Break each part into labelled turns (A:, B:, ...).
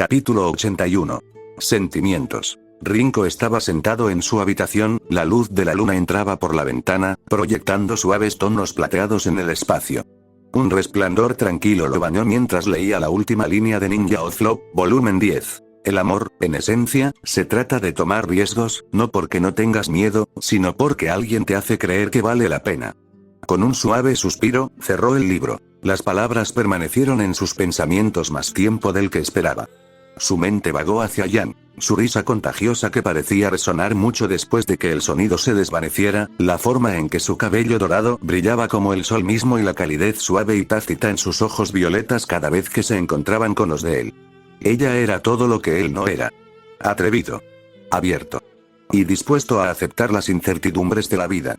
A: Capítulo 81. Sentimientos. Rinko estaba sentado en su habitación, la luz de la luna entraba por la ventana, proyectando suaves tonos plateados en el espacio. Un resplandor tranquilo lo bañó mientras leía la última línea de Ninja of Love, volumen 10. El amor, en esencia, se trata de tomar riesgos, no porque no tengas miedo, sino porque alguien te hace creer que vale la pena. Con un suave suspiro, cerró el libro. Las palabras permanecieron en sus pensamientos más tiempo del que esperaba. Su mente vagó hacia Jan, su risa contagiosa que parecía resonar mucho después de que el sonido se desvaneciera, la forma en que su cabello dorado brillaba como el sol mismo y la calidez suave y tácita en sus ojos violetas cada vez que se encontraban con los de él. Ella era todo lo que él no era. Atrevido. Abierto. Y dispuesto a aceptar las incertidumbres de la vida.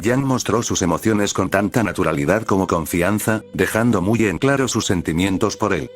A: Jan mostró sus emociones con tanta naturalidad como confianza, dejando muy en claro sus sentimientos por él.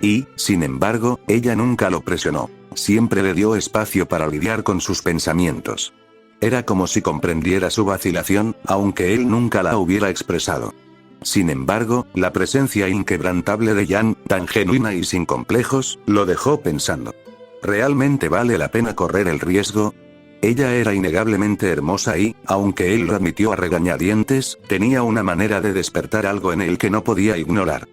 A: Y, sin embargo, ella nunca lo presionó. Siempre le dio espacio para lidiar con sus pensamientos. Era como si comprendiera su vacilación, aunque él nunca la hubiera expresado. Sin embargo, la presencia inquebrantable de Jan, tan genuina y sin complejos, lo dejó pensando. ¿Realmente vale la pena correr el riesgo? Ella era innegablemente hermosa y, aunque él lo admitió a regañadientes, tenía una manera de despertar algo en él que no podía ignorar.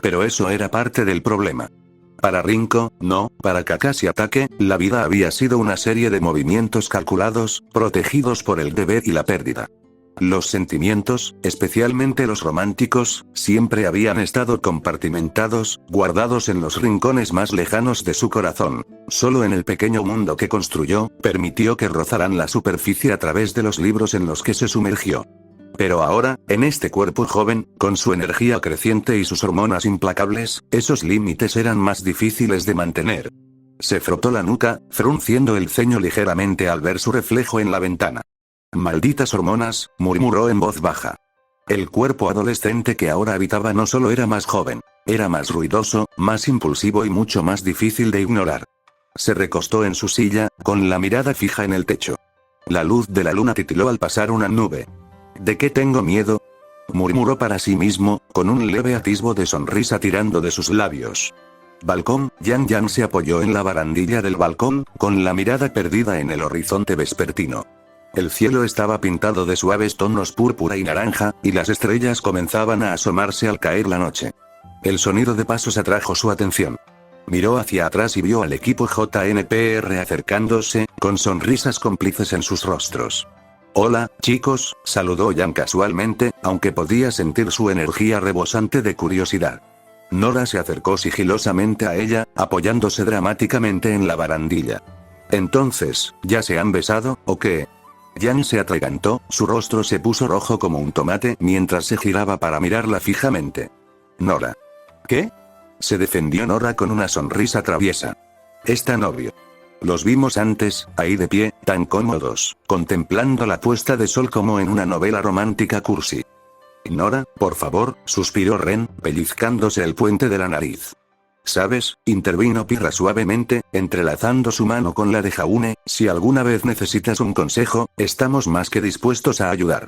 A: Pero eso era parte del problema. Para Rinko, no, para Kakashi Atake, la vida había sido una serie de movimientos calculados, protegidos por el deber y la pérdida. Los sentimientos, especialmente los románticos, siempre habían estado compartimentados, guardados en los rincones más lejanos de su corazón. Solo en el pequeño mundo que construyó, permitió que rozaran la superficie a través de los libros en los que se sumergió. Pero ahora, en este cuerpo joven, con su energía creciente y sus hormonas implacables, esos límites eran más difíciles de mantener. Se frotó la nuca, frunciendo el ceño ligeramente al ver su reflejo en la ventana. «Malditas hormonas», murmuró en voz baja. El cuerpo adolescente que ahora habitaba no solo era más joven, era más ruidoso, más impulsivo y mucho más difícil de ignorar. Se recostó en su silla, con la mirada fija en el techo. La luz de la luna titiló al pasar una nube. ¿De qué tengo miedo?, murmuró para sí mismo, con un leve atisbo de sonrisa tirando de sus labios. Balcón. Jan se apoyó en la barandilla del balcón, con la mirada perdida en el horizonte vespertino. El cielo estaba pintado de suaves tonos púrpura y naranja, y las estrellas comenzaban a asomarse al caer la noche. El sonido de pasos atrajo su atención. Miró hacia atrás y vio al equipo JNPR acercándose, con sonrisas cómplices en sus rostros. «Hola, chicos», saludó Jan casualmente, aunque podía sentir su energía rebosante de curiosidad. Nora se acercó sigilosamente a ella, apoyándose dramáticamente en la barandilla. «Entonces, ¿ya se han besado, o qué?». Jan se atragantó, su rostro se puso rojo como un tomate mientras se giraba para mirarla fijamente. «Nora». «¿Qué?», se defendió Nora con una sonrisa traviesa. «Está novio. Los vimos antes, ahí de pie, tan cómodos, contemplando la puesta de sol como en una novela romántica cursi». «Nora, por favor», suspiró Ren, pellizcándose el puente de la nariz. «¿Sabes?», intervino Pirra suavemente, entrelazando su mano con la de Jaune, «si alguna vez necesitas un consejo, estamos más que dispuestos a ayudar».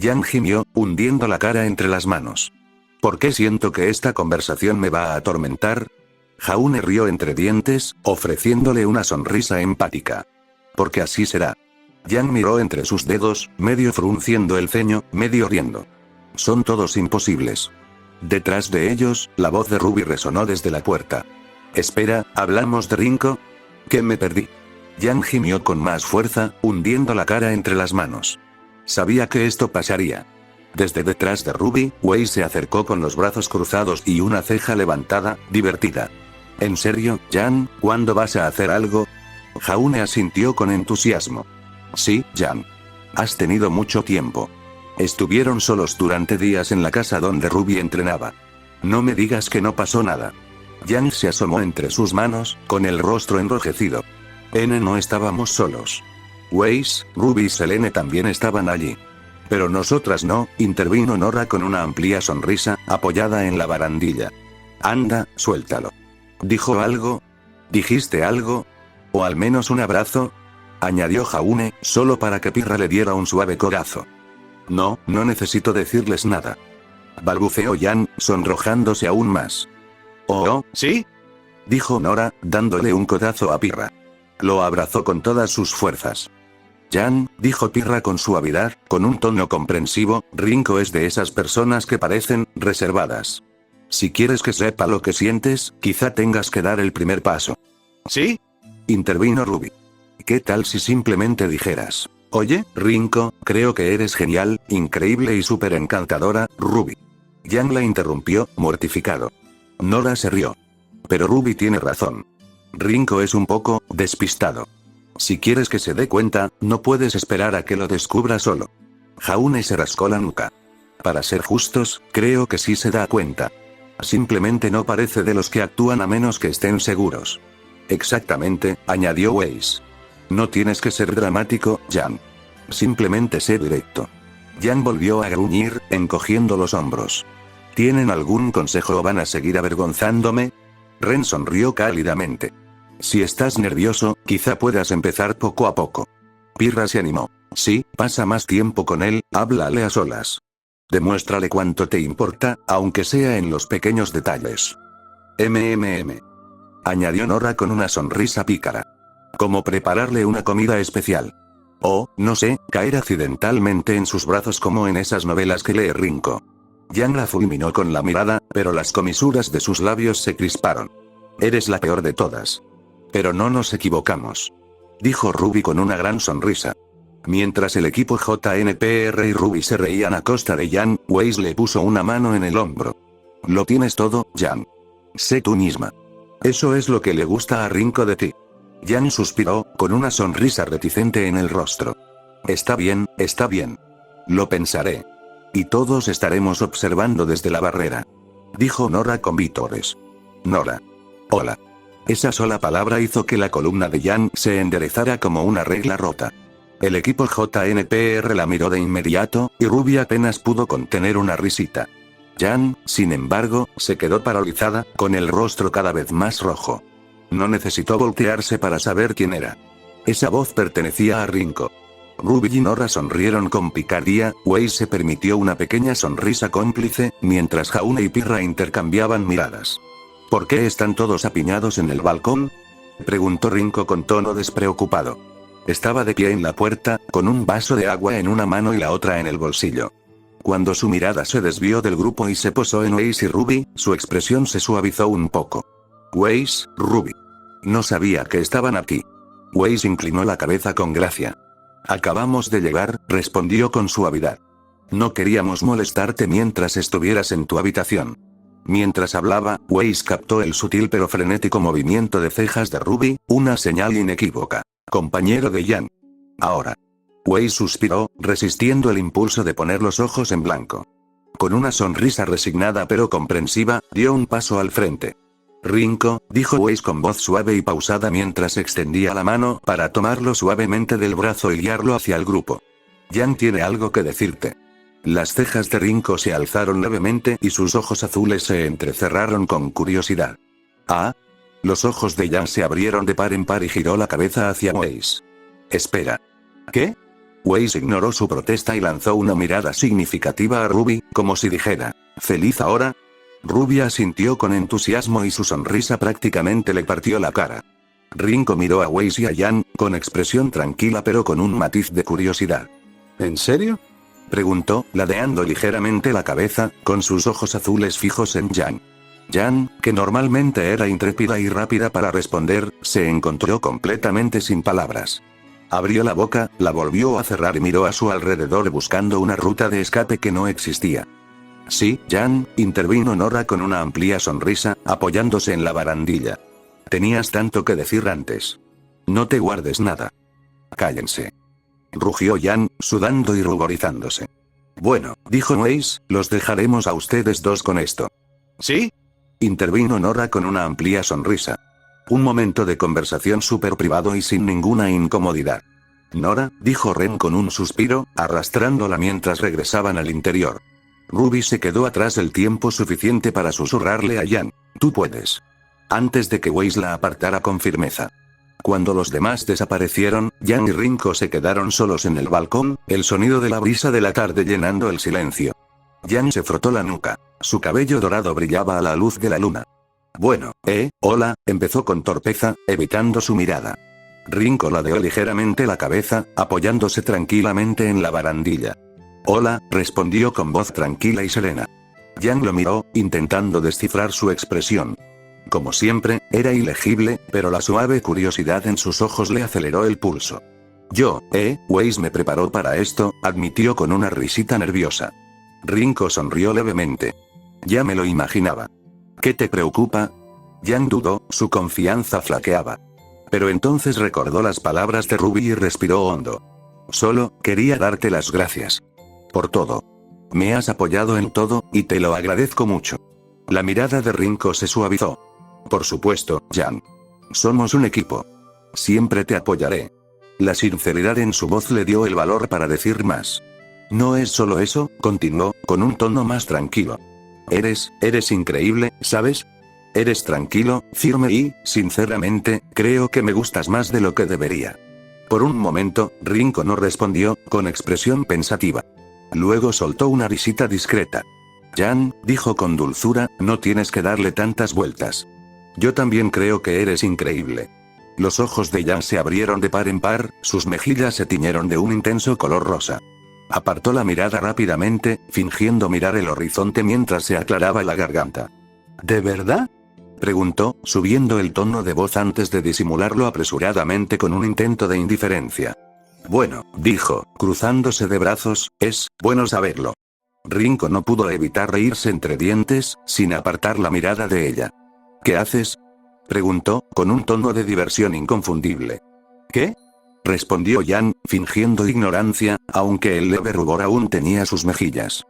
A: Jan gimió, hundiendo la cara entre las manos. «¿Por qué siento que esta conversación me va a atormentar?». Jaune rió entre dientes, ofreciéndole una sonrisa empática. «Porque así será». Jan miró entre sus dedos, medio frunciendo el ceño, medio riendo. «Son todos imposibles». Detrás de ellos, la voz de Ruby resonó desde la puerta. «Espera, ¿hablamos de Rinko?». «¿Qué me perdí?». Jan gimió con más fuerza, hundiendo la cara entre las manos. Sabía que esto pasaría. Desde detrás de Ruby, Wei se acercó con los brazos cruzados y una ceja levantada, divertida. «¿En serio, Jan? ¿Cuándo vas a hacer algo?». Jaune asintió con entusiasmo. «Sí, Jan. Has tenido mucho tiempo». Estuvieron solos durante días en la casa donde Ruby entrenaba. «No me digas que no pasó nada». Jan se asomó entre sus manos, con el rostro enrojecido. «No estábamos solos. Weiss, Ruby y Selene también estaban allí». «Pero nosotras no», intervino Nora con una amplia sonrisa, apoyada en la barandilla. «Anda, suéltalo». «¿Dijo algo? ¿Dijiste algo? ¿O al menos un abrazo?», añadió Jaune, solo para que Pirra le diera un suave codazo. «No, no necesito decirles nada», balbuceó Jan, sonrojándose aún más. «¿Oh, sí?». dijo Nora, dándole un codazo a Pirra. Lo abrazó con todas sus fuerzas. Jan, dijo Pirra con suavidad, con un tono comprensivo, Rinko es de esas personas que parecen reservadas. Si quieres que sepa lo que sientes, quizá tengas que dar el primer paso.
B: ¿Sí?
A: Intervino Ruby. ¿Qué tal si simplemente dijeras: oye, Rinko, creo que eres genial, increíble y súper encantadora, Ruby? Jan la interrumpió, mortificado. Nora se rió. Pero Ruby tiene razón. Rinko es un poco despistado. Si quieres que se dé cuenta, no puedes esperar a que lo descubra solo. Jaune se rascó la nuca. Para ser justos, creo que sí se da cuenta. Simplemente no parece de los que actúan a menos que estén seguros. Exactamente, añadió Weiss. No tienes que ser dramático, Jan. Simplemente sé directo. Jan volvió a gruñir, encogiendo los hombros. ¿Tienen algún consejo o van a seguir avergonzándome? Ren sonrió cálidamente. Si estás nervioso, quizá puedas empezar poco a poco. Pirra se animó. Sí, pasa más tiempo con él, háblale a solas. Demuéstrale cuánto te importa, aunque sea en los pequeños detalles. Añadió Nora con una sonrisa pícara. Como prepararle una comida especial. O, no sé, caer accidentalmente en sus brazos como en esas novelas que lee Rinko. Jan la fulminó con la mirada, pero las comisuras de sus labios se crisparon. Eres la peor de todas. Pero no nos equivocamos. Dijo Ruby con una gran sonrisa. Mientras el equipo JNPR y Ruby se reían a costa de Jan, Weiss le puso una mano en el hombro. Lo tienes todo, Jan. Sé tú misma. Eso es lo que le gusta a Rinko de ti. Jan suspiró, con una sonrisa reticente en el rostro. Está bien, está bien. Lo pensaré. Y todos estaremos observando desde la barrera. Dijo Nora con vítores. Nora. Hola. Esa sola palabra hizo que la columna de Jan se enderezara como una regla rota. El equipo JNPR la miró de inmediato, y Ruby apenas pudo contener una risita. Jan, sin embargo, se quedó paralizada, con el rostro cada vez más rojo. No necesitó voltearse para saber quién era. Esa voz pertenecía a Rinko. Ruby y Nora sonrieron con picardía, Weiss se permitió una pequeña sonrisa cómplice, mientras Jaune y Pirra intercambiaban miradas. ¿Por qué están todos apiñados en el balcón? Preguntó Rinko con tono despreocupado. Estaba de pie en la puerta, con un vaso de agua en una mano y la otra en el bolsillo. Cuando su mirada se desvió del grupo y se posó en Weiss y Ruby, su expresión se suavizó un poco. Weiss, Ruby. No sabía que estaban aquí. Weiss inclinó la cabeza con gracia. Acabamos de llegar, respondió con suavidad. No queríamos molestarte mientras estuvieras en tu habitación. Mientras hablaba, Weiss captó el sutil pero frenético movimiento de cejas de Ruby, una señal inequívoca. Compañero de Jan. Ahora. Weiss suspiró, resistiendo el impulso de poner los ojos en blanco. Con una sonrisa resignada pero comprensiva, dio un paso al frente. Rinko, dijo Weiss con voz suave y pausada mientras extendía la mano para tomarlo suavemente del brazo y guiarlo hacia el grupo. Jan tiene algo que decirte. Las cejas de Rinko se alzaron levemente y sus ojos azules se entrecerraron con curiosidad. ¿Ah? Los ojos de Jan se abrieron de par en par y giró la cabeza hacia Weiss. Espera. ¿Qué? Weiss ignoró su protesta y lanzó una mirada significativa a Ruby, como si dijera, ¿feliz ahora? Ruby asintió con entusiasmo y su sonrisa prácticamente le partió la cara. Rinko miró a Weiss y a Jan, con expresión tranquila pero con un matiz de curiosidad. ¿En serio? Preguntó, ladeando ligeramente la cabeza, con sus ojos azules fijos en Jan. Jan, que normalmente era intrépida y rápida para responder, se encontró completamente sin palabras. Abrió la boca, la volvió a cerrar y miró a su alrededor buscando una ruta de escape que no existía. Sí, Jan, intervino Nora con una amplia sonrisa, apoyándose en la barandilla. Tenías tanto que decir antes. No te guardes nada. Cállense. Rugió Jan, sudando y ruborizándose. Bueno, dijo Weiss, los dejaremos a ustedes dos con esto.
B: ¿Sí?
A: Intervino Nora con una amplia sonrisa. Un momento de conversación súper privado y sin ninguna incomodidad. Nora, dijo Ren con un suspiro, arrastrándola mientras regresaban al interior. Ruby se quedó atrás el tiempo suficiente para susurrarle a Jan, tú puedes. Antes de que Weiss la apartara con firmeza. Cuando los demás desaparecieron, Jan y Rinko se quedaron solos en el balcón, el sonido de la brisa de la tarde llenando el silencio. Jan se frotó la nuca. Su cabello dorado brillaba a la luz de la luna. Bueno, hola, empezó con torpeza, evitando su mirada. Rinko ladeó ligeramente la cabeza, apoyándose tranquilamente en la barandilla. Hola, respondió con voz tranquila y serena. Yang lo miró, intentando descifrar su expresión. Como siempre, era ilegible, pero la suave curiosidad en sus ojos le aceleró el pulso. Weiss me preparó para esto, admitió con una risita nerviosa. Rinko sonrió levemente. Ya me lo imaginaba. ¿Qué te preocupa? Yang dudó, su confianza flaqueaba. Pero entonces recordó las palabras de Ruby y respiró hondo. Solo, quería darte las gracias. Por todo. Me has apoyado en todo, y te lo agradezco mucho. La mirada de Rinko se suavizó. Por supuesto, Yang. Somos un equipo. Siempre te apoyaré. La sinceridad en su voz le dio el valor para decir más. No es solo eso, continuó, con un tono más tranquilo. Eres increíble, ¿sabes? Eres tranquilo, firme y, sinceramente, creo que me gustas más de lo que debería. Por un momento, Rinko no respondió, con expresión pensativa. Luego soltó una risita discreta. Yang, dijo con dulzura, no tienes que darle tantas vueltas. Yo también creo que eres increíble. Los ojos de Yang se abrieron de par en par, sus mejillas se tiñeron de un intenso color rosa. Apartó la mirada rápidamente, fingiendo mirar el horizonte mientras se aclaraba la garganta. ¿De verdad?, preguntó, subiendo el tono de voz antes de disimularlo apresuradamente con un intento de indiferencia. Bueno, dijo, cruzándose de brazos, es bueno saberlo. Rinko no pudo evitar reírse entre dientes, sin apartar la mirada de ella. ¿Qué haces?, preguntó, con un tono de diversión inconfundible. ¿Qué?, respondió Yang, fingiendo ignorancia, aunque el leve rubor aún tenía sus mejillas.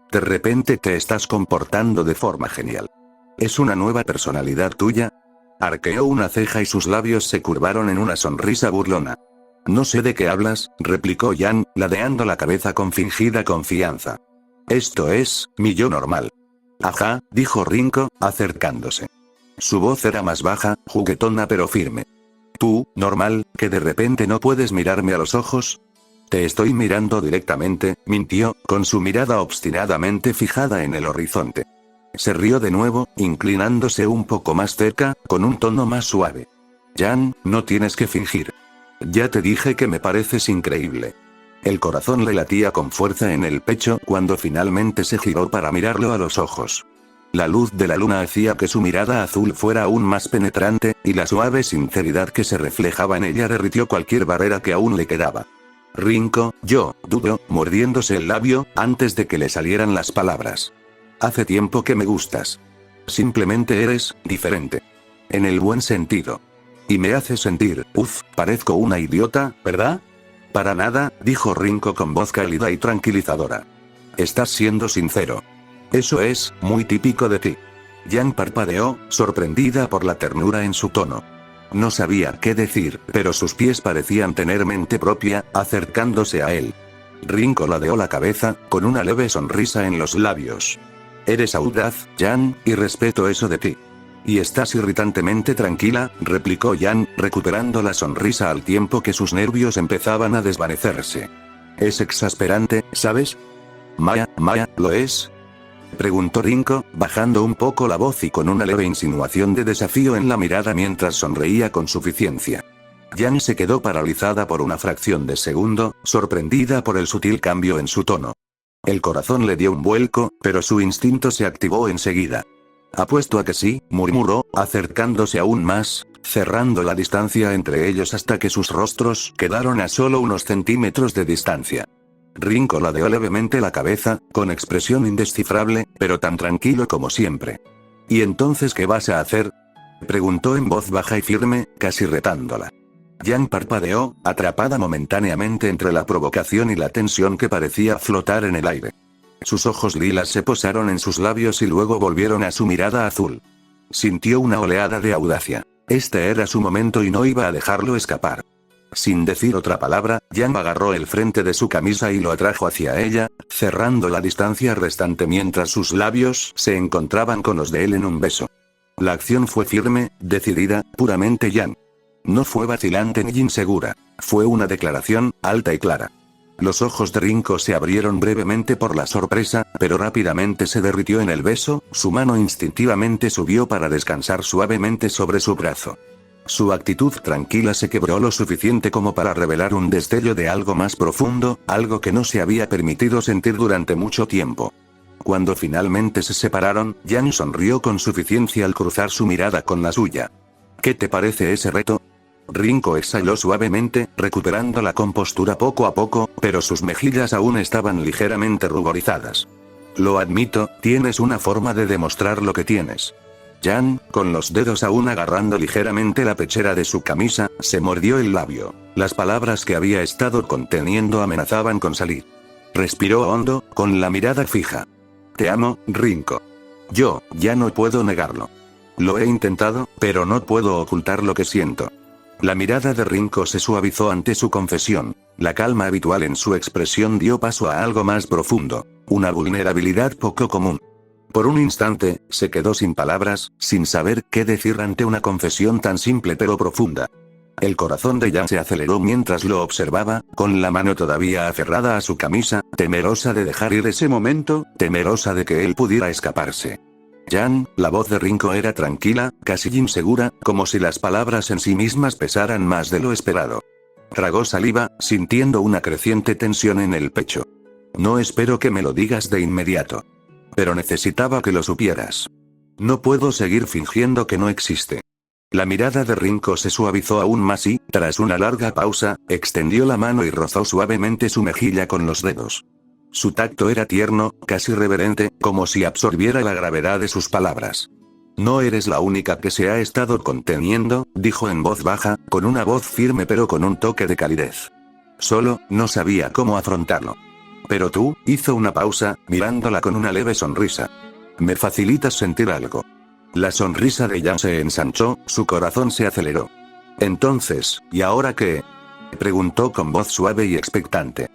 A: De repente te estás comportando de forma genial. ¿Es una nueva personalidad tuya? Arqueó una ceja y sus labios se curvaron en una sonrisa burlona. No sé de qué hablas, replicó Yang, ladeando la cabeza con fingida confianza. Esto es, mi yo normal. Ajá, dijo Rinko, acercándose. Su voz era más baja, juguetona pero firme. Tú, normal, que de repente no puedes mirarme a los ojos. Te estoy mirando directamente, mintió, con su mirada obstinadamente fijada en el horizonte. Se rió de nuevo, inclinándose un poco más cerca, con un tono más suave. Yang, no tienes que fingir. Ya te dije que me pareces increíble. El corazón le latía con fuerza en el pecho cuando finalmente se giró para mirarlo a los ojos. La luz de la luna hacía que su mirada azul fuera aún más penetrante, y la suave sinceridad que se reflejaba en ella derritió cualquier barrera que aún le quedaba. Rinko, dudó, mordiéndose el labio, antes de que le salieran las palabras. Hace tiempo que me gustas. Simplemente eres, diferente. En el buen sentido. Y me hace sentir, parezco una idiota, ¿verdad? Para nada, dijo Rinko con voz cálida y tranquilizadora. Estás siendo sincero. Eso es, muy típico de ti. Yang parpadeó, sorprendida por la ternura en su tono. No sabía qué decir, pero sus pies parecían tener mente propia, acercándose a él. Rinko ladeó la cabeza, con una leve sonrisa en los labios. Eres audaz, Yang, y respeto eso de ti. Y estás irritantemente tranquila, replicó Yang, recuperando la sonrisa al tiempo que sus nervios empezaban a desvanecerse. Es exasperante, ¿sabes? Maya, ¿lo es?, preguntó Rinko, bajando un poco la voz y con una leve insinuación de desafío en la mirada mientras sonreía con suficiencia. Yang se quedó paralizada por una fracción de segundo, sorprendida por el sutil cambio en su tono. El corazón le dio un vuelco, pero su instinto se activó enseguida. Apuesto a que sí, murmuró, acercándose aún más, cerrando la distancia entre ellos hasta que sus rostros quedaron a solo unos centímetros de distancia. Rinko ladeó levemente la cabeza, con expresión indescifrable, pero tan tranquilo como siempre. ¿Y entonces qué vas a hacer?, preguntó en voz baja y firme, casi retándola. Yang parpadeó, atrapada momentáneamente entre la provocación y la tensión que parecía flotar en el aire. Sus ojos lilas se posaron en sus labios y luego volvieron a su mirada azul. Sintió una oleada de audacia. Este era su momento y no iba a dejarlo escapar. Sin decir otra palabra, Yang agarró el frente de su camisa y lo atrajo hacia ella, cerrando la distancia restante mientras sus labios se encontraban con los de él en un beso. La acción fue firme, decidida, puramente Yang. No fue vacilante ni insegura. Fue una declaración, alta y clara. Los ojos de Rinko se abrieron brevemente por la sorpresa, pero rápidamente se derritió en el beso, su mano instintivamente subió para descansar suavemente sobre su brazo. Su actitud tranquila se quebró lo suficiente como para revelar un destello de algo más profundo, algo que no se había permitido sentir durante mucho tiempo. Cuando finalmente se separaron, Yang sonrió con suficiencia al cruzar su mirada con la suya. ¿Qué te parece ese reto? Rinko exhaló suavemente, recuperando la compostura poco a poco, pero sus mejillas aún estaban ligeramente ruborizadas. Lo admito, tienes una forma de demostrar lo que tienes. Yang, con los dedos aún agarrando ligeramente la pechera de su camisa, se mordió el labio. Las palabras que había estado conteniendo amenazaban con salir. Respiró hondo, con la mirada fija. Te amo, Rinko. Yo, ya no puedo negarlo. Lo he intentado, pero no puedo ocultar lo que siento. La mirada de Rinko se suavizó ante su confesión. La calma habitual en su expresión dio paso a algo más profundo, una vulnerabilidad poco común. Por un instante, se quedó sin palabras, sin saber qué decir ante una confesión tan simple pero profunda. El corazón de Yang se aceleró mientras lo observaba, con la mano todavía aferrada a su camisa, temerosa de dejar ir ese momento, temerosa de que él pudiera escaparse. Yang, la voz de Rinko era tranquila, casi insegura, como si las palabras en sí mismas pesaran más de lo esperado. Tragó saliva, sintiendo una creciente tensión en el pecho. No espero que me lo digas de inmediato. Pero necesitaba que lo supieras. No puedo seguir fingiendo que no existe. La mirada de Rinko se suavizó aún más y, tras una larga pausa, extendió la mano y rozó suavemente su mejilla con los dedos. Su tacto era tierno, casi reverente, como si absorbiera la gravedad de sus palabras. No eres la única que se ha estado conteniendo, dijo en voz baja, con una voz firme pero con un toque de calidez. Solo, no sabía cómo afrontarlo. Pero tú, hizo una pausa, mirándola con una leve sonrisa. Me facilitas sentir algo. La sonrisa de Yang se ensanchó, su corazón se aceleró. Entonces, ¿y ahora qué? Preguntó con voz suave y expectante.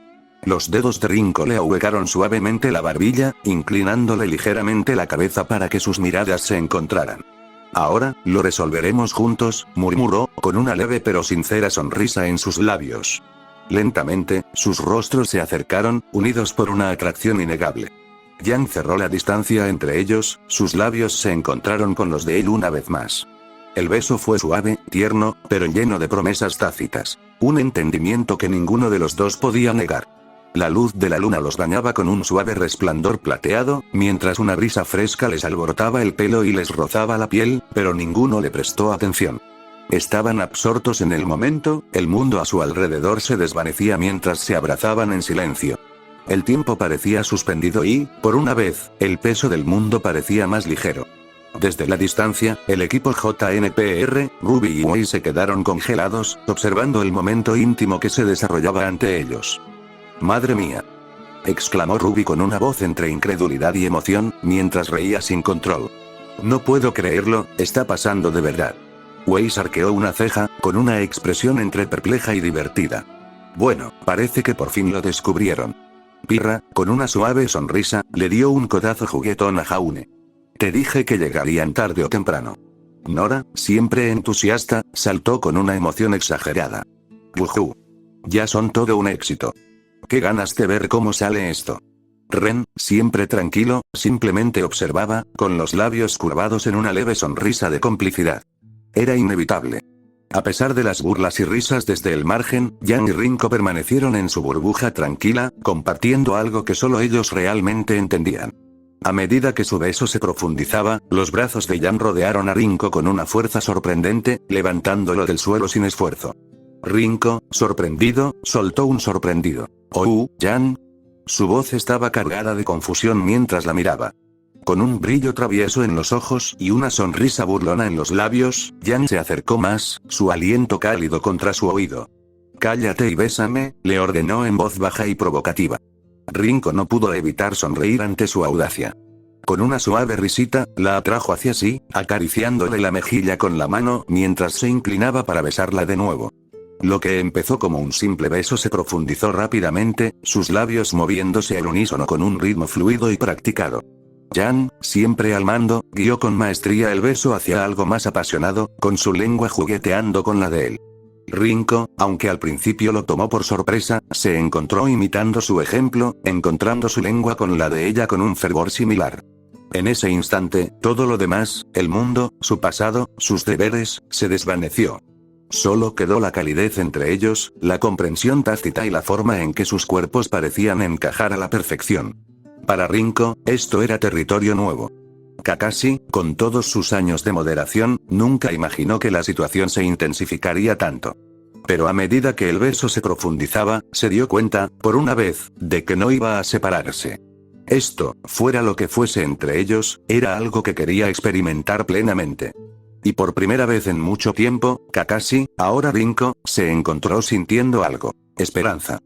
A: Los dedos de Rinko le ahuecaron suavemente la barbilla, inclinándole ligeramente la cabeza para que sus miradas se encontraran. Ahora, lo resolveremos juntos, murmuró, con una leve pero sincera sonrisa en sus labios. Lentamente, sus rostros se acercaron, unidos por una atracción innegable. Yang cerró la distancia entre ellos, sus labios se encontraron con los de él una vez más. El beso fue suave, tierno, pero lleno de promesas tácitas. Un entendimiento que ninguno de los dos podía negar. La luz de la luna los bañaba con un suave resplandor plateado, mientras una brisa fresca les alborotaba el pelo y les rozaba la piel, pero ninguno le prestó atención. Estaban absortos en el momento, el mundo a su alrededor se desvanecía mientras se abrazaban en silencio. El tiempo parecía suspendido y, por una vez, el peso del mundo parecía más ligero. Desde la distancia, el equipo JNPR, Ruby y Wei se quedaron congelados, observando el momento íntimo que se desarrollaba ante ellos. «Madre mía», exclamó Ruby con una voz entre incredulidad y emoción, mientras reía sin control. «No puedo creerlo, está pasando de verdad». Wei arqueó una ceja, con una expresión entre perpleja y divertida. «Bueno, parece que por fin lo descubrieron». Pirra, con una suave sonrisa, le dio un codazo juguetón a Jaune. «Te dije que llegarían tarde o temprano». Nora, siempre entusiasta, saltó con una emoción exagerada. «Wujú. Ya son todo un éxito. Qué ganas de ver cómo sale esto». Ren, siempre tranquilo, simplemente observaba, con los labios curvados en una leve sonrisa de complicidad. Era inevitable. A pesar de las burlas y risas desde el margen, Yang y Rinko permanecieron en su burbuja tranquila, compartiendo algo que solo ellos realmente entendían. A medida que su beso se profundizaba, los brazos de Yang rodearon a Rinko con una fuerza sorprendente, levantándolo del suelo sin esfuerzo. Rinko, sorprendido, soltó un sorprendido. «Oh, Yang». Su voz estaba cargada de confusión mientras la miraba. Con un brillo travieso en los ojos y una sonrisa burlona en los labios, Yang se acercó más, su aliento cálido contra su oído. «Cállate y bésame», le ordenó en voz baja y provocativa. Rinko no pudo evitar sonreír ante su audacia. Con una suave risita, la atrajo hacia sí, acariciándole la mejilla con la mano mientras se inclinaba para besarla de nuevo. Lo que empezó como un simple beso se profundizó rápidamente, sus labios moviéndose al unísono con un ritmo fluido y practicado. Yang, siempre al mando, guió con maestría el beso hacia algo más apasionado, con su lengua jugueteando con la de él. Rinko, aunque al principio lo tomó por sorpresa, se encontró imitando su ejemplo, encontrando su lengua con la de ella con un fervor similar. En ese instante, todo lo demás, el mundo, su pasado, sus deberes, se desvaneció. Solo quedó la calidez entre ellos, la comprensión tácita y la forma en que sus cuerpos parecían encajar a la perfección. Para Rinko, esto era territorio nuevo. Kakashi, con todos sus años de moderación, nunca imaginó que la situación se intensificaría tanto. Pero a medida que el beso se profundizaba, se dio cuenta, por una vez, de que no iba a separarse. Esto, fuera lo que fuese entre ellos, era algo que quería experimentar plenamente. Y por primera vez en mucho tiempo, Kakashi, ahora Rinko, se encontró sintiendo algo. Esperanza.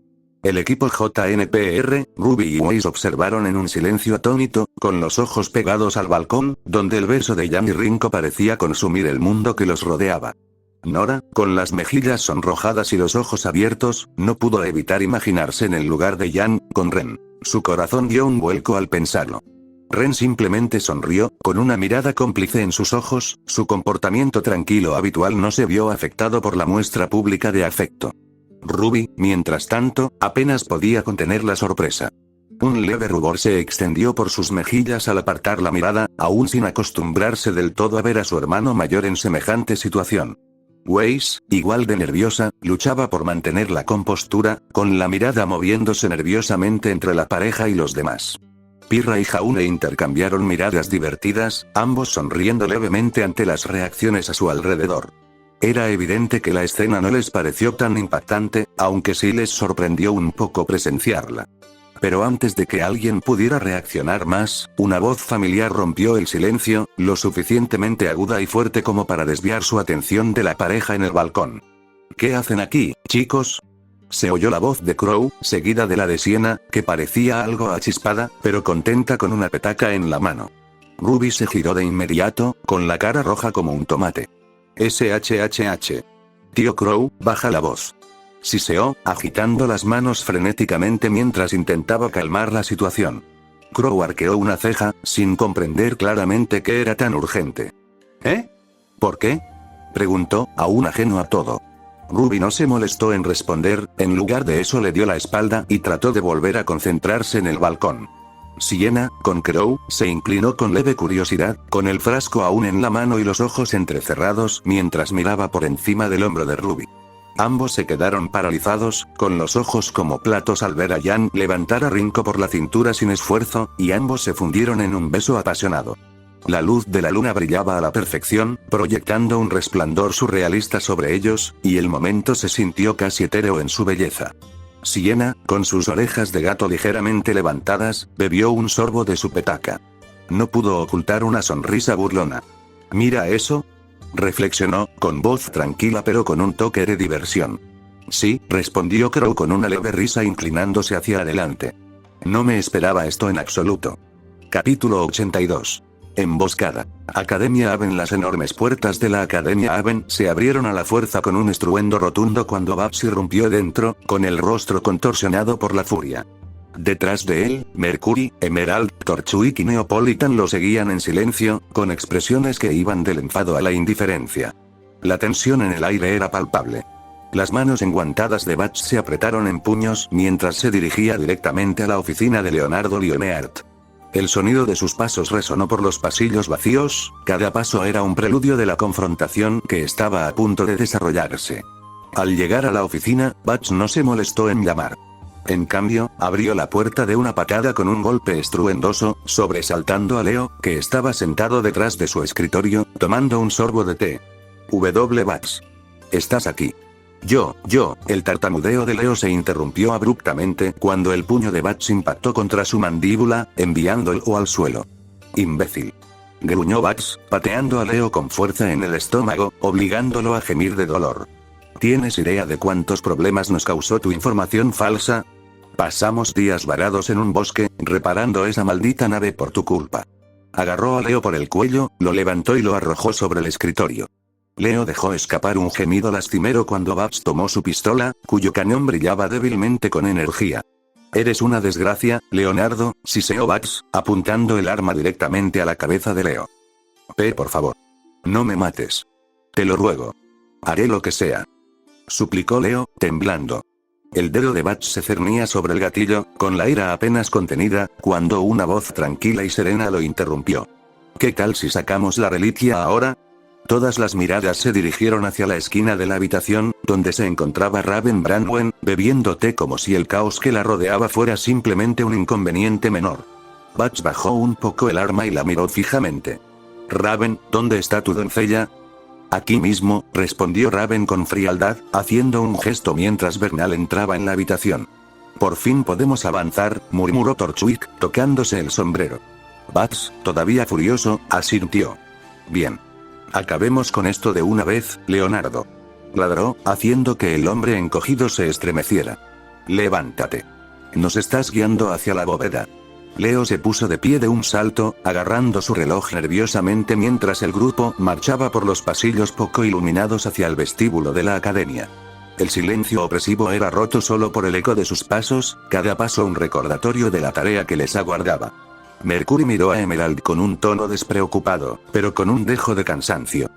A: El equipo JNPR, Ruby y Weiss observaron en un silencio atónito, con los ojos pegados al balcón, donde el beso de Yan y Rinko parecía consumir el mundo que los rodeaba. Nora, con las mejillas sonrojadas y los ojos abiertos, no pudo evitar imaginarse en el lugar de Yan, con Ren. Su corazón dio un vuelco al pensarlo. Ren simplemente sonrió, con una mirada cómplice en sus ojos, su comportamiento tranquilo habitual no se vio afectado por la muestra pública de afecto. Ruby, mientras tanto, apenas podía contener la sorpresa. Un leve rubor se extendió por sus mejillas al apartar la mirada, aún sin acostumbrarse del todo a ver a su hermano mayor en semejante situación. Weiss, igual de nerviosa, luchaba por mantener la compostura, con la mirada moviéndose nerviosamente entre la pareja y los demás. Pirra y Jaune intercambiaron miradas divertidas, ambos sonriendo levemente ante las reacciones a su alrededor. Era evidente que la escena no les pareció tan impactante, aunque sí les sorprendió un poco presenciarla. Pero antes de que alguien pudiera reaccionar más, una voz familiar rompió el silencio, lo suficientemente aguda y fuerte como para desviar su atención de la pareja en el balcón. ¿Qué hacen aquí, chicos? Se oyó la voz de Crow, seguida de la de Sienna, que parecía algo achispada, pero contenta con una petaca en la mano. Ruby se giró de inmediato, con la cara roja como un tomate. SHHH. Tío Crow, baja la voz. Siseó, agitando las manos frenéticamente mientras intentaba calmar la situación. Crow arqueó una ceja, sin comprender claramente qué era tan urgente. ¿Eh? ¿Por qué? Preguntó, aún ajeno a todo. Ruby no se molestó en responder, en lugar de eso le dio la espalda y trató de volver a concentrarse en el balcón. Sienna, con Crow, se inclinó con leve curiosidad, con el frasco aún en la mano y los ojos entrecerrados mientras miraba por encima del hombro de Ruby. Ambos se quedaron paralizados, con los ojos como platos al ver a Yan levantar a Rinko por la cintura sin esfuerzo, y ambos se fundieron en un beso apasionado. La luz de la luna brillaba a la perfección, proyectando un resplandor surrealista sobre ellos, y el momento se sintió casi etéreo en su belleza. Sienna, con sus orejas de gato ligeramente levantadas, bebió un sorbo de su petaca. No pudo ocultar una sonrisa burlona. «¿Mira eso?», reflexionó, con voz tranquila pero con un toque de diversión. «Sí», respondió Crow con una leve risa inclinándose hacia adelante. «No me esperaba esto en absoluto». Capítulo 82. Emboscada. Academia Haven. Las enormes puertas de la Academia Haven se abrieron a la fuerza con un estruendo rotundo cuando Babs irrumpió dentro, con el rostro contorsionado por la furia. Detrás de él, Mercury, Emerald, Torchwick y Neapolitan lo seguían en silencio, con expresiones que iban del enfado a la indiferencia. La tensión en el aire era palpable. Las manos enguantadas de Babs se apretaron en puños mientras se dirigía directamente a la oficina de Leonardo Lionheart. El sonido de sus pasos resonó por los pasillos vacíos, cada paso era un preludio de la confrontación que estaba a punto de desarrollarse. Al llegar a la oficina, Babs no se molestó en llamar. En cambio, abrió la puerta de una patada con un golpe estruendoso, sobresaltando a Leo, que estaba sentado detrás de su escritorio, tomando un sorbo de té. Babs. ¿Estás aquí? Yo, el tartamudeo de Leo se interrumpió abruptamente cuando el puño de Babs impactó contra su mandíbula, enviándolo al suelo. Imbécil. Gruñó Babs, pateando a Leo con fuerza en el estómago, obligándolo a gemir de dolor. ¿Tienes idea de cuántos problemas nos causó tu información falsa? Pasamos días varados en un bosque, reparando esa maldita nave por tu culpa. Agarró a Leo por el cuello, lo levantó y lo arrojó sobre el escritorio. Leo dejó escapar un gemido lastimero cuando Babs tomó su pistola, cuyo cañón brillaba débilmente con energía. «Eres una desgracia, Leonardo», siseó Babs, apuntando el arma directamente a la cabeza de Leo. «Por favor. No me mates. Te lo ruego. Haré lo que sea». suplicó Leo, temblando. El dedo de Bats se cernía sobre el gatillo, con la ira apenas contenida, cuando una voz tranquila y serena lo interrumpió. ¿Qué tal si sacamos la reliquia ahora? Todas las miradas se dirigieron hacia la esquina de la habitación, donde se encontraba Raven Branwen, bebiendo té como si el caos que la rodeaba fuera simplemente un inconveniente menor. Bats bajó un poco el arma y la miró fijamente. Raven, ¿dónde está tu doncella? Aquí mismo, respondió Raven con frialdad, haciendo un gesto mientras Bernal entraba en la habitación. Por fin podemos avanzar, murmuró Torchwick, tocándose el sombrero. Bats, todavía furioso, asintió. Bien. Acabemos con esto de una vez, Leonardo. Ladró, haciendo que el hombre encogido se estremeciera. Levántate. Nos estás guiando hacia la bóveda. Leo se puso de pie de un salto, agarrando su reloj nerviosamente mientras el grupo marchaba por los pasillos poco iluminados hacia el vestíbulo de la academia. El silencio opresivo era roto solo por el eco de sus pasos, cada paso un recordatorio de la tarea que les aguardaba. Mercury miró a Emerald con un tono despreocupado, pero con un dejo de cansancio.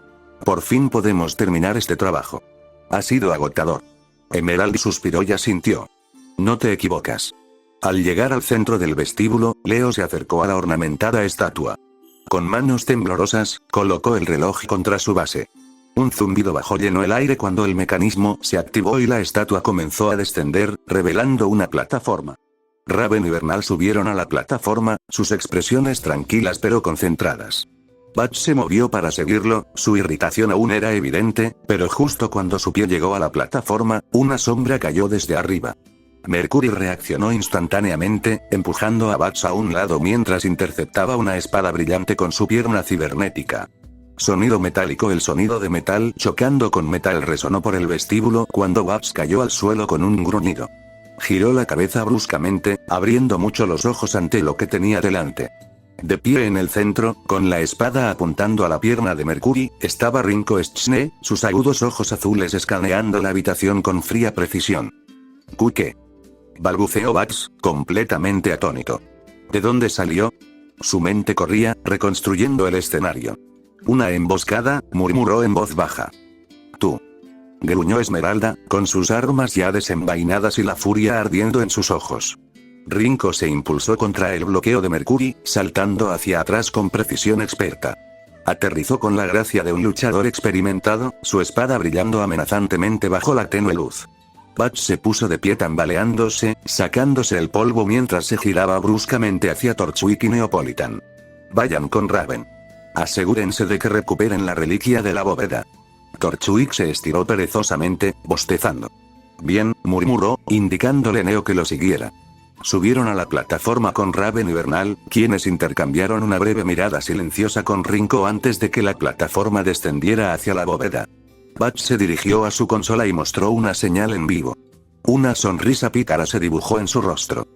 A: Por fin podemos terminar este trabajo. Ha sido agotador. Emerald suspiró y asintió. No te equivocas. Al llegar al centro del vestíbulo, Leo se acercó a la ornamentada estatua. Con manos temblorosas, colocó el reloj contra su base. Un zumbido bajo llenó el aire cuando el mecanismo se activó y la estatua comenzó a descender, revelando una plataforma. Raven y Bernal subieron a la plataforma, sus expresiones tranquilas pero concentradas. Bats se movió para seguirlo, su irritación aún era evidente, pero justo cuando su pie llegó a la plataforma, una sombra cayó desde arriba. Mercury reaccionó instantáneamente, empujando a Bats a un lado mientras interceptaba una espada brillante con su pierna cibernética. Sonido metálico. El sonido de metal chocando con metal resonó por el vestíbulo cuando Bats cayó al suelo con un gruñido. Giró la cabeza bruscamente, abriendo mucho los ojos ante lo que tenía delante. De pie en el centro, con la espada apuntando a la pierna de Mercury, estaba Rinko Schne, sus agudos ojos azules escaneando la habitación con fría precisión. ¿Qué? Balbuceó Bats, completamente atónito. ¿De dónde salió? Su mente corría, reconstruyendo el escenario. Una emboscada, murmuró en voz baja. Tú. Gruñó Esmeralda, con sus armas ya desenvainadas y la furia ardiendo en sus ojos. Rinko se impulsó contra el bloqueo de Mercury, saltando hacia atrás con precisión experta. Aterrizó con la gracia de un luchador experimentado, su espada brillando amenazantemente bajo la tenue luz. Bats se puso de pie tambaleándose, sacándose el polvo mientras se giraba bruscamente hacia Torchwick y Neapolitan. Vayan con Raven. Asegúrense de que recuperen la reliquia de la bóveda. Torchwick se estiró perezosamente, bostezando. Bien, murmuró, indicándole a Neo que lo siguiera. Subieron a la plataforma con Raven y Bernal, quienes intercambiaron una breve mirada silenciosa con Rinko antes de que la plataforma descendiera hacia la bóveda. Bats se dirigió a su consola y mostró una señal en vivo. Una sonrisa pícara se dibujó en su rostro.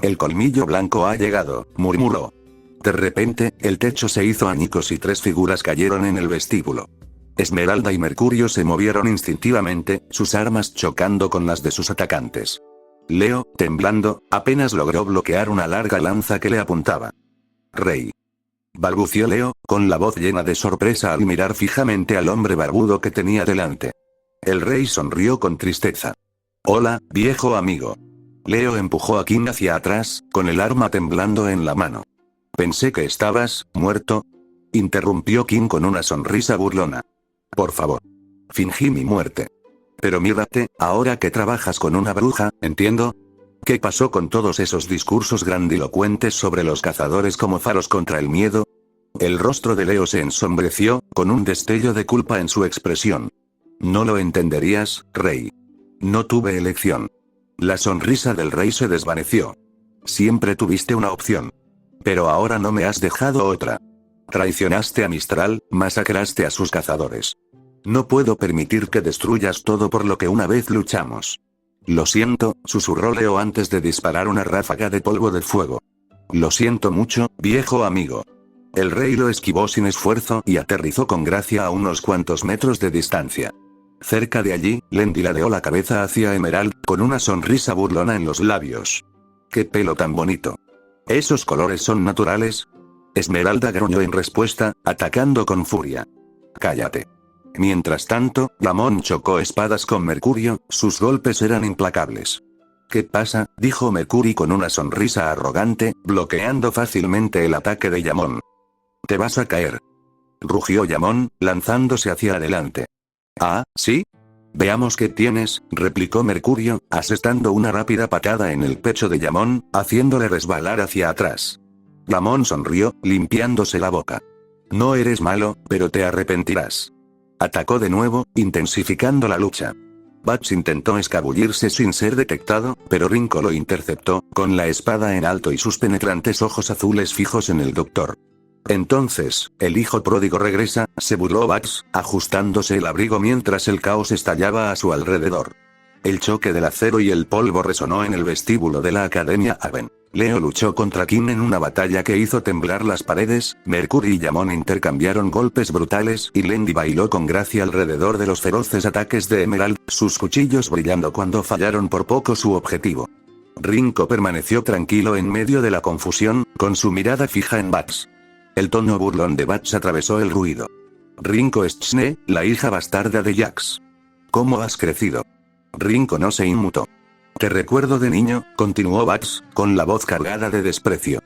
A: El colmillo blanco ha llegado, murmuró. De repente, el techo se hizo añicos y 3 figuras cayeron en el vestíbulo. Esmeralda y Mercurio se movieron instintivamente, sus armas chocando con las de sus atacantes. Leo, temblando, apenas logró bloquear una larga lanza que le apuntaba. Rey. Balbució Leo, con la voz llena de sorpresa al mirar fijamente al hombre barbudo que tenía delante. El rey sonrió con tristeza. Hola, viejo amigo. Leo empujó a King hacia atrás, con el arma temblando en la mano. Pensé que estabas muerto. Interrumpió King con una sonrisa burlona. Por favor. Fingí mi muerte. Pero mírate, ahora que trabajas con una bruja, ¿entiendo? ¿Qué pasó con todos esos discursos grandilocuentes sobre los cazadores como faros contra el miedo? El rostro de Leo se ensombreció, con un destello de culpa en su expresión. No lo entenderías, rey. No tuve elección. La sonrisa del rey se desvaneció. Siempre tuviste una opción. Pero ahora no me has dejado otra. Traicionaste a Mistral, masacraste a sus cazadores. No puedo permitir que destruyas todo por lo que una vez luchamos. Lo siento, susurró Leo antes de disparar una ráfaga de polvo de fuego. Lo siento mucho, viejo amigo. El rey lo esquivó sin esfuerzo y aterrizó con gracia a unos cuantos metros de distancia. Cerca de allí, Lendi ladeó la cabeza hacia Emerald, con una sonrisa burlona en los labios. ¡Qué pelo tan bonito! ¿Esos colores son naturales? Esmeralda gruñó en respuesta, atacando con furia. Cállate. Mientras tanto, Damon chocó espadas con Mercurio, sus golpes eran implacables. ¿Qué pasa?, dijo Mercury con una sonrisa arrogante, bloqueando fácilmente el ataque de Damon. Te vas a caer. Rugió Damon, lanzándose hacia adelante. Ah, ¿sí? Veamos qué tienes, replicó Mercurio, asestando una rápida patada en el pecho de Damon, haciéndole resbalar hacia atrás. Damon sonrió, limpiándose la boca. No eres malo, pero te arrepentirás. Atacó de nuevo, intensificando la lucha. Bats intentó escabullirse sin ser detectado, pero Rinko lo interceptó, con la espada en alto y sus penetrantes ojos azules fijos en el doctor. Entonces, el hijo pródigo regresa, se burló Bats, ajustándose el abrigo mientras el caos estallaba a su alrededor. El choque del acero y el polvo resonó en el vestíbulo de la Academia Haven. Leo luchó contra Kim en una batalla que hizo temblar las paredes, Mercury y Damon intercambiaron golpes brutales y Lendy bailó con gracia alrededor de los feroces ataques de Emerald, sus cuchillos brillando cuando fallaron por poco su objetivo. Rinko permaneció tranquilo en medio de la confusión, con su mirada fija en Bats. El tono burlón de Bats atravesó el ruido. Rinko es Tshne, la hija bastarda de Jax. ¿Cómo has crecido? Rinko no se inmutó. Te recuerdo de niño, continuó Bats, con la voz cargada de desprecio.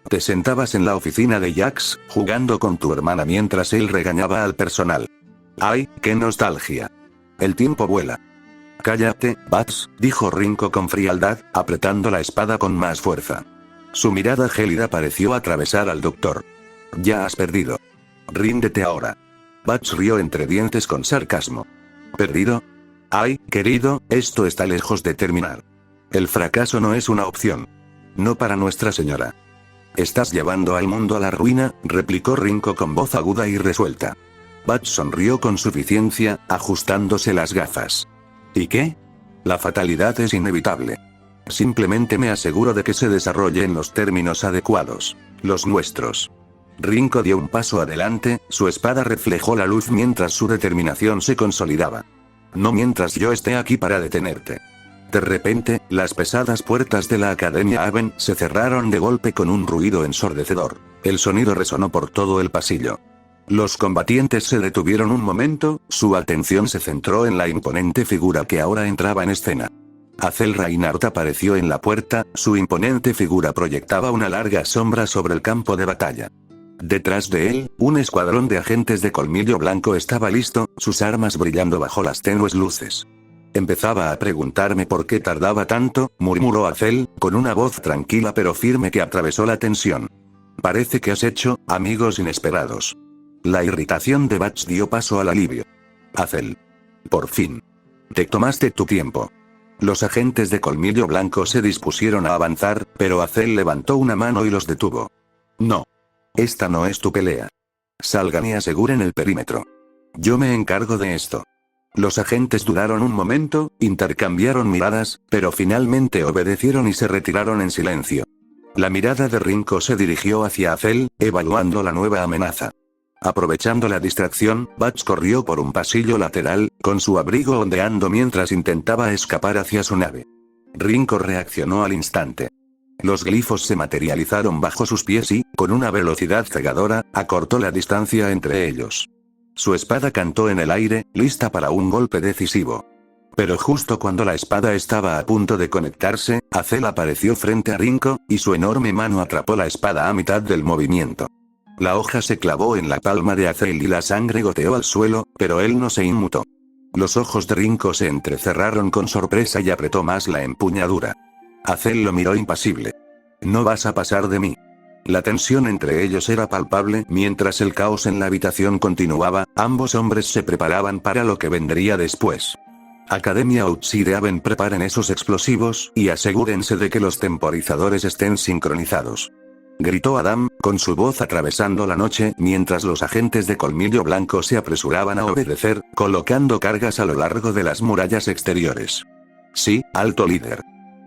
A: Te sentabas en la oficina de Jax, jugando con tu hermana mientras él regañaba al personal. ¡Ay, qué nostalgia! El tiempo vuela. Cállate, Bats, dijo Rinko con frialdad, apretando la espada con más fuerza. Su mirada gélida pareció atravesar al doctor. Ya has perdido. Ríndete ahora. Bats rió entre dientes con sarcasmo. ¿Perdido? Ay, querido, esto está lejos de terminar. El fracaso no es una opción. No para Nuestra Señora. Estás llevando al mundo a la ruina, replicó Rinko con voz aguda y resuelta. Bats sonrió con suficiencia, ajustándose las gafas. ¿Y qué? La fatalidad es inevitable. Simplemente me aseguro de que se desarrolle en los términos adecuados, los nuestros. Rinko dio un paso adelante, su espada reflejó la luz mientras su determinación se consolidaba. No mientras yo esté aquí para detenerte. De repente, las pesadas puertas de la Academia Haven se cerraron de golpe con un ruido ensordecedor. El sonido resonó por todo el pasillo. Los combatientes se detuvieron un momento, su atención se centró en la imponente figura que ahora entraba en escena. Azel Reinhardt apareció en la puerta, su imponente figura proyectaba una larga sombra sobre el campo de batalla. Detrás de él, un escuadrón de agentes de colmillo blanco estaba listo, sus armas brillando bajo las tenues luces. Empezaba a preguntarme por qué tardaba tanto, murmuró Azel, con una voz tranquila pero firme que atravesó la tensión. Parece que has hecho amigos inesperados. La irritación de Bats dio paso al alivio. Azel. Por fin. Te tomaste tu tiempo. Los agentes de colmillo blanco se dispusieron a avanzar, pero Azel levantó una mano y los detuvo. No. Esta no es tu pelea. Salgan y aseguren el perímetro. Yo me encargo de esto. Los agentes dudaron un momento, intercambiaron miradas, pero finalmente obedecieron y se retiraron en silencio. La mirada de Rinko se dirigió hacia Azel, evaluando la nueva amenaza. Aprovechando la distracción, Bats corrió por un pasillo lateral, con su abrigo ondeando mientras intentaba escapar hacia su nave. Rinko reaccionó al instante. Los glifos se materializaron bajo sus pies y, con una velocidad cegadora, acortó la distancia entre ellos. Su espada cantó en el aire, lista para un golpe decisivo. Pero justo cuando la espada estaba a punto de conectarse, Azel apareció frente a Rinko, y su enorme mano atrapó la espada a mitad del movimiento. La hoja se clavó en la palma de Azel y la sangre goteó al suelo, pero él no se inmutó. Los ojos de Rinko se entrecerraron con sorpresa y apretó más la empuñadura. Azel lo miró impasible. No vas a pasar de mí. La tensión entre ellos era palpable mientras el caos en la habitación continuaba, ambos hombres se preparaban para lo que vendría después. Academia Outside Haven, preparen esos explosivos, y asegúrense de que los temporizadores estén sincronizados. Gritó Adam, con su voz atravesando la noche, mientras los agentes de colmillo blanco se apresuraban a obedecer, colocando cargas a lo largo de las murallas exteriores. Sí, alto líder.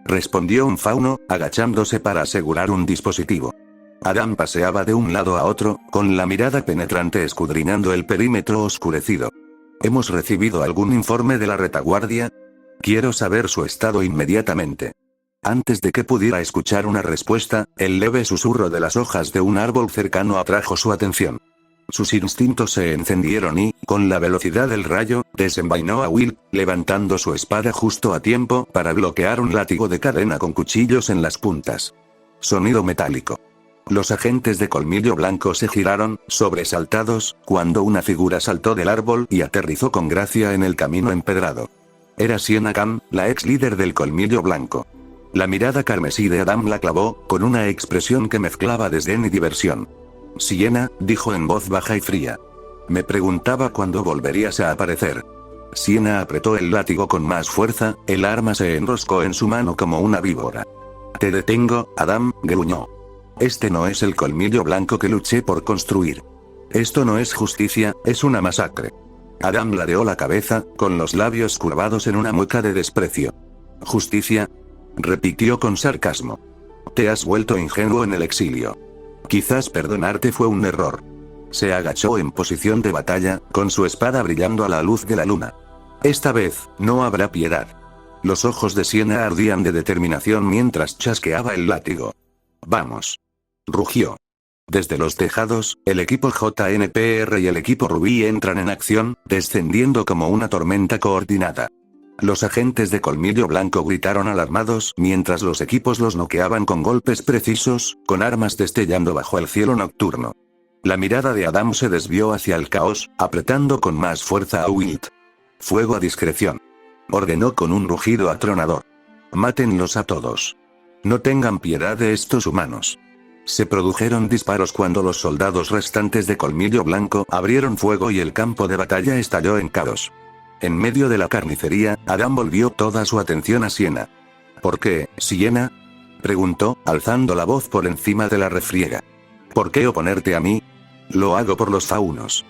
A: Respondió un fauno, agachándose para asegurar un dispositivo. Adam paseaba de un lado a otro, con la mirada penetrante escudriñando el perímetro oscurecido. ¿Hemos recibido algún informe de la retaguardia? Quiero saber su estado inmediatamente. Antes de que pudiera escuchar una respuesta, el leve susurro de las hojas de un árbol cercano atrajo su atención. Sus instintos se encendieron y, con la velocidad del rayo, desenvainó a Will, levantando su espada justo a tiempo para bloquear un látigo de cadena con cuchillos en las puntas. Sonido metálico. Los agentes de Colmillo Blanco se giraron, sobresaltados, cuando una figura saltó del árbol y aterrizó con gracia en el camino empedrado. Era Sienna Khan, la ex líder del Colmillo Blanco. La mirada carmesí de Adam la clavó, con una expresión que mezclaba desdén y diversión. Sienna, dijo en voz baja y fría. Me preguntaba cuándo volverías a aparecer. Sienna apretó el látigo con más fuerza, el arma se enroscó en su mano como una víbora. Te detengo, Adam, gruñó. Este no es el Colmillo Blanco que luché por construir. Esto no es justicia, es una masacre. Adam ladeó la cabeza, con los labios curvados en una mueca de desprecio. ¿Justicia? Repitió con sarcasmo. Te has vuelto ingenuo en el exilio. Quizás perdonarte fue un error. Se agachó en posición de batalla, con su espada brillando a la luz de la luna. Esta vez, no habrá piedad. Los ojos de Sienna ardían de determinación mientras chasqueaba el látigo. Vamos. Rugió. Desde los tejados, el equipo JNPR y el equipo Rubí entran en acción, descendiendo como una tormenta coordinada. Los agentes de Colmillo Blanco gritaron alarmados mientras los equipos los noqueaban con golpes precisos, con armas destellando bajo el cielo nocturno. La mirada de Adam se desvió hacia el caos, apretando con más fuerza a Wilt. Fuego a discreción. Ordenó con un rugido atronador. Mátenlos a todos. No tengan piedad de estos humanos. Se produjeron disparos cuando los soldados restantes de Colmillo Blanco abrieron fuego y el campo de batalla estalló en caos. En medio de la carnicería, Adam volvió toda su atención a Sienna. ¿Por qué, Sienna? Preguntó, alzando la voz por encima de la refriega. ¿Por qué oponerte a mí? Lo hago por los faunos.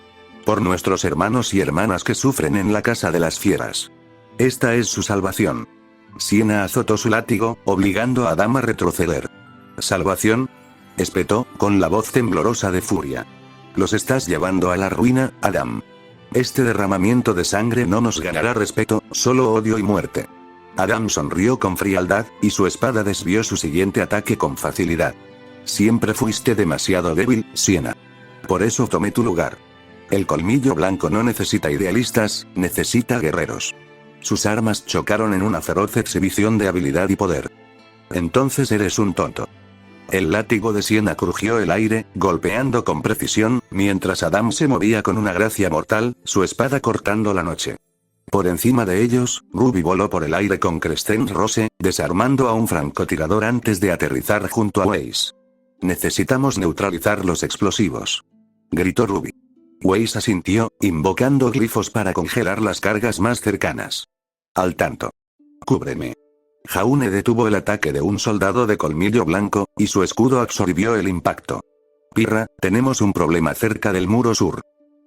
A: Por nuestros hermanos y hermanas que sufren en la casa de las fieras. Esta es su salvación. Sienna azotó su látigo, obligando a Adam a retroceder. ¿Salvación? Espetó, con la voz temblorosa de furia. Los estás llevando a la ruina, Adam. Este derramamiento de sangre no nos ganará respeto, solo odio y muerte. Adam sonrió con frialdad, y su espada desvió su siguiente ataque con facilidad. Siempre fuiste demasiado débil, Sienna. Por eso tomé tu lugar. El Colmillo Blanco no necesita idealistas, necesita guerreros. Sus armas chocaron en una feroz exhibición de habilidad y poder. Entonces eres un tonto. El látigo de Sienna crujió el aire, golpeando con precisión, mientras Adam se movía con una gracia mortal, su espada cortando la noche. Por encima de ellos, Ruby voló por el aire con Crescent Rose, desarmando a un francotirador antes de aterrizar junto a Weiss. Necesitamos neutralizar los explosivos. Gritó Ruby. Weiss asintió, invocando glifos para congelar las cargas más cercanas. Al tanto. Cúbreme. Jaune detuvo el ataque de un soldado de Colmillo Blanco, y su escudo absorbió el impacto. Pirra, tenemos un problema cerca del muro sur.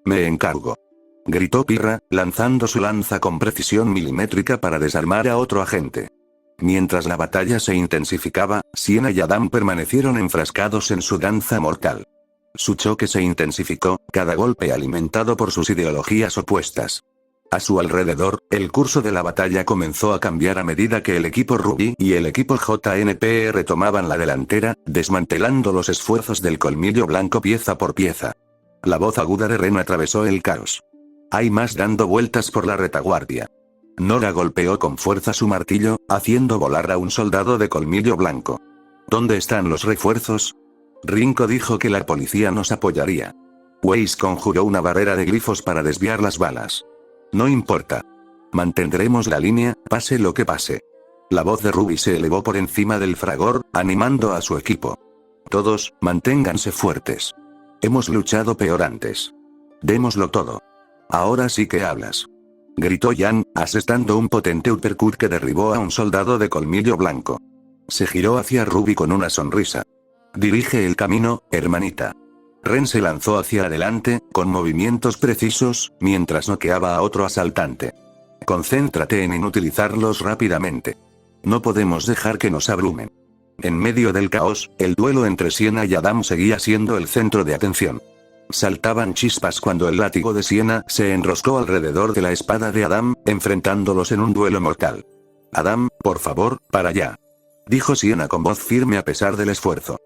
A: Me encargo. Gritó Pirra, lanzando su lanza con precisión milimétrica para desarmar a otro agente. Mientras la batalla se intensificaba, Sienna y Adam permanecieron enfrascados en su danza mortal. Su choque se intensificó, cada golpe alimentado por sus ideologías opuestas. A su alrededor, el curso de la batalla comenzó a cambiar a medida que el equipo Rubí y el equipo JNPR tomaban la delantera, desmantelando los esfuerzos del Colmillo Blanco pieza por pieza. La voz aguda de Ren atravesó el caos. Hay más dando vueltas por la retaguardia. Nora golpeó con fuerza su martillo, haciendo volar a un soldado de Colmillo Blanco. ¿Dónde están los refuerzos? Rinko dijo que la policía nos apoyaría. Weiss conjuró una barrera de glifos para desviar las balas. No importa. Mantendremos la línea, pase lo que pase. La voz de Ruby se elevó por encima del fragor, animando a su equipo. Todos, manténganse fuertes. Hemos luchado peor antes. Démoslo todo. Ahora sí que hablas. Gritó Jan, asestando un potente uppercut que derribó a un soldado de Colmillo Blanco. Se giró hacia Ruby con una sonrisa. Dirige el camino, hermanita. Ren se lanzó hacia adelante, con movimientos precisos, mientras noqueaba a otro asaltante. Concéntrate en inutilizarlos rápidamente. No podemos dejar que nos abrumen. En medio del caos, el duelo entre Sienna y Adam seguía siendo el centro de atención. Saltaban chispas cuando el látigo de Sienna se enroscó alrededor de la espada de Adam, enfrentándolos en un duelo mortal. Adam, por favor, para allá. Dijo Sienna con voz firme a pesar del esfuerzo.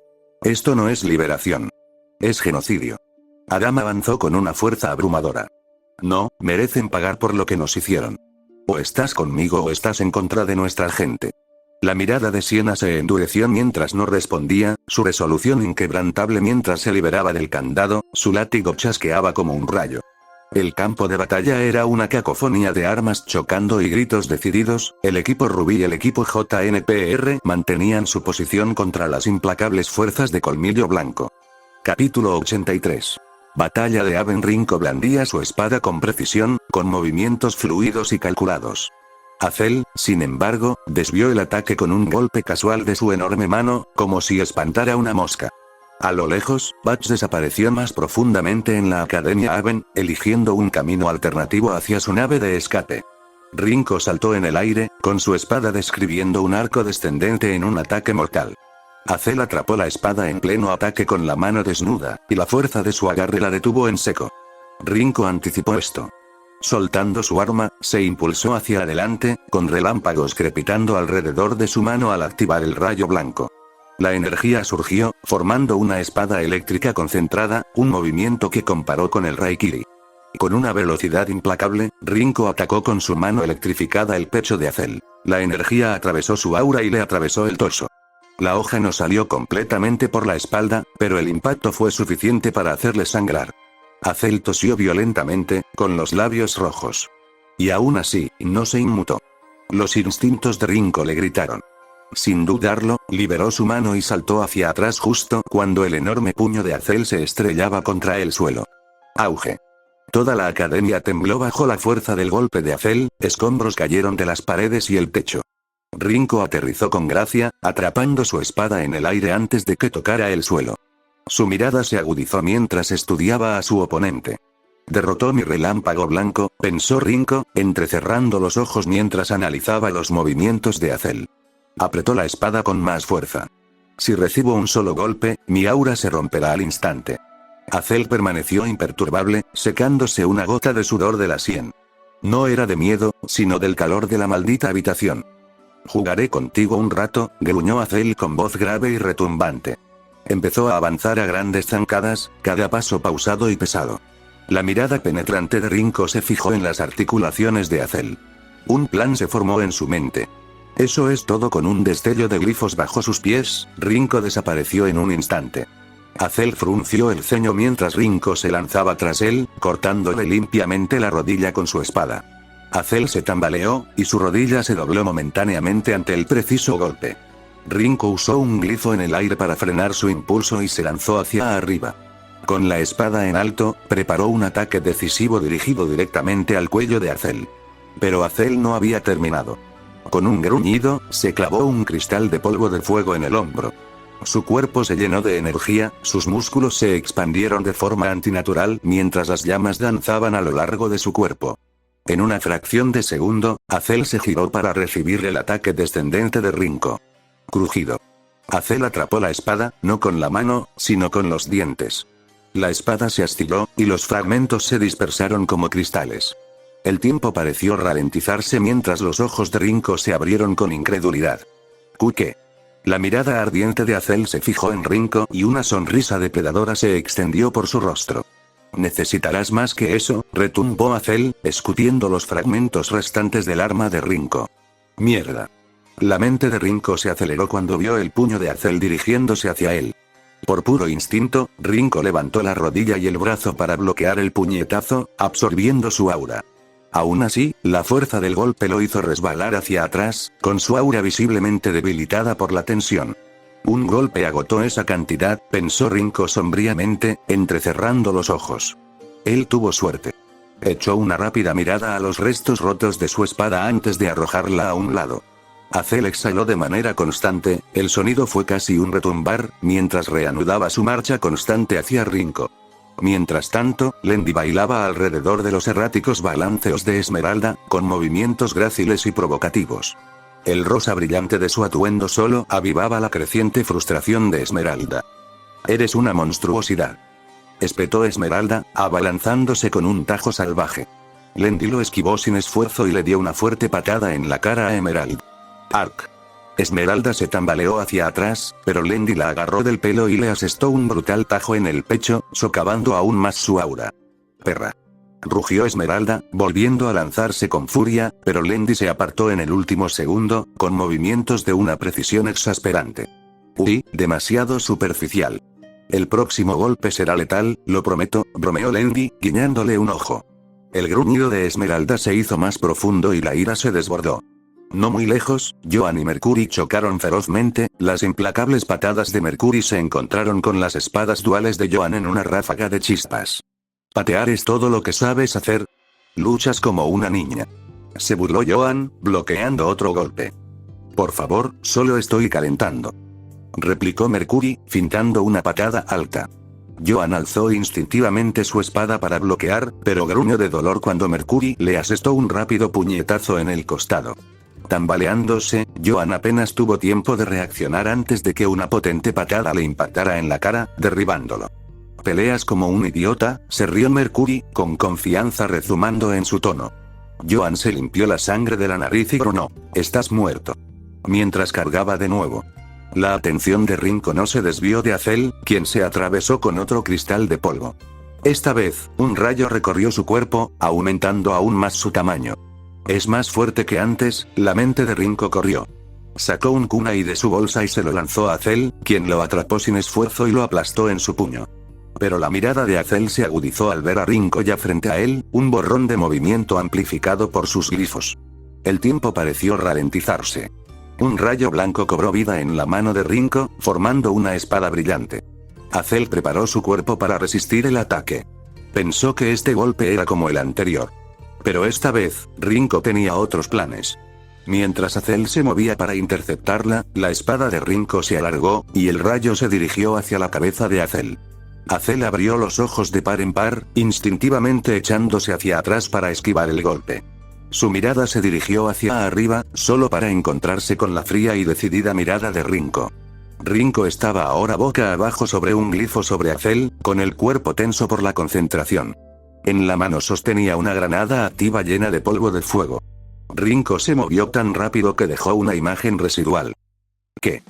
A: Esto no es liberación. Es genocidio. Adam avanzó con una fuerza abrumadora. No, merecen pagar por lo que nos hicieron. O estás conmigo o estás en contra de nuestra gente. La mirada de Sienna se endureció mientras no respondía, su resolución inquebrantable mientras se liberaba del candado, su látigo chasqueaba como un rayo. El campo de batalla era una cacofonía de armas chocando y gritos decididos, el equipo Rubí y el equipo JNPR mantenían su posición contra las implacables fuerzas de Colmillo Blanco. Capítulo 83. Batalla de Aben. Rinco blandía su espada con precisión, con movimientos fluidos y calculados. Azel, sin embargo, desvió el ataque con un golpe casual de su enorme mano, como si espantara una mosca. A lo lejos, Butch desapareció más profundamente en la Academia Aben, eligiendo un camino alternativo hacia su nave de escape. Rinco saltó en el aire, con su espada describiendo un arco descendente en un ataque mortal. Azel atrapó la espada en pleno ataque con la mano desnuda, y la fuerza de su agarre la detuvo en seco. Rinco anticipó esto. Soltando su arma, se impulsó hacia adelante, con relámpagos crepitando alrededor de su mano al activar el rayo blanco. La energía surgió, formando una espada eléctrica concentrada, un movimiento que comparó con el Raikiri. Con una velocidad implacable, Rinco atacó con su mano electrificada el pecho de Azel. La energía atravesó su aura y le atravesó el torso. La hoja no salió completamente por la espalda, pero el impacto fue suficiente para hacerle sangrar. Azel tosió violentamente, con los labios rojos. Y aún así, no se inmutó. Los instintos de Rinco le gritaron. Sin dudarlo, liberó su mano y saltó hacia atrás justo cuando el enorme puño de Azel se estrellaba contra el suelo. Auge. Toda la academia tembló bajo la fuerza del golpe de Azel, escombros cayeron de las paredes y el techo. Rinco aterrizó con gracia, atrapando su espada en el aire antes de que tocara el suelo. Su mirada se agudizó mientras estudiaba a su oponente. Derrotó mi relámpago blanco, pensó Rinco, entrecerrando los ojos mientras analizaba los movimientos de Azel. Apretó la espada con más fuerza. Si recibo un solo golpe, mi aura se romperá al instante. Azel permaneció imperturbable, secándose una gota de sudor de la sien. No era de miedo, sino del calor de la maldita habitación. Jugaré contigo un rato, gruñó Azel con voz grave y retumbante. Empezó a avanzar a grandes zancadas, cada paso pausado y pesado. La mirada penetrante de Rinco se fijó en las articulaciones de Azel. Un plan se formó en su mente. Eso es todo. Con un destello de glifos bajo sus pies, Rinco desapareció en un instante. Azel frunció el ceño mientras Rinco se lanzaba tras él, cortándole limpiamente la rodilla con su espada. Azel se tambaleó, y su rodilla se dobló momentáneamente ante el preciso golpe. Rinco usó un glifo en el aire para frenar su impulso y se lanzó hacia arriba. Con la espada en alto, preparó un ataque decisivo dirigido directamente al cuello de Azel. Pero Azel no había terminado. Con un gruñido, se clavó un cristal de polvo de fuego en el hombro. Su cuerpo se llenó de energía, sus músculos se expandieron de forma antinatural mientras las llamas danzaban a lo largo de su cuerpo. En una fracción de segundo, Azel se giró para recibir el ataque descendente de Rinco. Crujido. Azel atrapó la espada, no con la mano, sino con los dientes. La espada se astiló, y los fragmentos se dispersaron como cristales. El tiempo pareció ralentizarse mientras los ojos de Rinco se abrieron con incredulidad. ¿Qué? La mirada ardiente de Azel se fijó en Rinco y una sonrisa depredadora se extendió por su rostro. Necesitarás más que eso, retumbó Azel, escupiendo los fragmentos restantes del arma de Rinco. Mierda. La mente de Rinco se aceleró cuando vio el puño de Azel dirigiéndose hacia él. Por puro instinto, Rinco levantó la rodilla y el brazo para bloquear el puñetazo, absorbiendo su aura. Aún así, la fuerza del golpe lo hizo resbalar hacia atrás, con su aura visiblemente debilitada por la tensión. Un golpe agotó esa cantidad, pensó Rinco sombríamente, entrecerrando los ojos. Él tuvo suerte. Echó una rápida mirada a los restos rotos de su espada antes de arrojarla a un lado. Azel exhaló de manera constante, el sonido fue casi un retumbar, mientras reanudaba su marcha constante hacia Rinco. Mientras tanto, Lendi bailaba alrededor de los erráticos balanceos de Esmeralda, con movimientos gráciles y provocativos. El rosa brillante de su atuendo solo avivaba la creciente frustración de Esmeralda. «Eres una monstruosidad», espetó Esmeralda, abalanzándose con un tajo salvaje. Lendi lo esquivó sin esfuerzo y le dio una fuerte patada en la cara a Emerald. «Ark». Esmeralda se tambaleó hacia atrás, pero Lendi la agarró del pelo y le asestó un brutal tajo en el pecho, socavando aún más su aura. «Perra», rugió Esmeralda, volviendo a lanzarse con furia, pero Lendi se apartó en el último segundo, con movimientos de una precisión exasperante. «Uy, demasiado superficial. El próximo golpe será letal, lo prometo», bromeó Lendi, guiñándole un ojo. El gruñido de Esmeralda se hizo más profundo y la ira se desbordó. No muy lejos, Joan y Mercury chocaron ferozmente, las implacables patadas de Mercury se encontraron con las espadas duales de Joan en una ráfaga de chispas. «¿Patear es todo lo que sabes hacer? Luchas como una niña», se burló Joan, bloqueando otro golpe. «Por favor, solo estoy calentando», replicó Mercury, fintando una patada alta. Joan alzó instintivamente su espada para bloquear, pero gruñó de dolor cuando Mercury le asestó un rápido puñetazo en el costado. Tambaleándose, Joan apenas tuvo tiempo de reaccionar antes de que una potente patada le impactara en la cara, derribándolo. «Peleas como un idiota», se rió Mercury, con confianza rezumando en su tono. Joan se limpió la sangre de la nariz y gronó: «Estás muerto», mientras cargaba de nuevo. La atención de Rinko no se desvió de Azel, quien se atravesó con otro cristal de polvo. Esta vez, un rayo recorrió su cuerpo, aumentando aún más su tamaño. «Es más fuerte que antes», la mente de Rinko corrió. Sacó un kunai de su bolsa y se lo lanzó a Azel, quien lo atrapó sin esfuerzo y lo aplastó en su puño. Pero la mirada de Azel se agudizó al ver a Rinko ya frente a él, un borrón de movimiento amplificado por sus glifos. El tiempo pareció ralentizarse. Un rayo blanco cobró vida en la mano de Rinko, formando una espada brillante. Azel preparó su cuerpo para resistir el ataque. Pensó que este golpe era como el anterior. Pero esta vez, Rinko tenía otros planes. Mientras Azel se movía para interceptarla, la espada de Rinko se alargó, y el rayo se dirigió hacia la cabeza de Azel. Azel abrió los ojos de par en par, instintivamente echándose hacia atrás para esquivar el golpe. Su mirada se dirigió hacia arriba, solo para encontrarse con la fría y decidida mirada de Rinko. Rinko estaba ahora boca abajo sobre un glifo sobre Azel, con el cuerpo tenso por la concentración. En la mano sostenía una granada activa llena de polvo de fuego. Rinko se movió tan rápido que dejó una imagen residual. ¿Qué?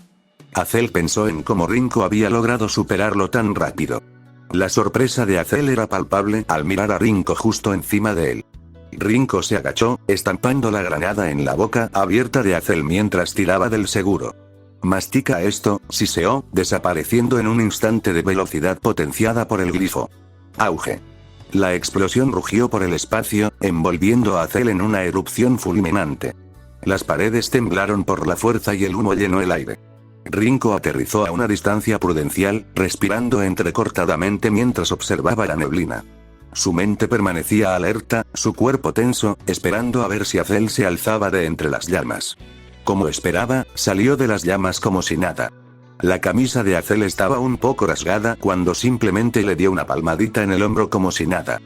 A: Azel pensó en cómo Rinko había logrado superarlo tan rápido. La sorpresa de Azel era palpable al mirar a Rinko justo encima de él. Rinko se agachó, estampando la granada en la boca abierta de Azel mientras tiraba del seguro. «Mastica esto», siseó, desapareciendo en un instante de velocidad potenciada por el glifo. Auge. La explosión rugió por el espacio, envolviendo a Azel en una erupción fulminante. Las paredes temblaron por la fuerza y el humo llenó el aire. Rinko aterrizó a una distancia prudencial, respirando entrecortadamente mientras observaba la neblina. Su mente permanecía alerta, su cuerpo tenso, esperando a ver si Azel se alzaba de entre las llamas. Como esperaba, salió de las llamas como si nada. La camisa de Azel estaba un poco rasgada cuando simplemente le dio una palmadita en el hombro como si nada.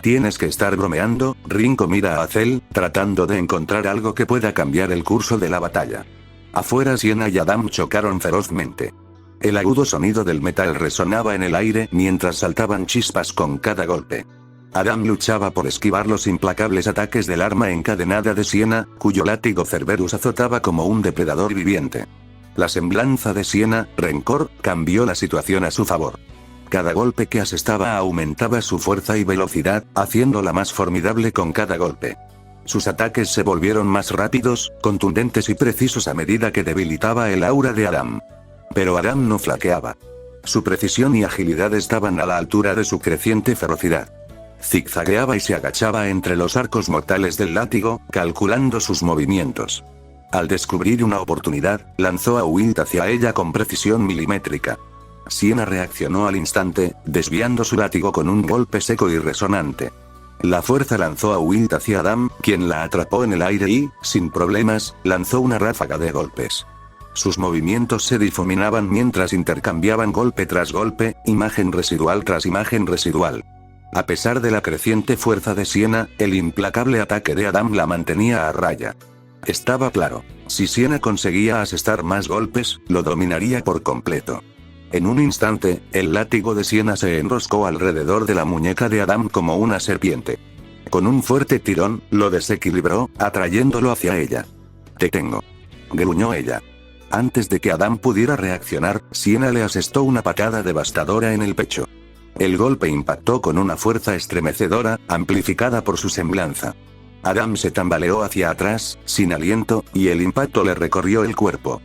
A: «Tienes que estar bromeando», Rinko mira a Azel, tratando de encontrar algo que pueda cambiar el curso de la batalla. Afuera Siena y Adam chocaron ferozmente. El agudo sonido del metal resonaba en el aire mientras saltaban chispas con cada golpe. Adam luchaba por esquivar los implacables ataques del arma encadenada de Siena, cuyo látigo Cerberus azotaba como un depredador viviente. La semblanza de Siena, Rencor, cambió la situación a su favor. Cada golpe que asestaba aumentaba su fuerza y velocidad, haciéndola más formidable con cada golpe. Sus ataques se volvieron más rápidos, contundentes y precisos a medida que debilitaba el aura de Adam. Pero Adam no flaqueaba. Su precisión y agilidad estaban a la altura de su creciente ferocidad. Zigzagueaba y se agachaba entre los arcos mortales del látigo, calculando sus movimientos. Al descubrir una oportunidad, lanzó a Wild hacia ella con precisión milimétrica. Siena reaccionó al instante, desviando su látigo con un golpe seco y resonante. La fuerza lanzó a Wild hacia Adam, quien la atrapó en el aire y, sin problemas, lanzó una ráfaga de golpes. Sus movimientos se difuminaban mientras intercambiaban golpe tras golpe, imagen residual tras imagen residual. A pesar de la creciente fuerza de Siena, el implacable ataque de Adam la mantenía a raya. Estaba claro, si Siena conseguía asestar más golpes, lo dominaría por completo. En un instante, el látigo de Siena se enroscó alrededor de la muñeca de Adam como una serpiente. Con un fuerte tirón, lo desequilibró, atrayéndolo hacia ella. «Te tengo», gruñó ella. Antes de que Adam pudiera reaccionar, Siena le asestó una patada devastadora en el pecho. El golpe impactó con una fuerza estremecedora, amplificada por su semblanza. Adam se tambaleó hacia atrás, sin aliento, y el impacto le recorrió el cuerpo.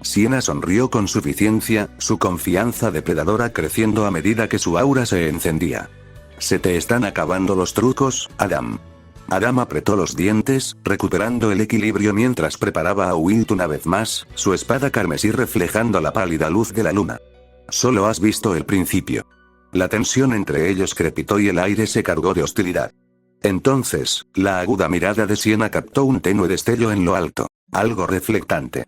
A: Siena sonrió con suficiencia, su confianza depredadora creciendo a medida que su aura se encendía. «Se te están acabando los trucos, Adam». Adam apretó los dientes, recuperando el equilibrio mientras preparaba a Wilt una vez más, su espada carmesí reflejando la pálida luz de la luna. «Solo has visto el principio». La tensión entre ellos crepitó y el aire se cargó de hostilidad. Entonces, la aguda mirada de Siena captó un tenue destello en lo alto, algo reflectante.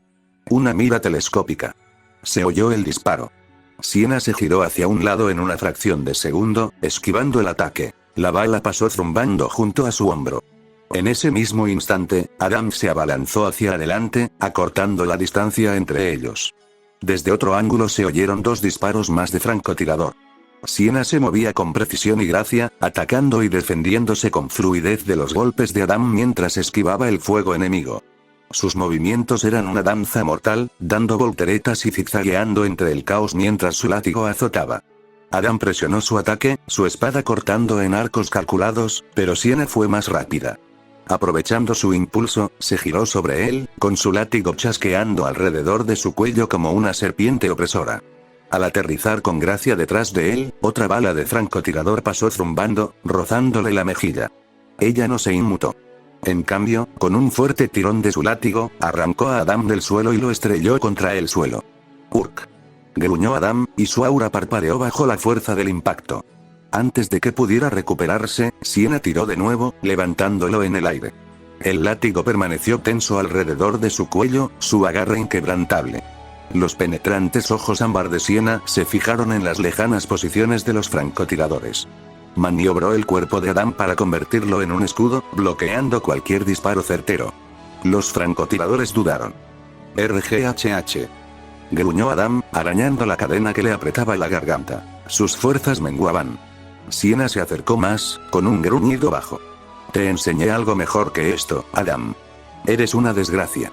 A: Una mira telescópica. Se oyó el disparo. Siena se giró hacia un lado en una fracción de segundo, esquivando el ataque. La bala pasó zumbando junto a su hombro. En ese mismo instante, Adam se abalanzó hacia adelante, acortando la distancia entre ellos. Desde otro ángulo se oyeron dos disparos más de francotirador. Siena se movía con precisión y gracia, atacando y defendiéndose con fluidez de los golpes de Adam mientras esquivaba el fuego enemigo. Sus movimientos eran una danza mortal, dando volteretas y zigzagueando entre el caos mientras su látigo azotaba. Adam presionó su ataque, su espada cortando en arcos calculados, pero Siena fue más rápida. Aprovechando su impulso, se giró sobre él, con su látigo chasqueando alrededor de su cuello como una serpiente opresora. Al aterrizar con gracia detrás de él, otra bala de francotirador pasó zumbando, rozándole la mejilla. Ella no se inmutó. En cambio, con un fuerte tirón de su látigo, arrancó a Adam del suelo y lo estrelló contra el suelo. «Urk», gruñó Adam, y su aura parpadeó bajo la fuerza del impacto. Antes de que pudiera recuperarse, Siena tiró de nuevo, levantándolo en el aire. El látigo permaneció tenso alrededor de su cuello, su agarre inquebrantable. Los penetrantes ojos ámbar de Siena se fijaron en las lejanas posiciones de los francotiradores. Maniobró el cuerpo de Adam para convertirlo en un escudo, bloqueando cualquier disparo certero. Los francotiradores dudaron. «RGHH», gruñó Adam, arañando la cadena que le apretaba la garganta. Sus fuerzas menguaban. Siena se acercó más, con un gruñido bajo. «Te enseñé algo mejor que esto, Adam. Eres una desgracia».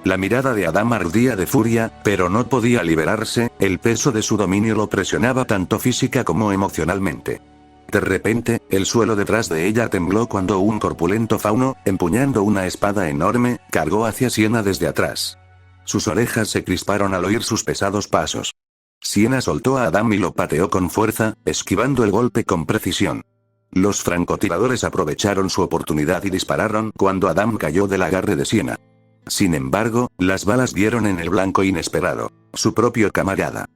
A: La mirada de Adam ardía de furia, pero no podía liberarse, el peso de su dominio lo presionaba tanto física como emocionalmente. De repente, el suelo detrás de ella tembló cuando un corpulento fauno, empuñando una espada enorme, cargó hacia Siena desde atrás. Sus orejas se crisparon al oír sus pesados pasos. Siena soltó a Adam y lo pateó con fuerza, esquivando el golpe con precisión. Los francotiradores aprovecharon su oportunidad y dispararon cuando Adam cayó del agarre de Siena. Sin embargo, las balas dieron en el blanco inesperado, su propio camarada.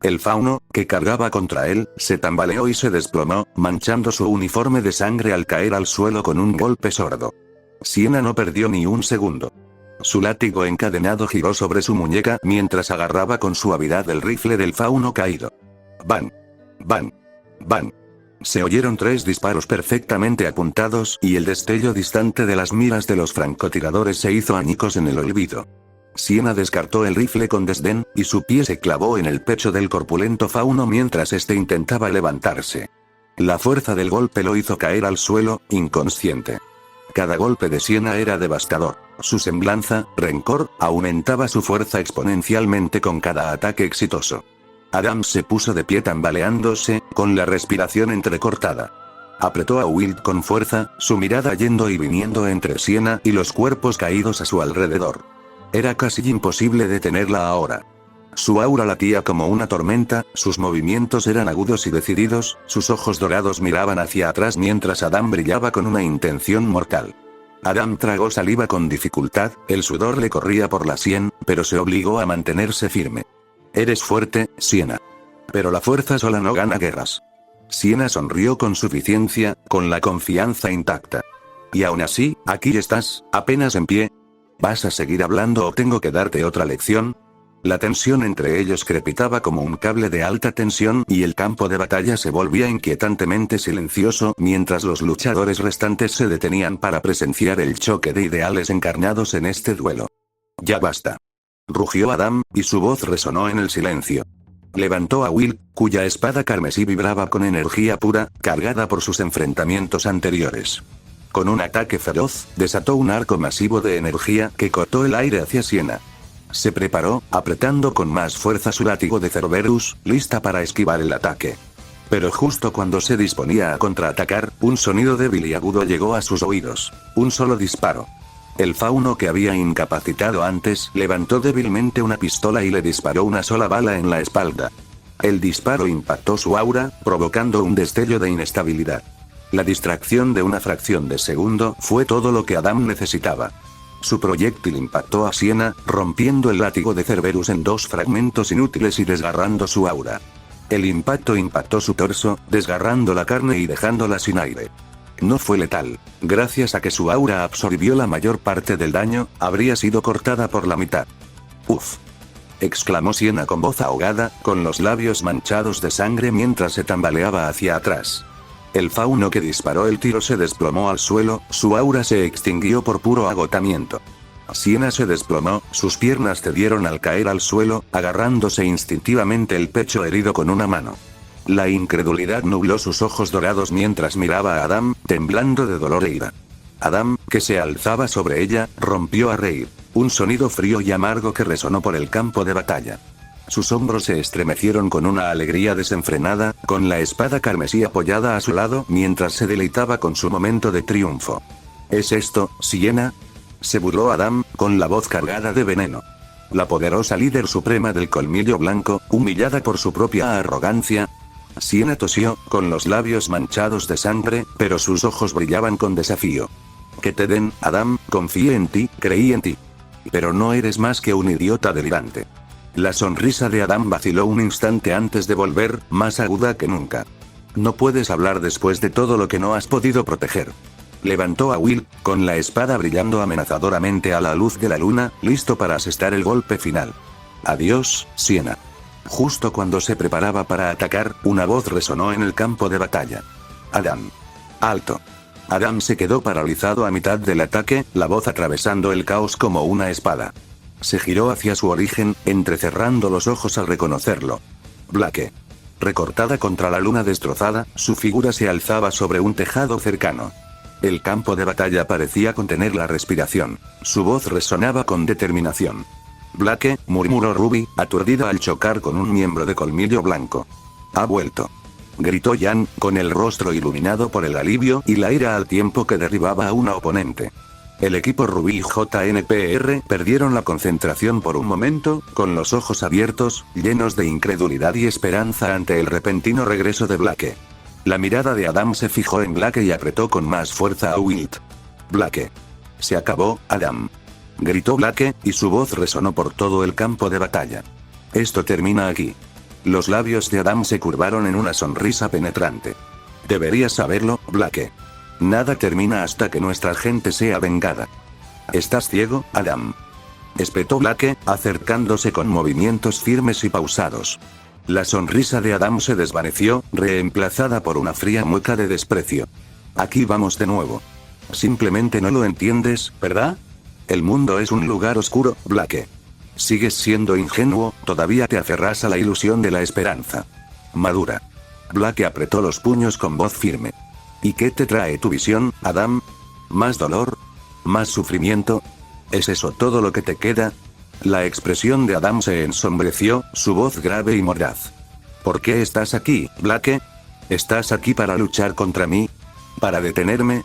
A: El fauno, que cargaba contra él, se tambaleó y se desplomó, manchando su uniforme de sangre al caer al suelo con un golpe sordo. Siena no perdió ni un segundo. Su látigo encadenado giró sobre su muñeca mientras agarraba con suavidad el rifle del fauno caído. ¡Bang! ¡Bang! ¡Bang! Se oyeron 3 disparos perfectamente apuntados y el destello distante de las miras de los francotiradores se hizo añicos en el olvido. Siena descartó el rifle con desdén, y su pie se clavó en el pecho del corpulento fauno mientras este intentaba levantarse. La fuerza del golpe lo hizo caer al suelo, inconsciente. Cada golpe de Siena era devastador. Su semblanza, rencor, aumentaba su fuerza exponencialmente con cada ataque exitoso. Adam se puso de pie tambaleándose, con la respiración entrecortada. Apretó a Wilt con fuerza, su mirada yendo y viniendo entre Siena y los cuerpos caídos a su alrededor. Era casi imposible detenerla ahora. Su aura latía como una tormenta, sus movimientos eran agudos y decididos, sus ojos dorados miraban hacia atrás mientras Adam brillaba con una intención mortal. Adam tragó saliva con dificultad, el sudor le corría por la sien, pero se obligó a mantenerse firme. «Eres fuerte, Siena. Pero la fuerza sola no gana guerras». Siena sonrió con suficiencia, con la confianza intacta. «Y aún así, aquí estás, apenas en pie. ¿Vas a seguir hablando o tengo que darte otra lección?» La tensión entre ellos crepitaba como un cable de alta tensión y el campo de batalla se volvía inquietantemente silencioso mientras los luchadores restantes se detenían para presenciar el choque de ideales encarnados en este duelo. «Ya basta», rugió Adam, y su voz resonó en el silencio. Levantó a Wilt, cuya espada carmesí vibraba con energía pura, cargada por sus enfrentamientos anteriores. Con un ataque feroz, desató un arco masivo de energía que cortó el aire hacia Siena. Se preparó, apretando con más fuerza su látigo de Cerberus, lista para esquivar el ataque. Pero justo cuando se disponía a contraatacar, un sonido débil y agudo llegó a sus oídos. Un solo disparo. El fauno que había incapacitado antes levantó débilmente una pistola y le disparó una sola bala en la espalda. El disparo impactó su aura, provocando un destello de inestabilidad. La distracción de una fracción de segundo fue todo lo que Adam necesitaba. Su proyectil impactó a Siena, rompiendo el látigo de Cerberus en dos fragmentos inútiles y desgarrando su aura. El impacto impactó su torso, desgarrando la carne y dejándola sin aire. No fue letal. Gracias a que su aura absorbió la mayor parte del daño, habría sido cortada por la mitad. «Uf», exclamó Siena con voz ahogada, con los labios manchados de sangre mientras se tambaleaba hacia atrás. El fauno que disparó el tiro se desplomó al suelo, su aura se extinguió por puro agotamiento. Siena se desplomó, sus piernas cedieron al caer al suelo, agarrándose instintivamente el pecho herido con una mano. La incredulidad nubló sus ojos dorados mientras miraba a Adam, temblando de dolor e ira. Adam, que se alzaba sobre ella, rompió a reír. Un sonido frío y amargo que resonó por el campo de batalla. Sus hombros se estremecieron con una alegría desenfrenada, con la espada carmesí apoyada a su lado mientras se deleitaba con su momento de triunfo. ¿Es esto, Siena?, se burló Adam, con la voz cargada de veneno. La poderosa líder suprema del colmillo blanco, humillada por su propia arrogancia. Siena tosió, con los labios manchados de sangre, pero sus ojos brillaban con desafío. Que te den, Adam, confié en ti, creí en ti. Pero no eres más que un idiota delirante. La sonrisa de Adam vaciló un instante antes de volver, más aguda que nunca. No puedes hablar después de todo lo que no has podido proteger. Levantó a Will, con la espada brillando amenazadoramente a la luz de la luna, listo para asestar el golpe final. Adiós, Siena. Justo cuando se preparaba para atacar, una voz resonó en el campo de batalla. Adam. Alto. Adam se quedó paralizado a mitad del ataque, la voz atravesando el caos como una espada. Se giró hacia su origen, entrecerrando los ojos al reconocerlo. Blake. Recortada contra la luna destrozada, su figura se alzaba sobre un tejado cercano. El campo de batalla parecía contener la respiración. Su voz resonaba con determinación. Blake, murmuró Ruby, aturdida al chocar con un miembro de colmillo blanco. Ha vuelto. Gritó Jan, con el rostro iluminado por el alivio y la ira al tiempo que derribaba a una oponente. El equipo Ruby y JNPR perdieron la concentración por un momento, con los ojos abiertos, llenos de incredulidad y esperanza ante el repentino regreso de Blake. La mirada de Adam se fijó en Blake y apretó con más fuerza a Wilt. Blake. Se acabó, Adam. Gritó Blake, y su voz resonó por todo el campo de batalla. Esto termina aquí. Los labios de Adam se curvaron en una sonrisa penetrante. Deberías saberlo, Blake. Nada termina hasta que nuestra gente sea vengada. ¿Estás ciego, Adam?, espetó Blake, acercándose con movimientos firmes y pausados. La sonrisa de Adam se desvaneció, reemplazada por una fría mueca de desprecio. Aquí vamos de nuevo. Simplemente no lo entiendes, ¿verdad? El mundo es un lugar oscuro, Blake. Sigues siendo ingenuo, todavía te aferras a la ilusión de la esperanza. Madura. Blake apretó los puños con voz firme. ¿Y qué te trae tu visión, Adam? ¿Más dolor? ¿Más sufrimiento? ¿Es eso todo lo que te queda? La expresión de Adam se ensombreció, su voz grave y mordaz. ¿Por qué estás aquí, Blake? ¿Estás aquí para luchar contra mí? ¿Para detenerme?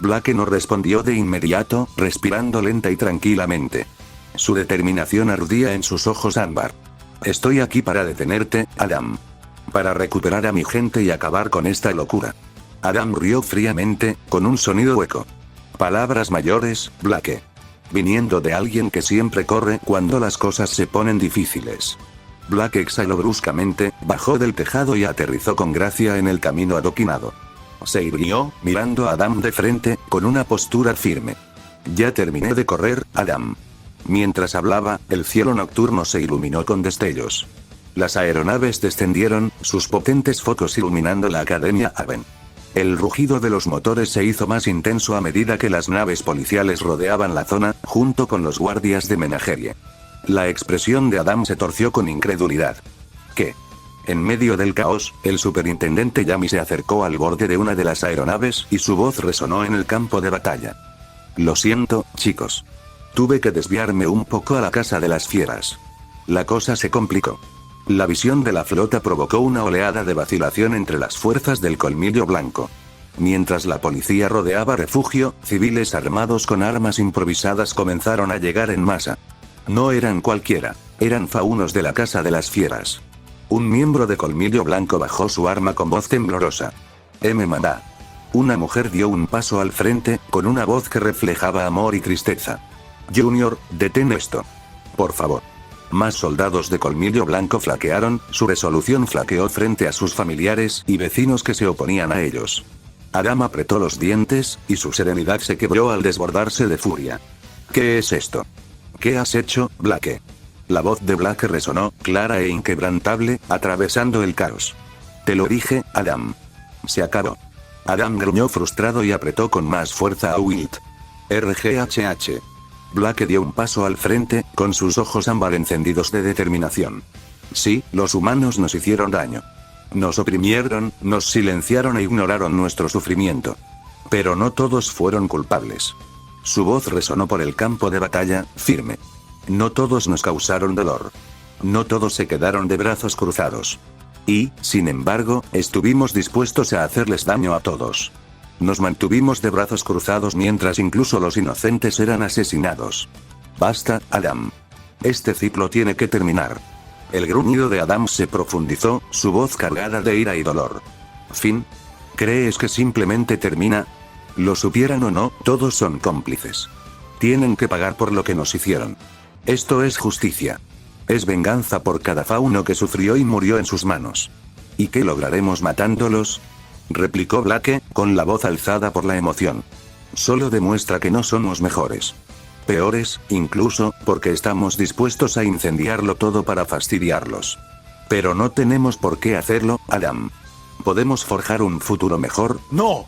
A: Blake no respondió de inmediato, respirando lenta y tranquilamente. Su determinación ardía en sus ojos ámbar. Estoy aquí para detenerte, Adam. Para recuperar a mi gente y acabar con esta locura. Adam rió fríamente, con un sonido hueco. Palabras mayores, Blake. Viniendo de alguien que siempre corre cuando las cosas se ponen difíciles. Blake exhaló bruscamente, bajó del tejado y aterrizó con gracia en el camino adoquinado. Se irguió, mirando a Adam de frente, con una postura firme. Ya terminé de correr, Adam. Mientras hablaba, el cielo nocturno se iluminó con destellos. Las aeronaves descendieron, sus potentes focos iluminando la Academia Haven. El rugido de los motores se hizo más intenso a medida que las naves policiales rodeaban la zona, junto con los guardias de menagerie. La expresión de Adam se torció con incredulidad. ¿Qué? En medio del caos, el superintendente Yami se acercó al borde de una de las aeronaves y su voz resonó en el campo de batalla. Lo siento, chicos. Tuve que desviarme un poco a la casa de las fieras. La cosa se complicó. La visión de la flota provocó una oleada de vacilación entre las fuerzas del Colmillo Blanco. Mientras la policía rodeaba refugio, civiles armados con armas improvisadas comenzaron a llegar en masa. No eran cualquiera, eran faunos de la Casa de las Fieras. Un miembro de Colmillo Blanco bajó su arma con voz temblorosa. Me manda. Una mujer dio un paso al frente, con una voz que reflejaba amor y tristeza. Junior, detén esto. Por favor. Más soldados de Colmillo Blanco flaquearon, su resolución flaqueó frente a sus familiares y vecinos que se oponían a ellos. Adam apretó los dientes, y su serenidad se quebró al desbordarse de furia. ¿Qué es esto? ¿Qué has hecho, Blake? La voz de Blake resonó, clara e inquebrantable, atravesando el caos. Te lo dije, Adam. Se acabó. Adam gruñó frustrado y apretó con más fuerza a Wilt. RGHH. Blake dio un paso al frente, con sus ojos ámbar encendidos de determinación. Sí, los humanos nos hicieron daño. Nos oprimieron, nos silenciaron e ignoraron nuestro sufrimiento. Pero no todos fueron culpables. Su voz resonó por el campo de batalla, firme. No todos nos causaron dolor. No todos se quedaron de brazos cruzados. Y, sin embargo, estuvimos dispuestos a hacerles daño a todos. Nos mantuvimos de brazos cruzados mientras incluso los inocentes eran asesinados. Basta, Adam. Este ciclo tiene que terminar. El gruñido de Adam se profundizó, su voz cargada de ira y dolor. ¿Fin? ¿Crees que simplemente termina? Lo supieran o no, todos son cómplices. Tienen que pagar por lo que nos hicieron. Esto es justicia. Es venganza por cada fauno que sufrió y murió en sus manos. ¿Y qué lograremos matándolos? Replicó Blake, con la voz alzada por la emoción. Solo demuestra que no somos mejores. Peores, incluso, porque estamos dispuestos a incendiarlo todo para fastidiarlos. Pero no tenemos por qué hacerlo, Adam. ¿Podemos forjar un futuro mejor?
B: ¡No!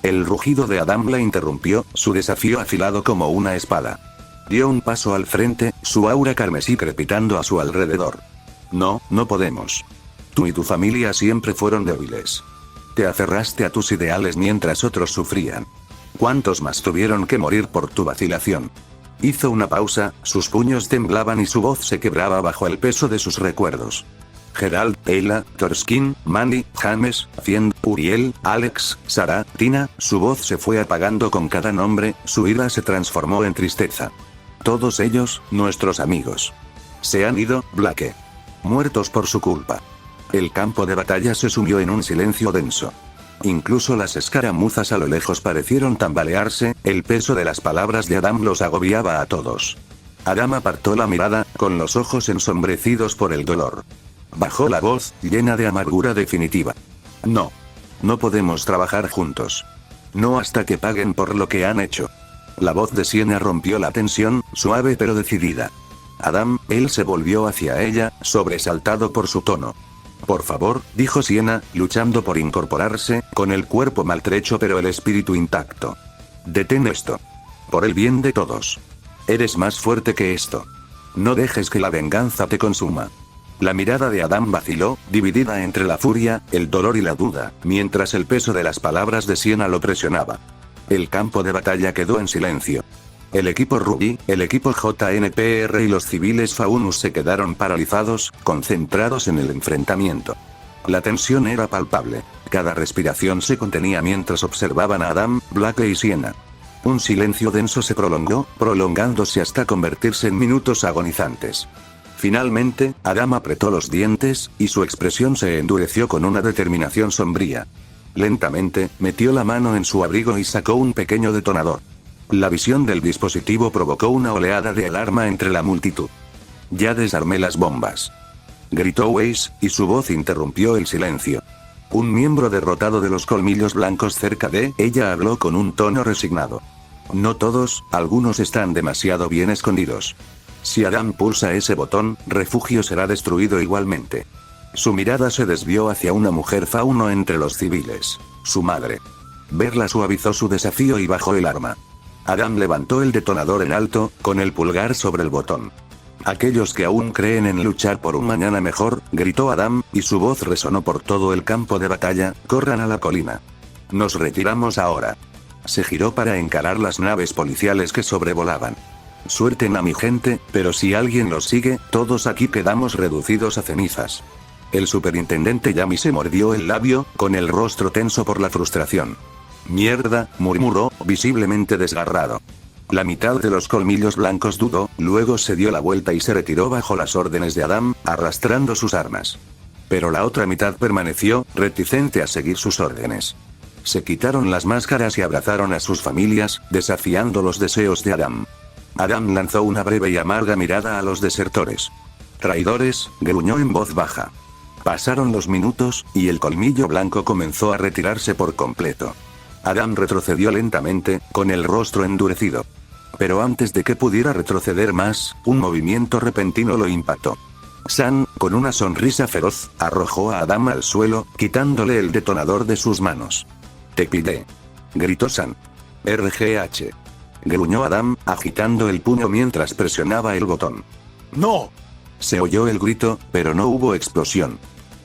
A: El rugido de Adam la interrumpió, su desafío afilado como una espada. Dio un paso al frente, su aura carmesí crepitando a su alrededor. No, no podemos. Tú y tu familia siempre fueron débiles. Te aferraste a tus ideales mientras otros sufrían. ¿Cuántos más tuvieron que morir por tu vacilación? Hizo una pausa, sus puños temblaban y su voz se quebraba bajo el peso de sus recuerdos. Gerald, Ella, Torskin, Manny, James, Fiend, Uriel, Alex, Sarah, Tina, su voz se fue apagando con cada nombre, su ira se transformó en tristeza. Todos ellos, nuestros amigos. Se han ido, Blake. Muertos por su culpa. El campo de batalla se sumió en un silencio denso. Incluso las escaramuzas a lo lejos parecieron tambalearse, el peso de las palabras de Adam los agobiaba a todos. Adam apartó la mirada, con los ojos ensombrecidos por el dolor. Bajó la voz, llena de amargura definitiva. No. No podemos trabajar juntos. No hasta que paguen por lo que han hecho. La voz de Sienna rompió la tensión, suave pero decidida. Adam, él se volvió hacia ella, sobresaltado por su tono. Por favor, dijo Sienna, luchando por incorporarse, con el cuerpo maltrecho pero el espíritu intacto. Detén esto. Por el bien de todos. Eres más fuerte que esto. No dejes que la venganza te consuma. La mirada de Adam vaciló, dividida entre la furia, el dolor y la duda, mientras el peso de las palabras de Sienna lo presionaba. El campo de batalla quedó en silencio. El equipo Ruby, el equipo JNPR y los civiles Faunus se quedaron paralizados, concentrados en el enfrentamiento. La tensión era palpable. Cada respiración se contenía mientras observaban a Adam, Blake y Sienna. Un silencio denso se prolongó, prolongándose hasta convertirse en minutos agonizantes. Finalmente, Adam apretó los dientes, y su expresión se endureció con una determinación sombría. Lentamente, metió la mano en su abrigo y sacó un pequeño detonador. La visión del dispositivo provocó una oleada de alarma entre la multitud. Ya desarmé las bombas. Gritó Weiss, y su voz interrumpió el silencio. Un miembro derrotado de los colmillos blancos cerca de ella habló con un tono resignado. No todos, algunos están demasiado bien escondidos. Si Adam pulsa ese botón, Refugio será destruido igualmente. Su mirada se desvió hacia una mujer fauno entre los civiles. Su madre. Verla suavizó su desafío y bajó el arma. Adam levantó el detonador en alto, con el pulgar sobre el botón. Aquellos que aún creen en luchar por un mañana mejor, gritó Adam, y su voz resonó por todo el campo de batalla, corran a la colina. Nos retiramos ahora. Se giró para encarar las naves policiales que sobrevolaban. Suelten a mi gente, pero si alguien los sigue, todos aquí quedamos reducidos a cenizas. El superintendente Yami se mordió el labio, con el rostro tenso por la frustración. Mierda, murmuró, visiblemente desgarrado. La mitad de los colmillos blancos dudó, luego se dio la vuelta y se retiró bajo las órdenes de Adam, arrastrando sus armas. Pero la otra mitad permaneció, reticente a seguir sus órdenes. Se quitaron las máscaras y abrazaron a sus familias, desafiando los deseos de Adam. Adam lanzó una breve y amarga mirada a los desertores. Traidores, gruñó en voz baja. Pasaron los minutos, y el colmillo blanco comenzó a retirarse por completo. Adam retrocedió lentamente, con el rostro endurecido. Pero antes de que pudiera retroceder más, un movimiento repentino lo impactó. San, con una sonrisa feroz, arrojó a Adam al suelo, quitándole el detonador de sus manos. «Te pillé», gritó San. «RGH», gruñó Adam, agitando el puño mientras presionaba el botón.
B: ¡No!
A: Se oyó el grito, pero no hubo explosión.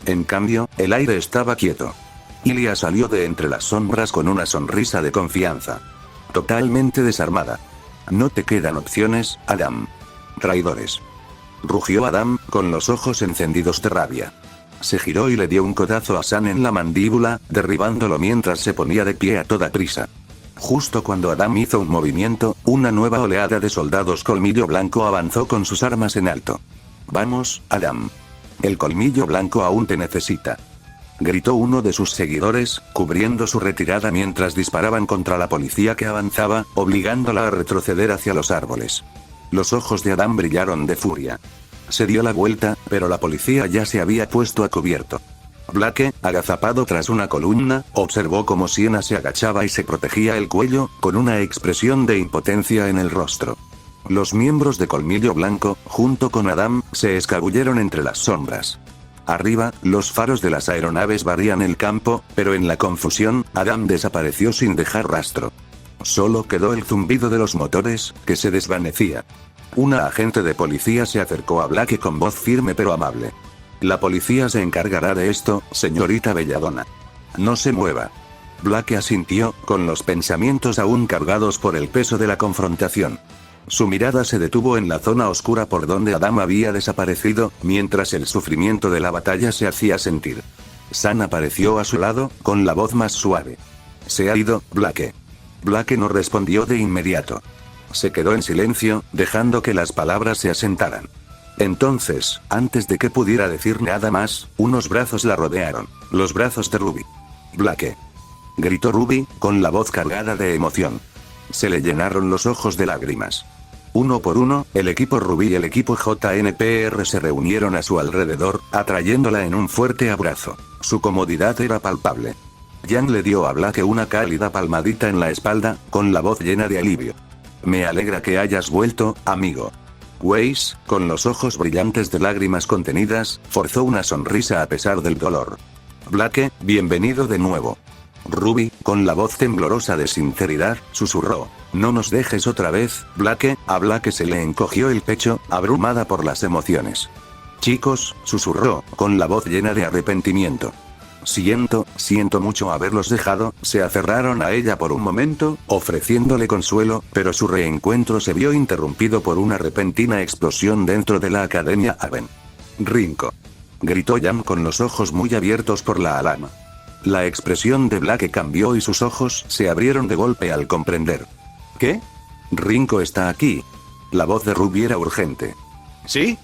A: En cambio, el aire estaba quieto. Ilia salió de entre las sombras con una sonrisa de confianza. Totalmente desarmada. «No te quedan opciones, Adam. Traidores», rugió Adam, con los ojos encendidos de rabia. Se giró y le dio un codazo a San en la mandíbula, derribándolo mientras se ponía de pie a toda prisa. Justo cuando Adam hizo un movimiento, una nueva oleada de soldados colmillo blanco avanzó con sus armas en alto. «Vamos, Adam. El colmillo blanco aún te necesita», gritó uno de sus seguidores, cubriendo su retirada mientras disparaban contra la policía que avanzaba, obligándola a retroceder hacia los árboles. Los ojos de Adam brillaron de furia. Se dio la vuelta, pero la policía ya se había puesto a cubierto. Blake, agazapado tras una columna, observó cómo Sienna se agachaba y se protegía el cuello, con una expresión de impotencia en el rostro. Los miembros de Colmillo Blanco, junto con Adam, se escabulleron entre las sombras. Arriba, los faros de las aeronaves barrían el campo, pero en la confusión, Adam desapareció sin dejar rastro. Solo quedó el zumbido de los motores, que se desvanecía. Una agente de policía se acercó a Blake con voz firme pero amable. «La policía se encargará de esto, señorita Belladonna. No se mueva». Blake asintió, con los pensamientos aún cargados por el peso de la confrontación. Su mirada se detuvo en la zona oscura por donde Adam había desaparecido, mientras el sufrimiento de la batalla se hacía sentir. San apareció a su lado, con la voz más suave. «Se ha ido, Blake». Blake no respondió de inmediato. Se quedó en silencio, dejando que las palabras se asentaran. Entonces, antes de que pudiera decir nada más, unos brazos la rodearon. Los brazos de Ruby. «Blake», gritó Ruby, con la voz cargada de emoción. Se le llenaron los ojos de lágrimas. Uno por uno, el equipo Ruby y el equipo JNPR se reunieron a su alrededor, atrayéndola en un fuerte abrazo. Su comodidad era palpable. Jan le dio a Blake una cálida palmadita en la espalda, con la voz llena de alivio. «Me alegra que hayas vuelto, amigo». Weiss, con los ojos brillantes de lágrimas contenidas, forzó una sonrisa a pesar del dolor. «Blake, bienvenido de nuevo». Ruby, con la voz temblorosa de sinceridad, susurró: «No nos dejes otra vez, Blake». A Blake se le encogió el pecho, abrumada por las emociones. «Chicos», susurró, con la voz llena de arrepentimiento. Siento mucho haberlos dejado». Se aferraron a ella por un momento, ofreciéndole consuelo, pero su reencuentro se vio interrumpido por una repentina explosión dentro de la Academia Haven. «Rinko», gritó Jan con los ojos muy abiertos por la alarma. La expresión de Blake cambió y sus ojos se abrieron de golpe al comprender. «¿Qué? Rinko está aquí». La voz de Ruby era urgente.
B: ¿Sí?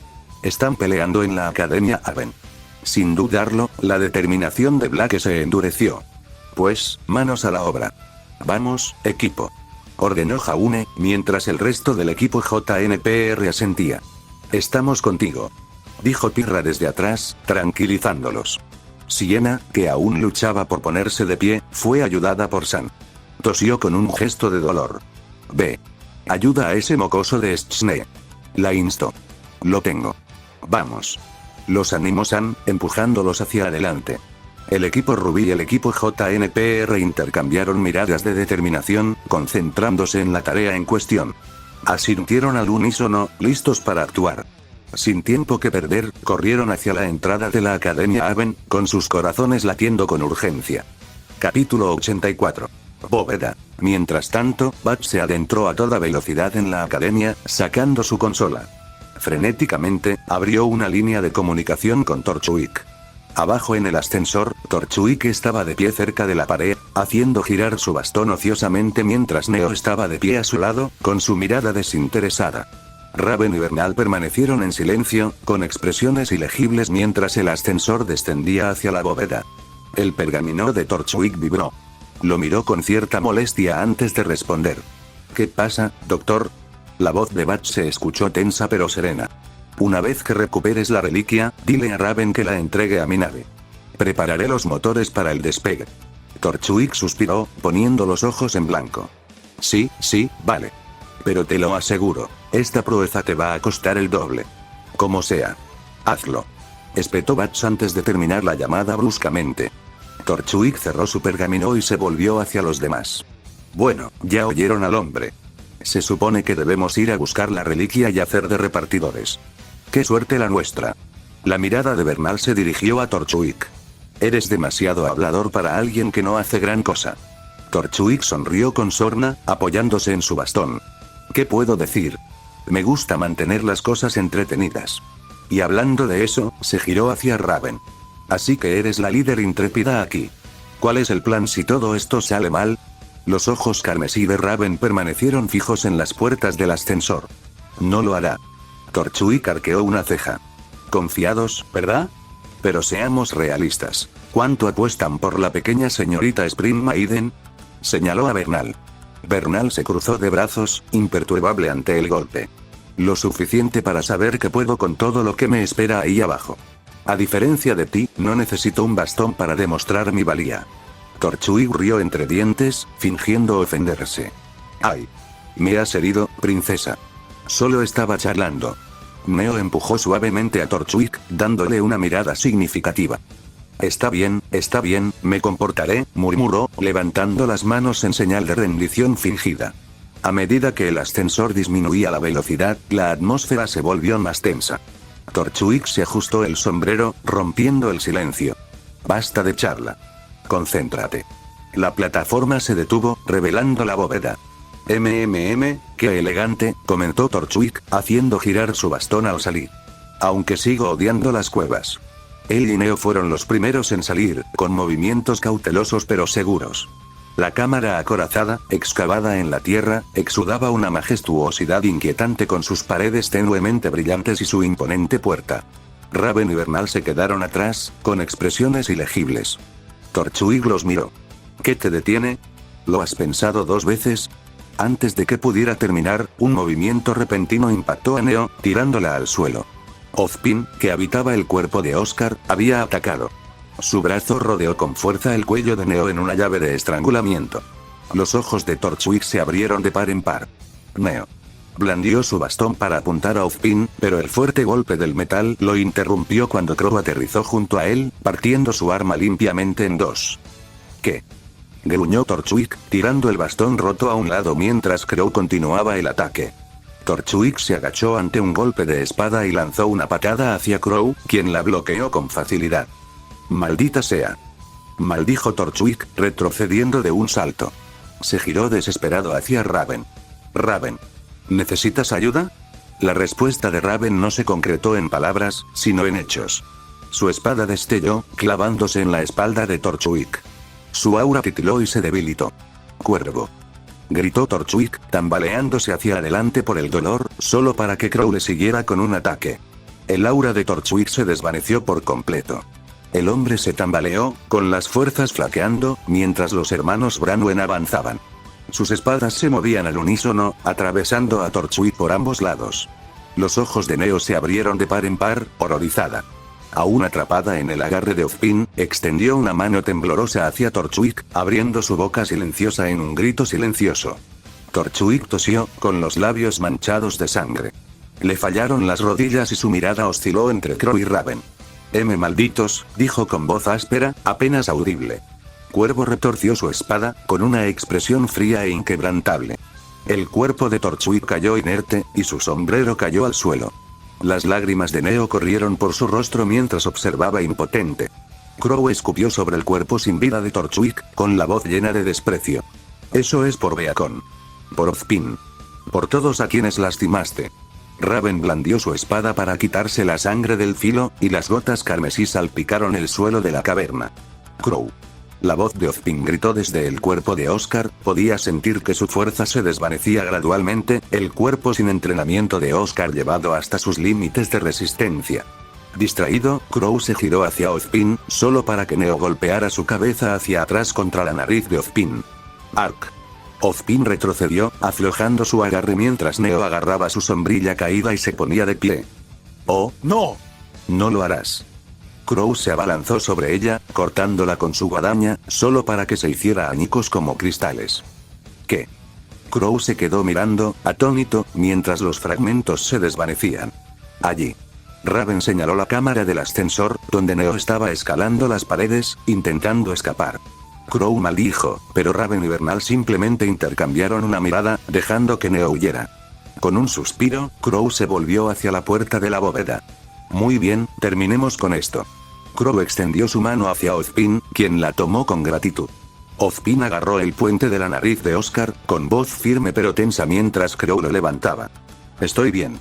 A: «Están peleando en la Academia Haven». Sin dudarlo, la determinación de Blake se endureció. «Pues, manos a la obra. Vamos, equipo», ordenó Jaune, mientras el resto del equipo JNPR asentía. «Estamos contigo», dijo Pirra desde atrás, tranquilizándolos. Sienna, que aún luchaba por ponerse de pie, fue ayudada por San. Tosió con un gesto de dolor. «Ve. Ayuda a ese mocoso de Schne», la instó. «Lo tengo. Vamos». Los animó San, empujándolos hacia adelante. El equipo Ruby y el equipo JNPR intercambiaron miradas de determinación, concentrándose en la tarea en cuestión. Asintieron al unísono, listos para actuar. Sin tiempo que perder, corrieron hacia la entrada de la Academia Haven, con sus corazones latiendo con urgencia. Capítulo 84. Bóveda. Mientras tanto, Bat se adentró a toda velocidad en la academia, sacando su consola. Frenéticamente, abrió una línea de comunicación con Torchwick. Abajo en el ascensor, Torchwick estaba de pie cerca de la pared, haciendo girar su bastón ociosamente mientras Neo estaba de pie a su lado, con su mirada desinteresada. Raven y Bernal permanecieron en silencio, con expresiones ilegibles mientras el ascensor descendía hacia la bóveda. El pergamino de Torchwick vibró. Lo miró con cierta molestia antes de responder. ¿Qué pasa, doctor? La voz de Bat se escuchó tensa pero serena. Una vez que recuperes la reliquia, dile a Raven que la entregue a mi nave. Prepararé los motores para el despegue. Torchwick suspiró, poniendo los ojos en blanco. Sí, vale. Pero te lo aseguro, esta proeza te va a costar el doble. Como sea. Hazlo. Espetó Bats antes de terminar la llamada bruscamente. Torchwick cerró su pergamino y se volvió hacia los demás. Bueno, ya oyeron al hombre. Se supone que debemos ir a buscar la reliquia y hacer de repartidores. ¡Qué suerte la nuestra! La mirada de Bernal se dirigió a Torchwick. Eres demasiado hablador para alguien que no hace gran cosa. Torchwick sonrió con sorna, apoyándose en su bastón. ¿Qué puedo decir? Me gusta mantener las cosas entretenidas. Y hablando de eso, se giró hacia Raven. Así que eres la líder intrépida aquí. ¿Cuál es el plan si todo esto sale mal? Los ojos carmesí de Raven permanecieron fijos en las puertas del ascensor. No lo hará. Torchwick arqueó una ceja. Confiados, ¿verdad? Pero seamos realistas. ¿Cuánto apuestan por la pequeña señorita Spring Maiden? Señaló a Bernal. Bernal se cruzó de brazos, imperturbable ante el golpe. Lo suficiente para saber que puedo con todo lo que me espera ahí abajo. A diferencia de ti, no necesito un bastón para demostrar mi valía. Torchwick rió entre dientes, fingiendo ofenderse. ¡Ay! Me has herido, princesa. Solo estaba charlando. Neo empujó suavemente a Torchwick, dándole una mirada significativa. Está bien, me comportaré, murmuró, levantando las manos en señal de rendición fingida. A medida que el ascensor disminuía la velocidad, la atmósfera se volvió más tensa. Torchwick se ajustó el sombrero, rompiendo el silencio. Basta de charla. Concéntrate. La plataforma se detuvo, revelando la bóveda. Qué elegante, comentó Torchwick, haciendo girar su bastón al salir. Aunque sigo odiando las cuevas. Él y Neo fueron los primeros en salir, con movimientos cautelosos pero seguros. La cámara acorazada, excavada en la tierra, exudaba una majestuosidad inquietante con sus paredes tenuemente brillantes y su imponente puerta. Raven y Bernal se quedaron atrás, con expresiones ilegibles. Torchwick los miró. ¿Qué te detiene? ¿Lo has pensado 2 veces? Antes de que pudiera terminar, un movimiento repentino impactó a Neo, tirándola al suelo. Ozpin, que habitaba el cuerpo de Oscar, había atacado. Su brazo rodeó con fuerza el cuello de Neo en una llave de estrangulamiento. Los ojos de Torchwick se abrieron de par en par. Neo blandió su bastón para apuntar a Ozpin, pero el fuerte golpe del metal lo interrumpió cuando Crow aterrizó junto a él, partiendo su arma limpiamente en 2. ¿Qué? Gruñó Torchwick, tirando el bastón roto a un lado mientras Crow continuaba el ataque. Torchwick se agachó ante un golpe de espada y lanzó una patada hacia Crow, quien la bloqueó con facilidad. «Maldita sea», maldijo Torchwick, retrocediendo de un salto. Se giró desesperado hacia Raven. «Raven, ¿necesitas ayuda?». La respuesta de Raven no se concretó en palabras, sino en hechos. Su espada destelló, clavándose en la espalda de Torchwick. Su aura titiló y se debilitó. «Cuervo», gritó Torchwick, tambaleándose hacia adelante por el dolor, solo para que Crow le siguiera con un ataque. El aura de Torchwick se desvaneció por completo. El hombre se tambaleó, con las fuerzas flaqueando, mientras los hermanos Branwen avanzaban. Sus espadas se movían al unísono, atravesando a Torchwick por ambos lados. Los ojos de Neo se abrieron de par en par, horrorizada. Aún atrapada en el agarre de Ozpin, extendió una mano temblorosa hacia Torchwick, abriendo su boca silenciosa en un grito silencioso. Torchwick tosió, con los labios manchados de sangre. Le fallaron las rodillas y su mirada osciló entre Crow y Raven. Malditos», dijo con voz áspera, apenas audible. Cuervo retorció su espada, con una expresión fría e inquebrantable. El cuerpo de Torchwick cayó inerte, y su sombrero cayó al suelo. Las lágrimas de Neo corrieron por su rostro mientras observaba impotente. Crow escupió sobre el cuerpo sin vida de Torchwick, con la voz llena de desprecio. Eso es por Beacon. Por Ozpin. Por todos a quienes lastimaste. Raven blandió su espada para quitarse la sangre del filo, y las gotas carmesí salpicaron el suelo de la caverna. Crow. La voz de Ozpin gritó desde el cuerpo de Oscar, podía sentir que su fuerza se desvanecía gradualmente, el cuerpo sin entrenamiento de Oscar llevado hasta sus límites de resistencia. Distraído, Crow se giró hacia Ozpin, solo para que Neo golpeara su cabeza hacia atrás contra la nariz de Ozpin. Arc. Ozpin retrocedió, aflojando su agarre mientras Neo agarraba su sombrilla caída y se ponía de pie. ¡Oh, no! No lo harás. Crow se abalanzó sobre ella, cortándola con su guadaña, solo para que se hiciera añicos como cristales. ¿Qué? Crow se quedó mirando, atónito, mientras los fragmentos se desvanecían. Allí. Raven señaló la cámara del ascensor, donde Neo estaba escalando las paredes, intentando escapar. Crow maldijo, pero Raven y Bernal simplemente intercambiaron una mirada, dejando que Neo huyera. Con un suspiro, Crow se volvió hacia la puerta de la bóveda. Muy bien, terminemos con esto. Crow extendió su mano hacia Ozpin, quien la tomó con gratitud. Ozpin agarró el puente de la nariz de Oscar, con voz firme pero tensa mientras Crow lo levantaba. Estoy bien.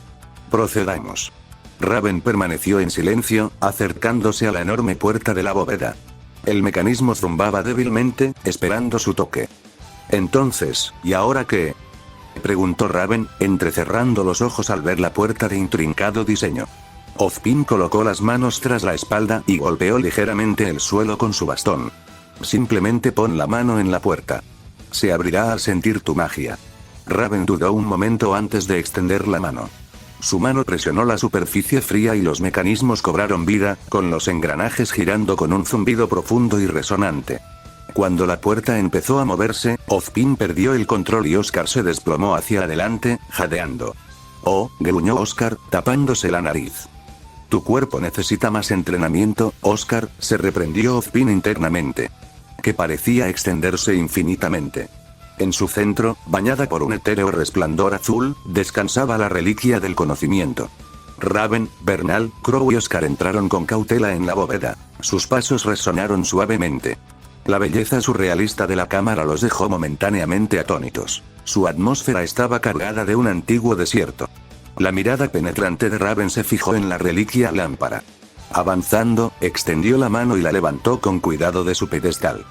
A: Procedamos. Raven permaneció en silencio, acercándose a la enorme puerta de la bóveda. El mecanismo zumbaba débilmente, esperando su toque. Entonces, ¿y ahora qué? Preguntó Raven, entrecerrando los ojos al ver la puerta de intrincado diseño. Ozpin colocó las manos tras la espalda y golpeó ligeramente el suelo con su bastón. Simplemente pon la mano en la puerta. Se abrirá al sentir tu magia. Raven dudó un momento antes de extender la mano. Su mano presionó la superficie fría y los mecanismos cobraron vida, con los engranajes girando con un zumbido profundo y resonante. Cuando la puerta empezó a moverse, Ozpin perdió el control y Oscar se desplomó hacia adelante, jadeando. Oh, gruñó Oscar, tapándose la nariz. Tu cuerpo necesita más entrenamiento, Oscar, se reprendió Ozpin internamente. Que parecía extenderse infinitamente. En su centro, bañada por un etéreo resplandor azul, descansaba la reliquia del conocimiento. Raven, Bernal, Crow y Oscar entraron con cautela en la bóveda. Sus pasos resonaron suavemente. La belleza surrealista de la cámara los dejó momentáneamente atónitos. Su atmósfera estaba cargada de un antiguo desierto. La mirada penetrante de Raven se fijó en la reliquia lámpara. Avanzando, extendió la mano y la levantó con cuidado de su pedestal.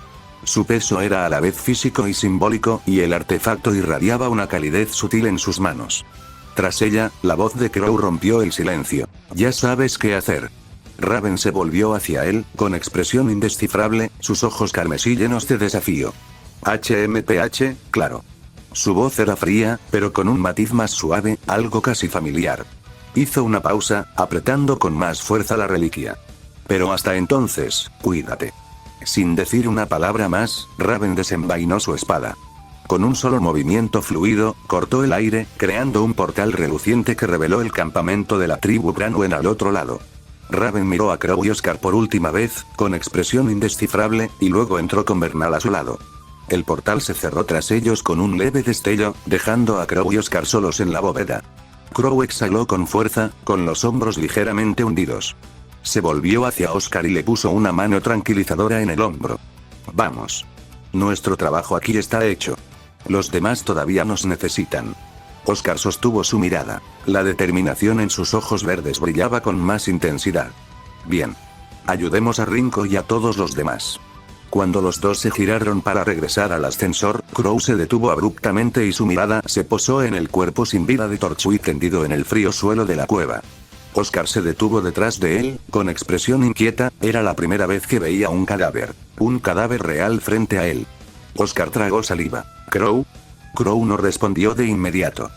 A: Su peso era a la vez físico y simbólico, y el artefacto irradiaba una calidez sutil en sus manos. Tras ella, la voz de Crow rompió el silencio. Ya sabes qué hacer. Raven se volvió hacia él, con expresión indescifrable, sus ojos carmesí llenos de desafío. HMPH, claro. Su voz era fría, pero con un matiz más suave, algo casi familiar. Hizo una pausa, apretando con más fuerza la reliquia. Pero hasta entonces, cuídate. Sin decir una palabra más, Raven desenvainó su espada. Con un solo movimiento fluido, cortó el aire, creando un portal reluciente que reveló el campamento de la tribu Branwen al otro lado. Raven miró a Crow y Oscar por última vez, con expresión indescifrable, y luego entró con Bernal a su lado. El portal se cerró tras ellos con un leve destello, dejando a Crow y Oscar solos en la bóveda. Crow exhaló con fuerza, con los hombros ligeramente hundidos. Se volvió hacia Oscar y le puso una mano tranquilizadora en el hombro. Vamos. Nuestro trabajo aquí está hecho. Los demás todavía nos necesitan. Oscar sostuvo su mirada. La determinación en sus ojos verdes brillaba con más intensidad. Bien. Ayudemos a Rinko y a todos los demás. Cuando los dos se giraron para regresar al ascensor, Crow se detuvo abruptamente y su mirada se posó en el cuerpo sin vida de Torchwick tendido en el frío suelo de la cueva. Oscar se detuvo detrás de él, con expresión inquieta, era la primera vez que veía un cadáver real frente a él. Oscar tragó saliva. ¿Crow? Crow no respondió de inmediato.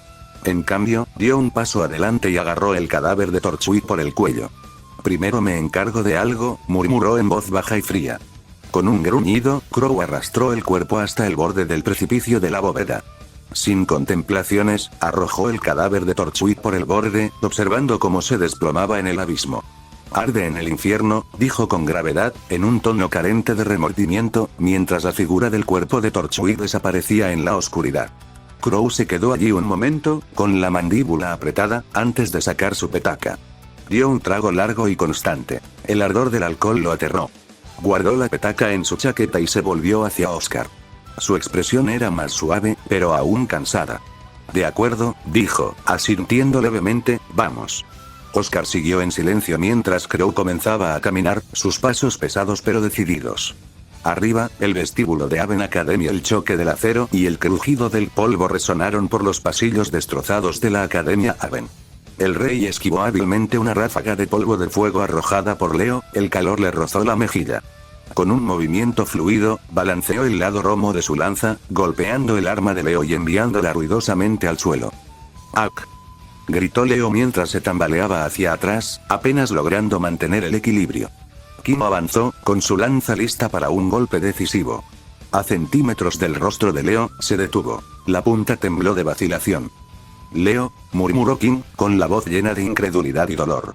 A: En cambio, dio un paso adelante y agarró el cadáver de Torchwick por el cuello. Primero me encargo de algo, murmuró en voz baja y fría. Con un gruñido, Crow arrastró el cuerpo hasta el borde del precipicio de la bóveda. Sin contemplaciones, arrojó el cadáver de Torchwick por el borde, observando cómo se desplomaba en el abismo. Arde en el infierno, dijo con gravedad, en un tono carente de remordimiento, mientras la figura del cuerpo de Torchwick desaparecía en la oscuridad. Crow se quedó allí un momento, con la mandíbula apretada, antes de sacar su petaca. Dio un trago largo y constante. El ardor del alcohol lo aterró. Guardó la petaca en su chaqueta y se volvió hacia Oscar. Su expresión era más suave, pero aún cansada. De acuerdo, dijo, asintiendo levemente, vamos. Oscar siguió en silencio mientras Crow comenzaba a caminar, sus pasos pesados pero decididos. Arriba, el vestíbulo de Haven Academy, el choque del acero y el crujido del polvo resonaron por los pasillos destrozados de la Academia Haven. El rey esquivó hábilmente una ráfaga de polvo de fuego arrojada por Leo, el calor le rozó la mejilla. Con un movimiento fluido, balanceó el lado romo de su lanza, golpeando el arma de Leo y enviándola ruidosamente al suelo. ¡Ak! Gritó Leo mientras se tambaleaba hacia atrás, apenas logrando mantener el equilibrio. Kim avanzó, con su lanza lista para un golpe decisivo. A centímetros del rostro de Leo, se detuvo. La punta tembló de vacilación. Leo, murmuró Kim, con la voz llena de incredulidad y dolor.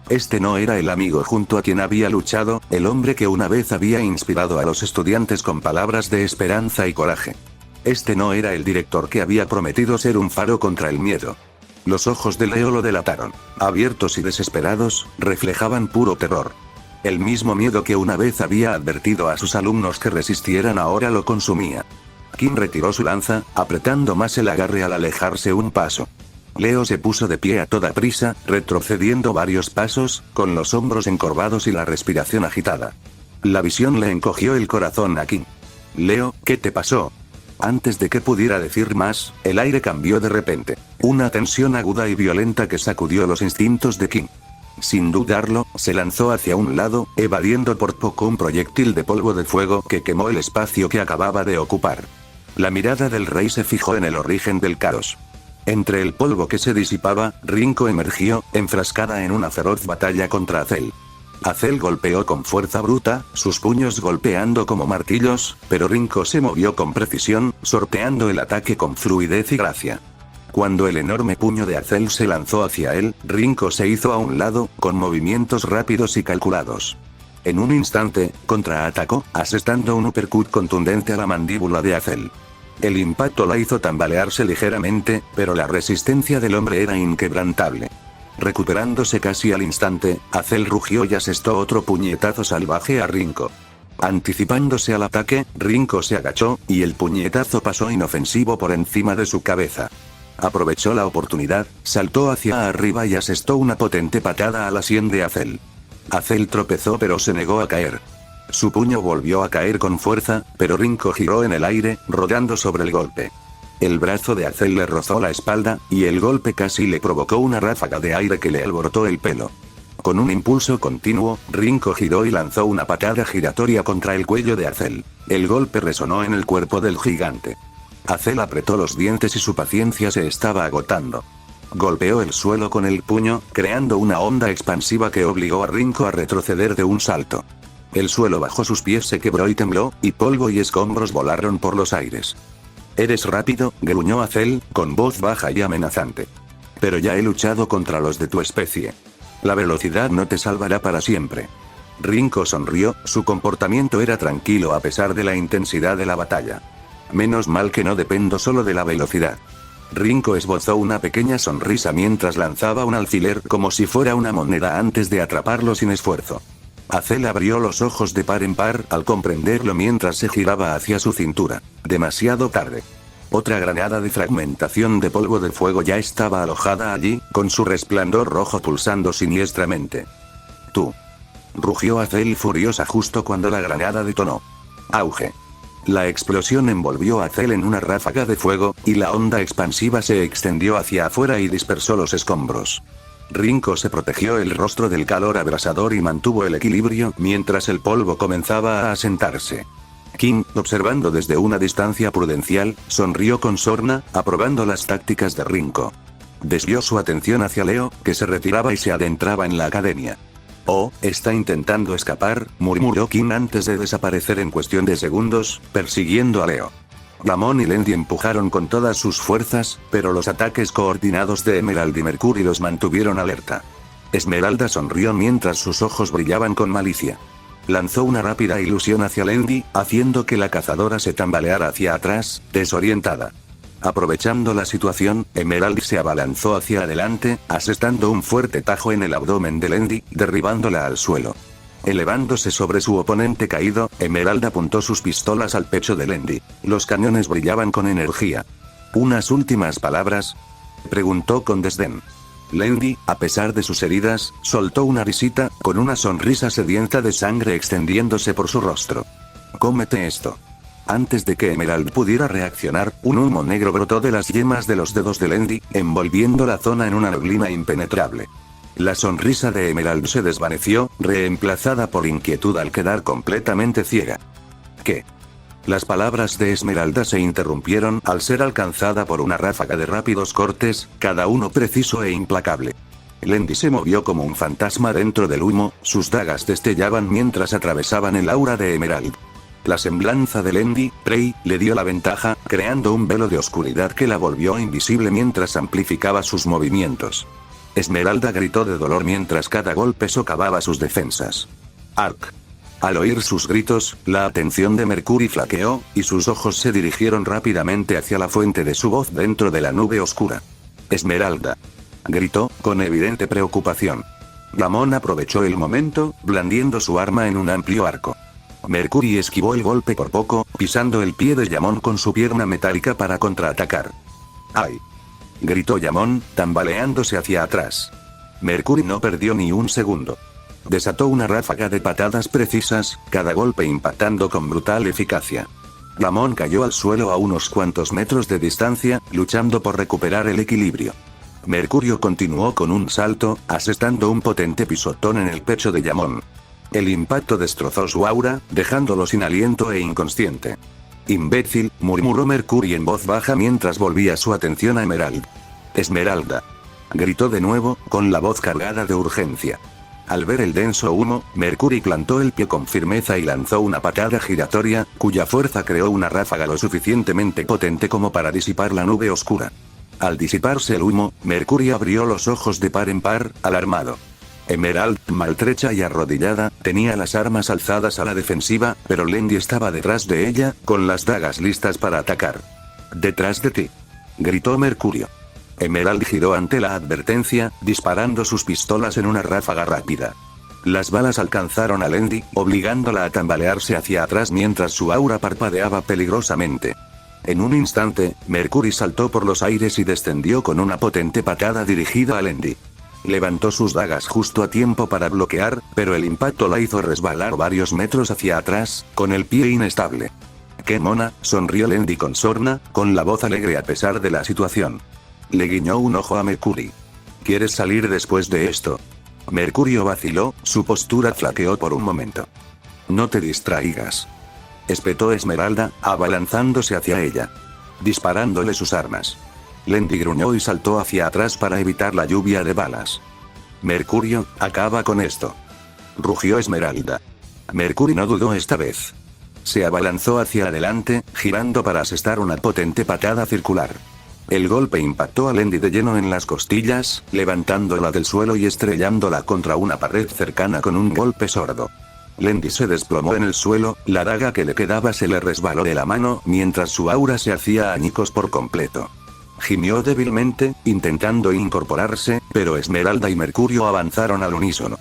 A: Este no era el amigo junto a quien había luchado, el hombre que una vez había inspirado a los estudiantes con palabras de esperanza y coraje. Este no era el director que había prometido ser un faro contra el miedo. Los ojos de Leo lo delataron. Abiertos y desesperados, reflejaban puro terror. El mismo miedo que una vez había advertido a sus alumnos que resistieran ahora lo consumía. Kim retiró su lanza, apretando más el agarre al alejarse un paso. Leo se puso de pie a toda prisa, retrocediendo varios pasos, con los hombros encorvados y la respiración agitada. La visión le encogió el corazón a Kim. Leo, ¿qué te pasó? Antes de que pudiera decir más, el aire cambió de repente. Una tensión aguda y violenta que sacudió los instintos de Kim. Sin dudarlo, se lanzó hacia un lado, evadiendo por poco un proyectil de polvo de fuego que quemó el espacio que acababa de ocupar. La mirada del rey se fijó en el origen del caos. Entre el polvo que se disipaba, Rinko emergió, enfrascada en una feroz batalla contra Azel. Azel golpeó con fuerza bruta, sus puños golpeando como martillos, pero Rinko se movió con precisión, sorteando el ataque con fluidez y gracia. Cuando el enorme puño de Azel se lanzó hacia él, Rinko se hizo a un lado, con movimientos rápidos y calculados. En un instante, contraatacó, asestando un uppercut contundente a la mandíbula de Azel. El impacto la hizo tambalearse ligeramente, pero la resistencia del hombre era inquebrantable. Recuperándose casi al instante, Azel rugió y asestó otro puñetazo salvaje a Rinko. Anticipándose al ataque, Rinko se agachó, y el puñetazo pasó inofensivo por encima de su cabeza. Aprovechó la oportunidad, saltó hacia arriba y asestó una potente patada a la sien de Azel. Azel tropezó pero se negó a caer. Su puño volvió a caer con fuerza, pero Rinko giró en el aire, rodando sobre el golpe. El brazo de Azel le rozó la espalda, y el golpe casi le provocó una ráfaga de aire que le alborotó el pelo. Con un impulso continuo, Rinko giró y lanzó una patada giratoria contra el cuello de Azel. El golpe resonó en el cuerpo del gigante. Azel apretó los dientes y su paciencia se estaba agotando. Golpeó el suelo con el puño, creando una onda expansiva que obligó a Rinko a retroceder de un salto. El suelo bajo sus pies se quebró y tembló, y polvo y escombros volaron por los aires. «Eres rápido», gruñó Azel, con voz baja y amenazante. «Pero ya he luchado contra los de tu especie. La velocidad no te salvará para siempre». Rinko sonrió, su comportamiento era tranquilo a pesar de la intensidad de la batalla. «Menos mal que no dependo solo de la velocidad». Rinko esbozó una pequeña sonrisa mientras lanzaba un alfiler como si fuera una moneda antes de atraparlo sin esfuerzo. Azel abrió los ojos de par en par al comprenderlo mientras se giraba hacia su cintura. Demasiado tarde. Otra granada de fragmentación de polvo de fuego ya estaba alojada allí, con su resplandor rojo pulsando siniestramente. «Tú». Rugió Azel furiosa justo cuando la granada detonó. Auge. La explosión envolvió a Azel en una ráfaga de fuego, y la onda expansiva se extendió hacia afuera y dispersó los escombros. Rinko se protegió el rostro del calor abrasador y mantuvo el equilibrio mientras el polvo comenzaba a asentarse. Kim, observando desde una distancia prudencial, sonrió con sorna, aprobando las tácticas de Rinko. Desvió su atención hacia Leo, que se retiraba y se adentraba en la academia. «Oh, está intentando escapar», murmuró Kim antes de desaparecer en cuestión de segundos, persiguiendo a Leo. Ramón y Lendi empujaron con todas sus fuerzas, pero los ataques coordinados de Emerald y Mercury los mantuvieron alerta. Esmeralda sonrió mientras sus ojos brillaban con malicia. Lanzó una rápida ilusión hacia Lendi, haciendo que la cazadora se tambaleara hacia atrás, desorientada. Aprovechando la situación, Emerald se abalanzó hacia adelante, asestando un fuerte tajo en el abdomen de Lendi, derribándola al suelo. Elevándose sobre su oponente caído, Emerald apuntó sus pistolas al pecho de Lendi. Los cañones brillaban con energía. ¿Unas últimas palabras?, preguntó con desdén. Lendi, a pesar de sus heridas, soltó una risita, con una sonrisa sedienta de sangre extendiéndose por su rostro. «Cómete esto». Antes de que Emerald pudiera reaccionar, un humo negro brotó de las yemas de los dedos de Lendi, envolviendo la zona en una neblina impenetrable. La sonrisa de Emerald se desvaneció, reemplazada por inquietud al quedar completamente ciega. ¿Qué? Las palabras de Esmeralda se interrumpieron al ser alcanzada por una ráfaga de rápidos cortes, cada uno preciso e implacable. Lendi se movió como un fantasma dentro del humo, sus dagas destellaban mientras atravesaban el aura de Emerald. La semblanza de Lendi, Prey, le dio la ventaja, creando un velo de oscuridad que la volvió invisible mientras amplificaba sus movimientos. Esmeralda gritó de dolor mientras cada golpe socavaba sus defensas. ¡Arc! Al oír sus gritos, la atención de Mercury flaqueó, y sus ojos se dirigieron rápidamente hacia la fuente de su voz dentro de la nube oscura. «Esmeralda», gritó, con evidente preocupación. Ramón aprovechó el momento, blandiendo su arma en un amplio arco. Mercury esquivó el golpe por poco, pisando el pie de Yamón con su pierna metálica para contraatacar. «¡Ay!», gritó Yamón, tambaleándose hacia atrás. Mercury no perdió ni un segundo. Desató una ráfaga de patadas precisas, cada golpe impactando con brutal eficacia. Ramón cayó al suelo a unos cuantos metros de distancia, luchando por recuperar el equilibrio. Mercurio continuó con un salto, asestando un potente pisotón en el pecho de Yamón. El impacto destrozó su aura, dejándolo sin aliento e inconsciente. «Imbécil», murmuró Mercury en voz baja mientras volvía su atención a Emerald. «Esmeralda», gritó de nuevo, con la voz cargada de urgencia. Al ver el denso humo, Mercury plantó el pie con firmeza y lanzó una patada giratoria, cuya fuerza creó una ráfaga lo suficientemente potente como para disipar la nube oscura. Al disiparse el humo, Mercury abrió los ojos de par en par, alarmado. Emerald, maltrecha y arrodillada, tenía las armas alzadas a la defensiva, pero Lendi estaba detrás de ella, con las dagas listas para atacar. «Detrás de ti», gritó Mercurio. Emerald giró ante la advertencia, disparando sus pistolas en una ráfaga rápida. Las balas alcanzaron a Lendi, obligándola a tambalearse hacia atrás mientras su aura parpadeaba peligrosamente. En un instante, Mercury saltó por los aires y descendió con una potente patada dirigida a Lendi. Levantó sus dagas justo a tiempo para bloquear, pero el impacto la hizo resbalar varios metros hacia atrás, con el pie inestable. «¡Qué mona!», sonrió Lendi con sorna, con la voz alegre a pesar de la situación. Le guiñó un ojo a Mercury. «¿Quieres salir después de esto?». Mercurio vaciló, su postura flaqueó por un momento. «No te distraigas», espetó Esmeralda, abalanzándose hacia ella. Disparándole sus armas. Lendi gruñó y saltó hacia atrás para evitar la lluvia de balas. «Mercurio, acaba con esto», rugió Esmeralda. Mercury no dudó esta vez. Se abalanzó hacia adelante, girando para asestar una potente patada circular. El golpe impactó a Lendi de lleno en las costillas, levantándola del suelo y estrellándola contra una pared cercana con un golpe sordo. Lendi se desplomó en el suelo, la daga que le quedaba se le resbaló de la mano mientras su aura se hacía añicos por completo. Gimió débilmente, intentando incorporarse, pero Esmeralda y Mercurio avanzaron al unísono.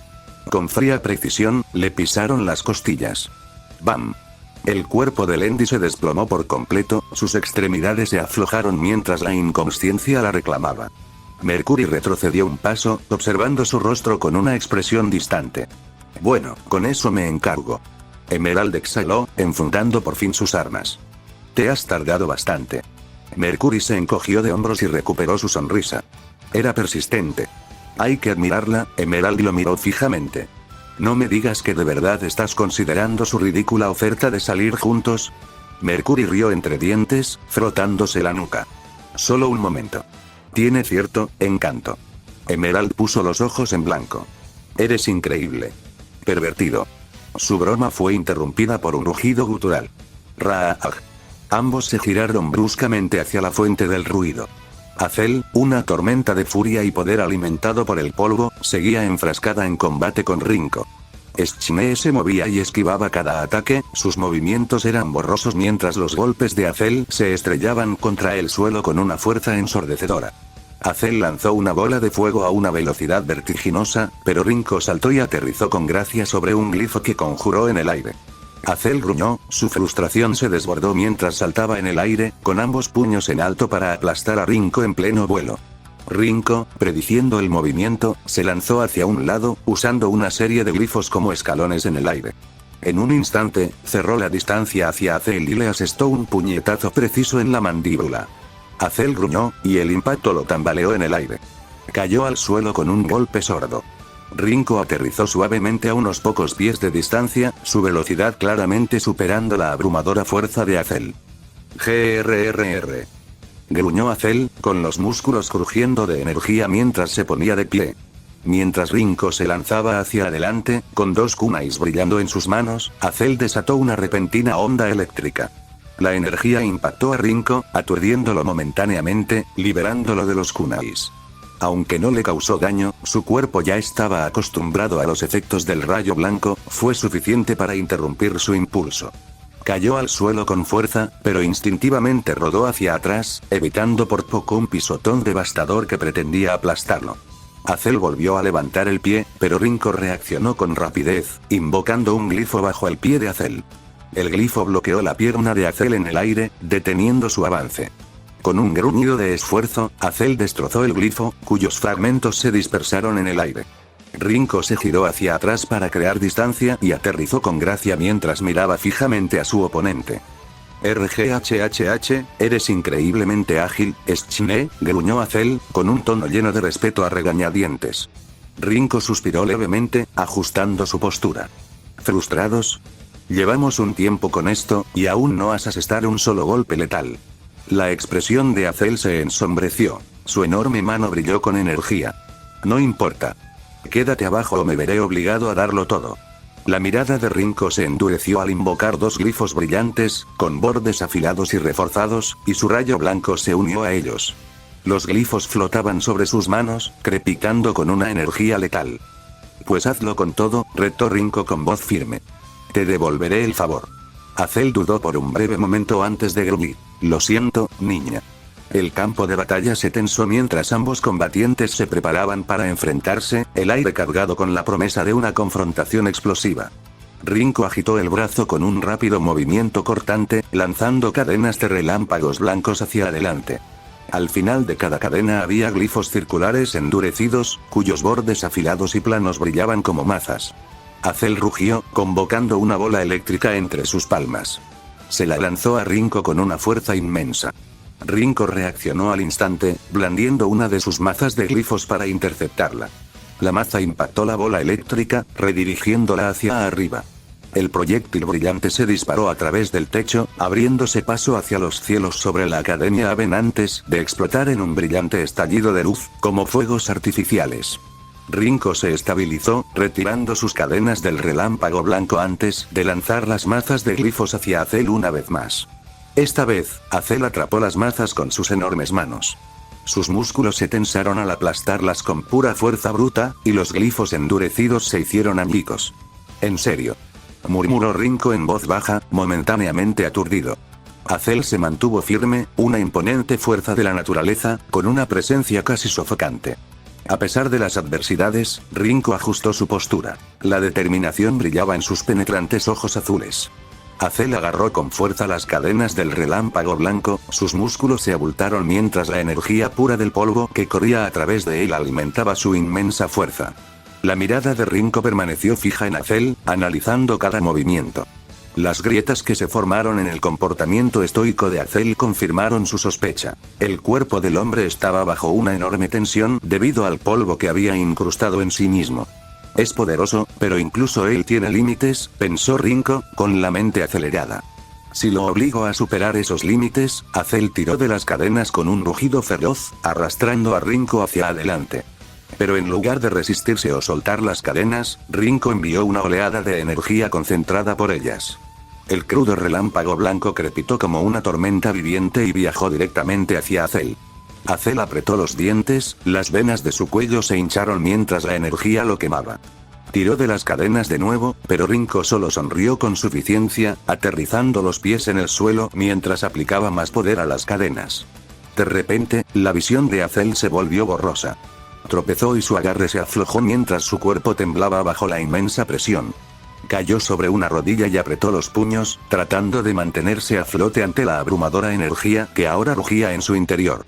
A: Con fría precisión, le pisaron las costillas. ¡Bam! El cuerpo de Lendi se desplomó por completo, sus extremidades se aflojaron mientras la inconsciencia la reclamaba. Mercury retrocedió un paso, observando su rostro con una expresión distante. «Bueno, con eso me encargo». Emerald exhaló, enfundando por fin sus armas. «Te has tardado bastante». Mercury se encogió de hombros y recuperó su sonrisa. Era persistente. «Hay que admirarla», Emerald lo miró fijamente. «No me digas que de verdad estás considerando su ridícula oferta de salir juntos». Mercury rió entre dientes, frotándose la nuca. «Solo un momento. Tiene cierto encanto». Emerald puso los ojos en blanco. «Eres increíble. Pervertido». Su broma fue interrumpida por un rugido gutural. «Raah». Ambos se giraron bruscamente hacia la fuente del ruido. Azel, una tormenta de furia y poder alimentado por el polvo, seguía enfrascada en combate con Rinko. Schnee se movía y esquivaba cada ataque, sus movimientos eran borrosos mientras los golpes de Azel se estrellaban contra el suelo con una fuerza ensordecedora. Azel lanzó una bola de fuego a una velocidad vertiginosa, pero Rinko saltó y aterrizó con gracia sobre un glifo que conjuró en el aire. Azel gruñó, su frustración se desbordó mientras saltaba en el aire, con ambos puños en alto para aplastar a Rinko en pleno vuelo. Rinko, prediciendo el movimiento, se lanzó hacia un lado, usando una serie de glifos como escalones en el aire. En un instante, cerró la distancia hacia Azel y le asestó un puñetazo preciso en la mandíbula. Azel gruñó, y el impacto lo tambaleó en el aire. Cayó al suelo con un golpe sordo. Rinko aterrizó suavemente a unos pocos pies de distancia, su velocidad claramente superando la abrumadora fuerza de Azel. GRRR. Gruñó Azel, con los músculos crujiendo de energía mientras se ponía de pie. Mientras Rinko se lanzaba hacia adelante, con dos kunais brillando en sus manos, Azel desató una repentina onda eléctrica. La energía impactó a Rinko, aturdiéndolo momentáneamente, liberándolo de los kunais. Aunque no le causó daño, su cuerpo ya estaba acostumbrado a los efectos del rayo blanco, fue suficiente para interrumpir su impulso. Cayó al suelo con fuerza, pero instintivamente rodó hacia atrás, evitando por poco un pisotón devastador que pretendía aplastarlo. Azel volvió a levantar el pie, pero Rinko reaccionó con rapidez, invocando un glifo bajo el pie de Azel. El glifo bloqueó la pierna de Azel en el aire, deteniendo su avance. Con un gruñido de esfuerzo, Azel destrozó el glifo, cuyos fragmentos se dispersaron en el aire. Rinko se giró hacia atrás para crear distancia y aterrizó con gracia mientras miraba fijamente a su oponente. RGHHH, eres increíblemente ágil, Schne, gruñó Azel, con un tono lleno de respeto a regañadientes. Rinko suspiró levemente, ajustando su postura. ¿Frustrados? Llevamos un tiempo con esto, y aún no has asestado un solo golpe letal. La expresión de Azel se ensombreció. Su enorme mano brilló con energía. No importa. Quédate abajo o me veré obligado a darlo todo. La mirada de Rinko se endureció al invocar dos glifos brillantes, con bordes afilados y reforzados, y su rayo blanco se unió a ellos. Los glifos flotaban sobre sus manos, crepitando con una energía letal. Pues hazlo con todo, retó Rinko con voz firme. Te devolveré el favor. Azel dudó por un breve momento antes de gruñir. Lo siento, niña. El campo de batalla se tensó mientras ambos combatientes se preparaban para enfrentarse, el aire cargado con la promesa de una confrontación explosiva. Rinko agitó el brazo con un rápido movimiento cortante, lanzando cadenas de relámpagos blancos hacia adelante. Al final de cada cadena había glifos circulares endurecidos, cuyos bordes afilados y planos brillaban como mazas. Azel rugió, convocando una bola eléctrica entre sus palmas. Se la lanzó a Rinko con una fuerza inmensa. Rinko reaccionó al instante, blandiendo una de sus mazas de glifos para interceptarla. La maza impactó la bola eléctrica, redirigiéndola hacia arriba. El proyectil brillante se disparó a través del techo, abriéndose paso hacia los cielos sobre la Academia Aven antes de explotar en un brillante estallido de luz, como fuegos artificiales. Rinko se estabilizó, retirando sus cadenas del relámpago blanco antes de lanzar las mazas de glifos hacia Azel una vez más. Esta vez, Azel atrapó las mazas con sus enormes manos. Sus músculos se tensaron al aplastarlas con pura fuerza bruta, y los glifos endurecidos se hicieron añicos. En serio. Murmuró Rinko en voz baja, momentáneamente aturdido. Azel se mantuvo firme, una imponente fuerza de la naturaleza, con una presencia casi sofocante. A pesar de las adversidades, Rinko ajustó su postura. La determinación brillaba en sus penetrantes ojos azules. Azel agarró con fuerza las cadenas del relámpago blanco, sus músculos se abultaron mientras la energía pura del polvo que corría a través de él alimentaba su inmensa fuerza. La mirada de Rinko permaneció fija en Azel, analizando cada movimiento. Las grietas que se formaron en el comportamiento estoico de Azel confirmaron su sospecha. El cuerpo del hombre estaba bajo una enorme tensión debido al polvo que había incrustado en sí mismo. Es poderoso, pero incluso él tiene límites, pensó Rinko, con la mente acelerada. Si lo obligo a superar esos límites, Azel tiró de las cadenas con un rugido feroz, arrastrando a Rinko hacia adelante. Pero en lugar de resistirse o soltar las cadenas, Rinko envió una oleada de energía concentrada por ellas. El crudo relámpago blanco crepitó como una tormenta viviente y viajó directamente hacia Azel. Azel apretó los dientes, las venas de su cuello se hincharon mientras la energía lo quemaba. Tiró de las cadenas de nuevo, pero Rinko solo sonrió con suficiencia, aterrizando los pies en el suelo mientras aplicaba más poder a las cadenas. De repente, la visión de Azel se volvió borrosa. Tropezó y su agarre se aflojó mientras su cuerpo temblaba bajo la inmensa presión. Cayó sobre una rodilla y apretó los puños, tratando de mantenerse a flote ante la abrumadora energía que ahora rugía en su interior.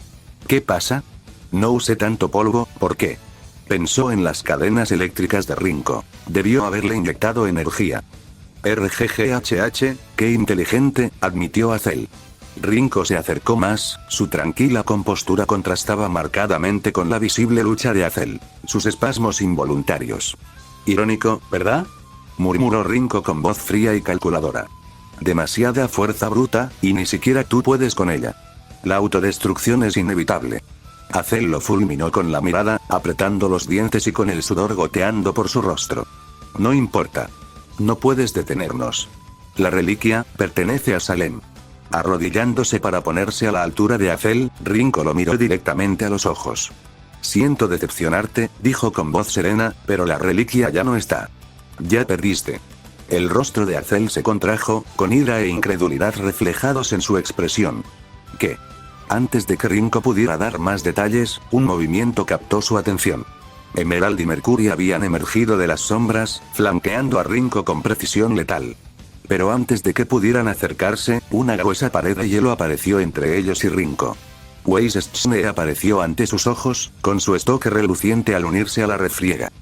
A: ¿Qué pasa? No usé tanto polvo, ¿por qué? Pensó en las cadenas eléctricas de Rinko. Debió haberle inyectado energía. RGGHH, qué inteligente, admitió Azel. Rinko se acercó más, su tranquila compostura contrastaba marcadamente con la visible lucha de Azel, sus espasmos involuntarios. Irónico, ¿verdad? Murmuró Rinko con voz fría y calculadora. Demasiada fuerza bruta, y ni siquiera tú puedes con ella. La autodestrucción es inevitable. Azel lo fulminó con la mirada, apretando los dientes y con el sudor goteando por su rostro. No importa. No puedes detenernos. La reliquia pertenece a Salem. Arrodillándose para ponerse a la altura de Azel, Rinko lo miró directamente a los ojos. Siento decepcionarte, dijo con voz serena, pero la reliquia ya no está. Ya perdiste. El rostro de Azel se contrajo, con ira e incredulidad reflejados en su expresión. ¿Qué? Antes de que Rinko pudiera dar más detalles, un movimiento captó su atención. Emerald y Mercury habían emergido de las sombras, flanqueando a Rinko con precisión letal. Pero antes de que pudieran acercarse, una gruesa pared de hielo apareció entre ellos y Rinko. Weiss-Schne apareció ante sus ojos, con su estoque reluciente al unirse a la refriega.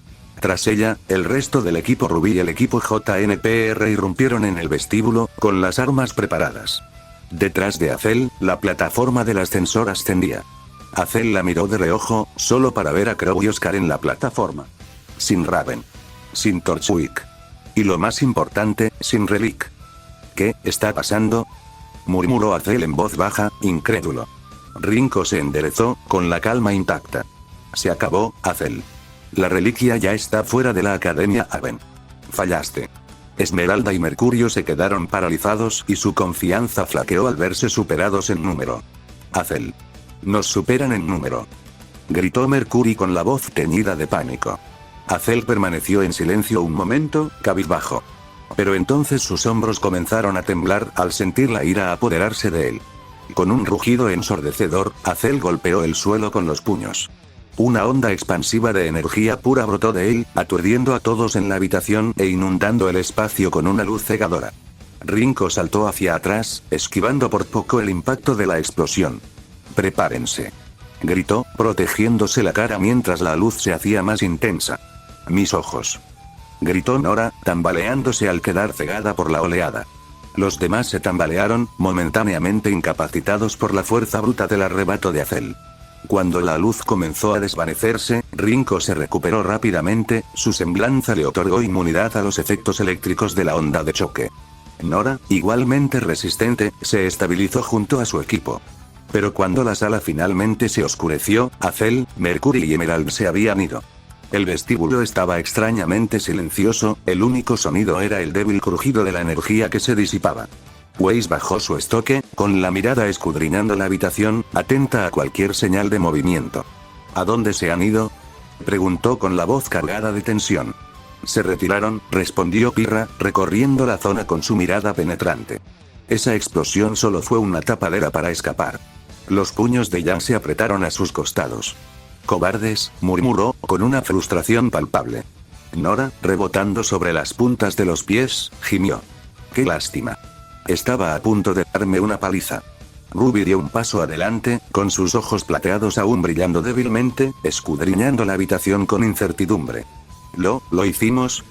A: Tras ella, el resto del equipo Rubí y el equipo JNPR irrumpieron en el vestíbulo, con las armas preparadas. Detrás de Azel, la plataforma del ascensor ascendía. Azel la miró de reojo, solo para ver a Crow y Oscar en la plataforma. Sin Raven. Sin Torchwick. Y lo más importante, sin Relic. ¿Qué está pasando? Murmuró Azel en voz baja, incrédulo. Rinko se enderezó, con la calma intacta. Se acabó, Azel. La reliquia ya está fuera de la Academia Haven. Fallaste. Esmeralda y Mercurio se quedaron paralizados y su confianza flaqueó al verse superados en número. Azel. Nos superan en número. Gritó Mercury con la voz teñida de pánico. Azel permaneció en silencio un momento, cabizbajo. Pero entonces sus hombros comenzaron a temblar al sentir la ira apoderarse de él. Con un rugido ensordecedor, Azel golpeó el suelo con los puños. Una onda expansiva de energía pura brotó de él, aturdiendo a todos en la habitación e inundando el espacio con una luz cegadora. Rinko saltó hacia atrás, esquivando por poco el impacto de la explosión. «Prepárense», gritó, protegiéndose la cara mientras la luz se hacía más intensa. «Mis ojos», gritó Nora, tambaleándose al quedar cegada por la oleada. Los demás se tambalearon, momentáneamente incapacitados por la fuerza bruta del arrebato de Azel. Cuando la luz comenzó a desvanecerse, Rinko se recuperó rápidamente, su semblanza le otorgó inmunidad a los efectos eléctricos de la onda de choque. Nora, igualmente resistente, se estabilizó junto a su equipo. Pero cuando la sala finalmente se oscureció, Azel, Mercury y Emerald se habían ido. El vestíbulo estaba extrañamente silencioso, el único sonido era el débil crujido de la energía que se disipaba. Weiss bajó su estoque, con la mirada escudriñando la habitación, atenta a cualquier señal de movimiento. ¿A dónde se han ido?, preguntó con la voz cargada de tensión. Se retiraron, respondió Pirra, recorriendo la zona con su mirada penetrante. Esa explosión solo fue una tapadera para escapar. Los puños de Jan se apretaron a sus costados. «Cobardes», murmuró, con una frustración palpable. Nora, rebotando sobre las puntas de los pies, gimió. «Qué lástima. Estaba a punto de darme una paliza». Ruby dio un paso adelante, con sus ojos plateados aún brillando débilmente, escudriñando la habitación con incertidumbre. ¿Lo hicimos?,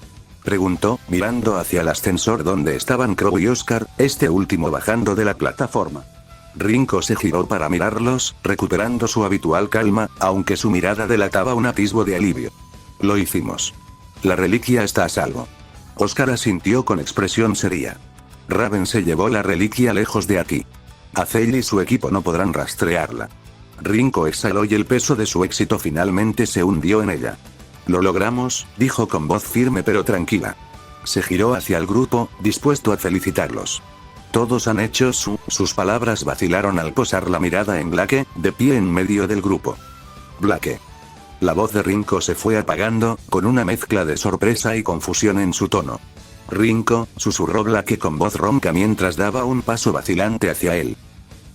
A: preguntó, mirando hacia el ascensor donde estaban Crow y Oscar, este último bajando de la plataforma. Rinko se giró para mirarlos, recuperando su habitual calma, aunque su mirada delataba un atisbo de alivio. «Lo hicimos. La reliquia está a salvo». Oscar asintió con expresión seria. «Raven se llevó la reliquia lejos de aquí. Azel y su equipo no podrán rastrearla». Rinko exhaló y el peso de su éxito finalmente se hundió en ella. «Lo logramos», dijo con voz firme pero tranquila. Se giró hacia el grupo, dispuesto a felicitarlos. «Todos han hecho sus palabras vacilaron al posar la mirada en Blake, de pie en medio del grupo. «Blake». La voz de Rinko se fue apagando, con una mezcla de sorpresa y confusión en su tono. «Rinko», susurró Blake con voz ronca mientras daba un paso vacilante hacia él.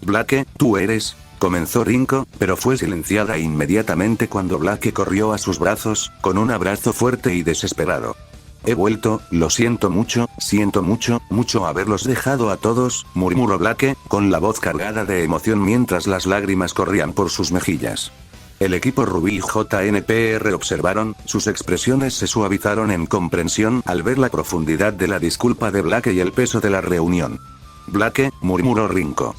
A: «Blake, tú eres...» Comenzó Rinko, pero fue silenciada inmediatamente cuando Blake corrió a sus brazos, con un abrazo fuerte y desesperado. He vuelto, lo siento mucho mucho haberlos dejado a todos, murmuró Blake, con la voz cargada de emoción mientras las lágrimas corrían por sus mejillas. El equipo Ruby y JNPR observaron, sus expresiones se suavizaron en comprensión al ver la profundidad de la disculpa de Blake y el peso de la reunión. Blake, murmuró Rinko.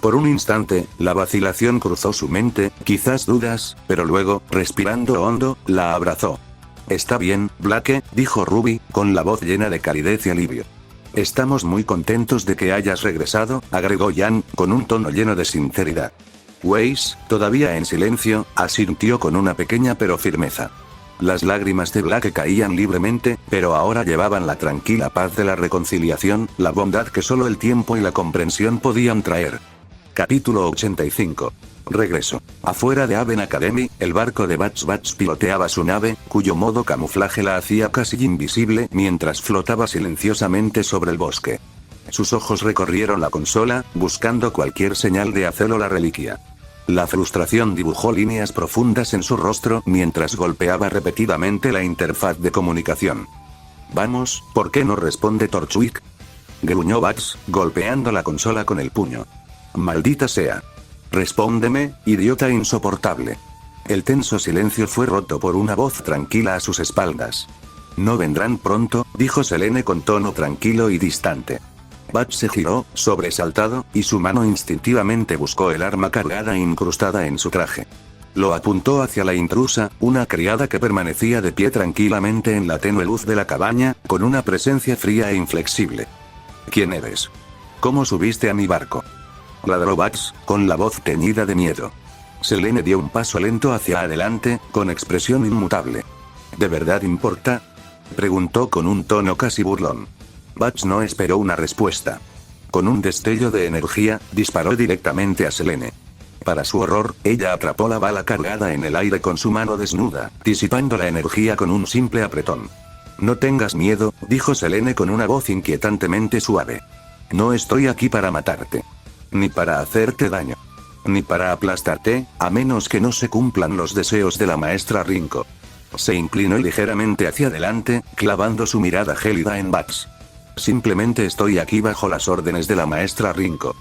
A: Por un instante, la vacilación cruzó su mente, quizás dudas, pero luego, respirando hondo, la abrazó. Está bien, Blake, dijo Ruby, con la voz llena de calidez y alivio. Estamos muy contentos de que hayas regresado, agregó Jan, con un tono lleno de sinceridad. Weiss, todavía en silencio, asintió con una pequeña pero firmeza. Las lágrimas de Blake caían libremente, pero ahora llevaban la tranquila paz de la reconciliación, la bondad que solo el tiempo y la comprensión podían traer. Capítulo 85. Regreso. Afuera de Haven Academy, el barco de Bats piloteaba su nave, cuyo modo camuflaje la hacía casi invisible mientras flotaba silenciosamente sobre el bosque. Sus ojos recorrieron la consola, buscando cualquier señal de Azel o la reliquia. La frustración dibujó líneas profundas en su rostro mientras golpeaba repetidamente la interfaz de comunicación. Vamos, ¿por qué no responde Torchwick? Gruñó Bats, golpeando la consola con el puño. Maldita sea. Respóndeme, idiota insoportable. El tenso silencio fue roto por una voz tranquila a sus espaldas. No vendrán pronto, dijo Selene con tono tranquilo y distante. Bats se giró, sobresaltado, y su mano instintivamente buscó el arma cargada incrustada en su traje. Lo apuntó hacia la intrusa, una criada que permanecía de pie tranquilamente en la tenue luz de la cabaña, con una presencia fría e inflexible. ¿Quién eres? ¿Cómo subiste a mi barco? Ladró Bats, con la voz teñida de miedo. Selene dio un paso lento hacia adelante, con expresión inmutable. ¿De verdad importa? Preguntó con un tono casi burlón. Bats no esperó una respuesta. Con un destello de energía, disparó directamente a Selene. Para su horror, ella atrapó la bala cargada en el aire con su mano desnuda, disipando la energía con un simple apretón. No tengas miedo, dijo Selene con una voz inquietantemente suave. No estoy aquí para matarte. Ni para hacerte daño. Ni para aplastarte, a menos que no se cumplan los deseos de la maestra Rinko. Se inclinó ligeramente hacia adelante, clavando su mirada gélida en Bats. Simplemente estoy aquí bajo las órdenes de la maestra Rinko.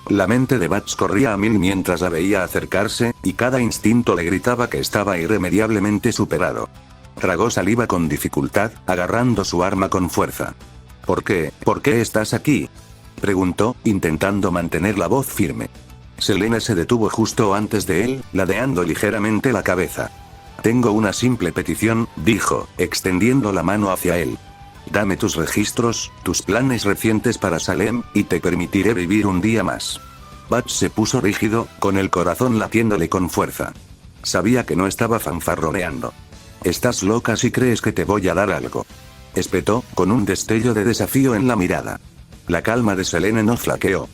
A: La mente de Bats corría a mil mientras la veía acercarse, y cada instinto le gritaba que estaba irremediablemente superado. Tragó saliva con dificultad, agarrando su arma con fuerza. ¿Por qué estás aquí?, preguntó, intentando mantener la voz firme. Selene se detuvo justo antes de él, ladeando ligeramente la cabeza. Tengo una simple petición, dijo, extendiendo la mano hacia él. Dame tus registros, tus planes recientes para Salem, y te permitiré vivir un día más. Bats se puso rígido, con el corazón latiéndole con fuerza. Sabía que no estaba fanfarroneando. Estás loca si crees que te voy a dar algo. Espetó, con un destello de desafío en la mirada. La calma de Selene no flaqueó.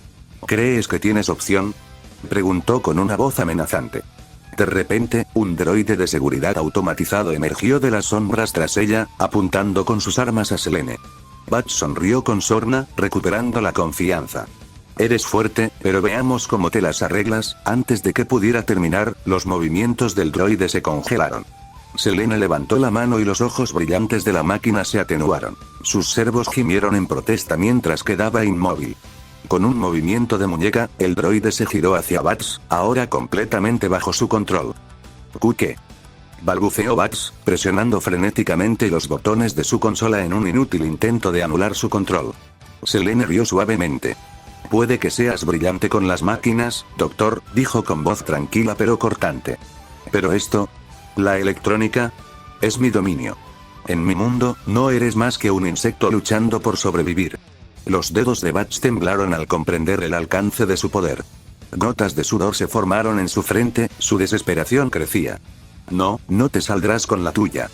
A: ¿Crees que tienes opción?, preguntó con una voz amenazante. De repente, un droide de seguridad automatizado emergió de las sombras tras ella, apuntando con sus armas a Selene. Bats sonrió con sorna, recuperando la confianza. Eres fuerte, pero veamos cómo te las arreglas. Antes de que pudiera terminar, los movimientos del droide se congelaron. Selene levantó la mano y los ojos brillantes de la máquina se atenuaron. Sus servos gimieron en protesta mientras quedaba inmóvil. Con un movimiento de muñeca, el droide se giró hacia Bats, ahora completamente bajo su control. ¿Qué? Balbuceó Bats, presionando frenéticamente los botones de su consola en un inútil intento de anular su control. Selene rió suavemente. Puede que seas brillante con las máquinas, doctor, dijo con voz tranquila pero cortante. Pero esto... ¿la electrónica? Es mi dominio. En mi mundo, no eres más que un insecto luchando por sobrevivir. Los dedos de Bats temblaron al comprender el alcance de su poder. Gotas de sudor se formaron en su frente, su desesperación crecía. No te saldrás con la tuya.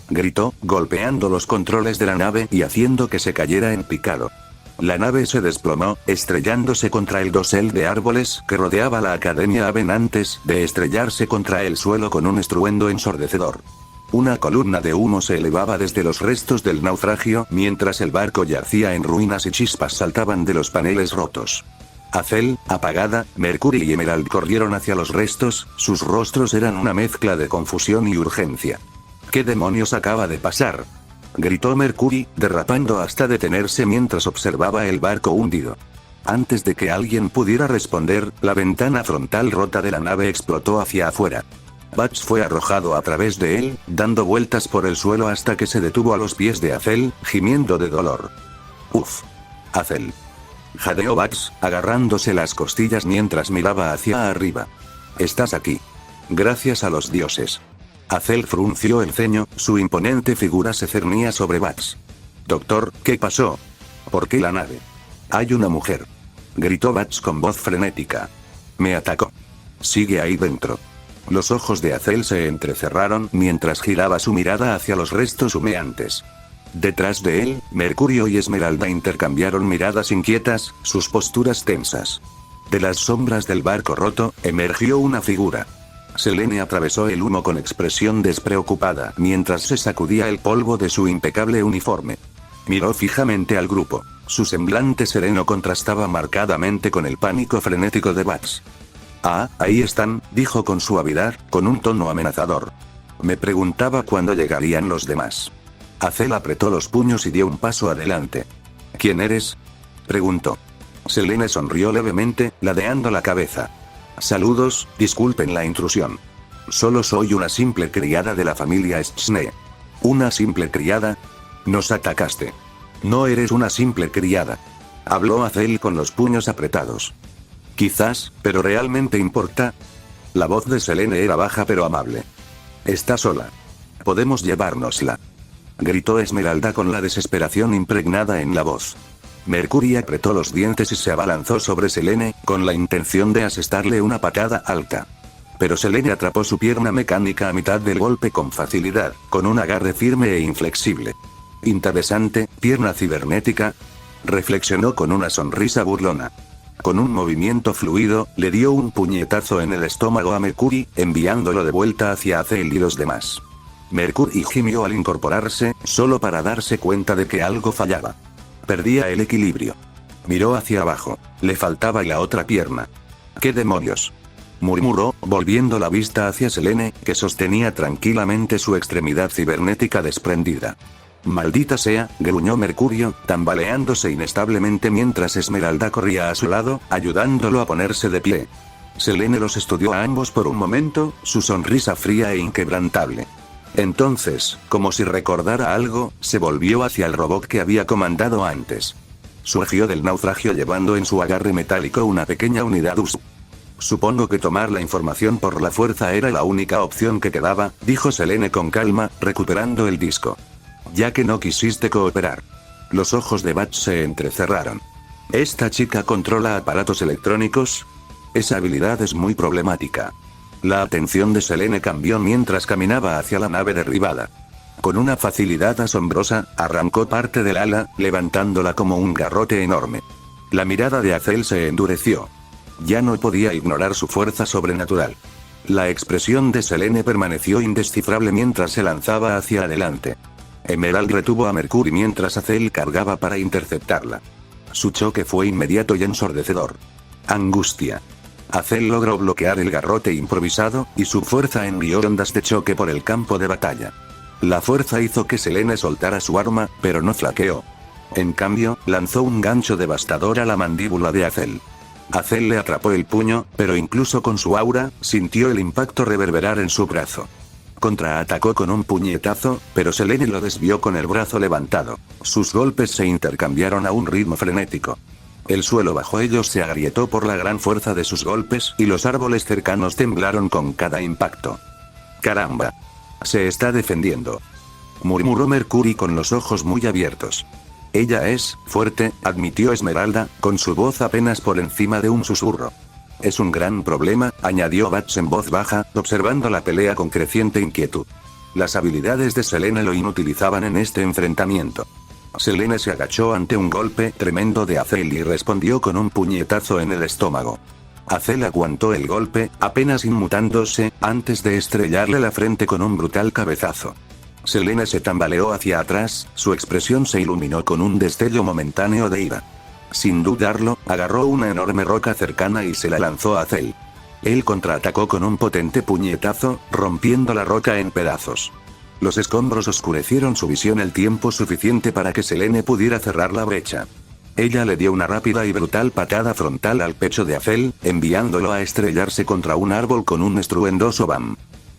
A: Gritó, golpeando los controles de la nave y haciendo que se cayera en picado. La nave se desplomó, estrellándose contra el dosel de árboles que rodeaba la Academia Haven antes de estrellarse contra el suelo con un estruendo ensordecedor. Una columna de humo se elevaba desde los restos del naufragio mientras el barco yacía en ruinas y chispas saltaban de los paneles rotos. Azel, apagada, Mercury y Emerald corrieron hacia los restos, sus rostros eran una mezcla de confusión y urgencia. ¿Qué demonios acaba de pasar?, gritó Mercury, derrapando hasta detenerse mientras observaba el barco hundido. Antes de que alguien pudiera responder, la ventana frontal rota de la nave explotó hacia afuera. Bugs fue arrojado a través de él, dando vueltas por el suelo hasta que se detuvo a los pies de Azel, gimiendo de dolor. Uf. Azel. Jadeó Bugs, agarrándose las costillas mientras miraba hacia arriba. Estás aquí. Gracias a los dioses. Azel frunció el ceño, su imponente figura se cernía sobre Bugs. Doctor, ¿qué pasó? ¿Por qué la nave? Hay una mujer. Gritó Bugs con voz frenética. Me atacó. Sigue ahí dentro. Los ojos de Azel se entrecerraron mientras giraba su mirada hacia los restos humeantes. Detrás de él, Mercurio y Esmeralda intercambiaron miradas inquietas, sus posturas tensas. De las sombras del barco roto, emergió una figura. Selene atravesó el humo con expresión despreocupada mientras se sacudía el polvo de su impecable uniforme. Miró fijamente al grupo. Su semblante sereno contrastaba marcadamente con el pánico frenético de Bugs. Ah, ahí están, dijo con suavidad, con un tono amenazador. Me preguntaba cuándo llegarían los demás. Azel apretó los puños y dio un paso adelante. ¿Quién eres?, preguntó. Selene sonrió levemente, ladeando la cabeza. Saludos, disculpen la intrusión. Solo soy una simple criada de la familia Schne. ¿Una simple criada? Nos atacaste. No eres una simple criada. Habló Azel con los puños apretados. Quizás, pero ¿realmente importa? La voz de Selene era baja pero amable. Está sola. Podemos llevárnosla. Gritó Esmeralda con la desesperación impregnada en la voz. Mercury apretó los dientes y se abalanzó sobre Selene, con la intención de asestarle una patada alta. Pero Selene atrapó su pierna mecánica a mitad del golpe con facilidad, con un agarre firme e inflexible. Interesante, pierna cibernética, reflexionó con una sonrisa burlona. Con un movimiento fluido, le dio un puñetazo en el estómago a Mercury, enviándolo de vuelta hacia Azel y los demás. Mercury gimió al incorporarse, solo para darse cuenta de que algo fallaba. Perdía el equilibrio. Miró hacia abajo. Le faltaba la otra pierna. ¿Qué demonios?, murmuró, volviendo la vista hacia Selene, que sostenía tranquilamente su extremidad cibernética desprendida. Maldita sea, gruñó Mercurio, tambaleándose inestablemente mientras Esmeralda corría a su lado, ayudándolo a ponerse de pie. Selene los estudió a ambos por un momento, su sonrisa fría e inquebrantable. Entonces, como si recordara algo, se volvió hacia el robot que había comandado antes. Surgió del naufragio llevando en su agarre metálico una pequeña unidad US. Supongo que tomar la información por la fuerza era la única opción que quedaba, dijo Selene con calma, recuperando el disco. Ya que no quisiste cooperar. Los ojos de Bugs se entrecerraron. ¿Esta chica controla aparatos electrónicos? Esa habilidad es muy problemática. La atención de Selene cambió mientras caminaba hacia la nave derribada. Con una facilidad asombrosa, arrancó parte del ala, levantándola como un garrote enorme. La mirada de Azel se endureció. Ya no podía ignorar su fuerza sobrenatural. La expresión de Selene permaneció indescifrable mientras se lanzaba hacia adelante. Emerald retuvo a Mercury mientras Azel cargaba para interceptarla. Su choque fue inmediato y ensordecedor. Angustia. Azel logró bloquear el garrote improvisado, y su fuerza envió ondas de choque por el campo de batalla. La fuerza hizo que Selene soltara su arma, pero no flaqueó. En cambio, lanzó un gancho devastador a la mandíbula de Azel. Azel le atrapó el puño, pero incluso con su aura, sintió el impacto reverberar en su brazo. Contraatacó con un puñetazo, pero Selene lo desvió con el brazo levantado. Sus golpes se intercambiaron a un ritmo frenético. El suelo bajo ellos se agrietó por la gran fuerza de sus golpes, y los árboles cercanos temblaron con cada impacto. ¡Caramba! Se está defendiendo, murmuró Mercury con los ojos muy abiertos. Ella es fuerte, admitió Esmeralda, con su voz apenas por encima de un susurro. Es un gran problema, añadió Bugs en voz baja, observando la pelea con creciente inquietud. Las habilidades de Selene lo inutilizaban en este enfrentamiento. Selene se agachó ante un golpe tremendo de Azel y respondió con un puñetazo en el estómago. Azel aguantó el golpe, apenas inmutándose, antes de estrellarle la frente con un brutal cabezazo. Selene se tambaleó hacia atrás, su expresión se iluminó con un destello momentáneo de ira. Sin dudarlo, agarró una enorme roca cercana y se la lanzó a Cell. Él contraatacó con un potente puñetazo, rompiendo la roca en pedazos. Los escombros oscurecieron su visión el tiempo suficiente para que Selene pudiera cerrar la brecha. Ella le dio una rápida y brutal patada frontal al pecho de Azel, enviándolo a estrellarse contra un árbol con un estruendoso bam.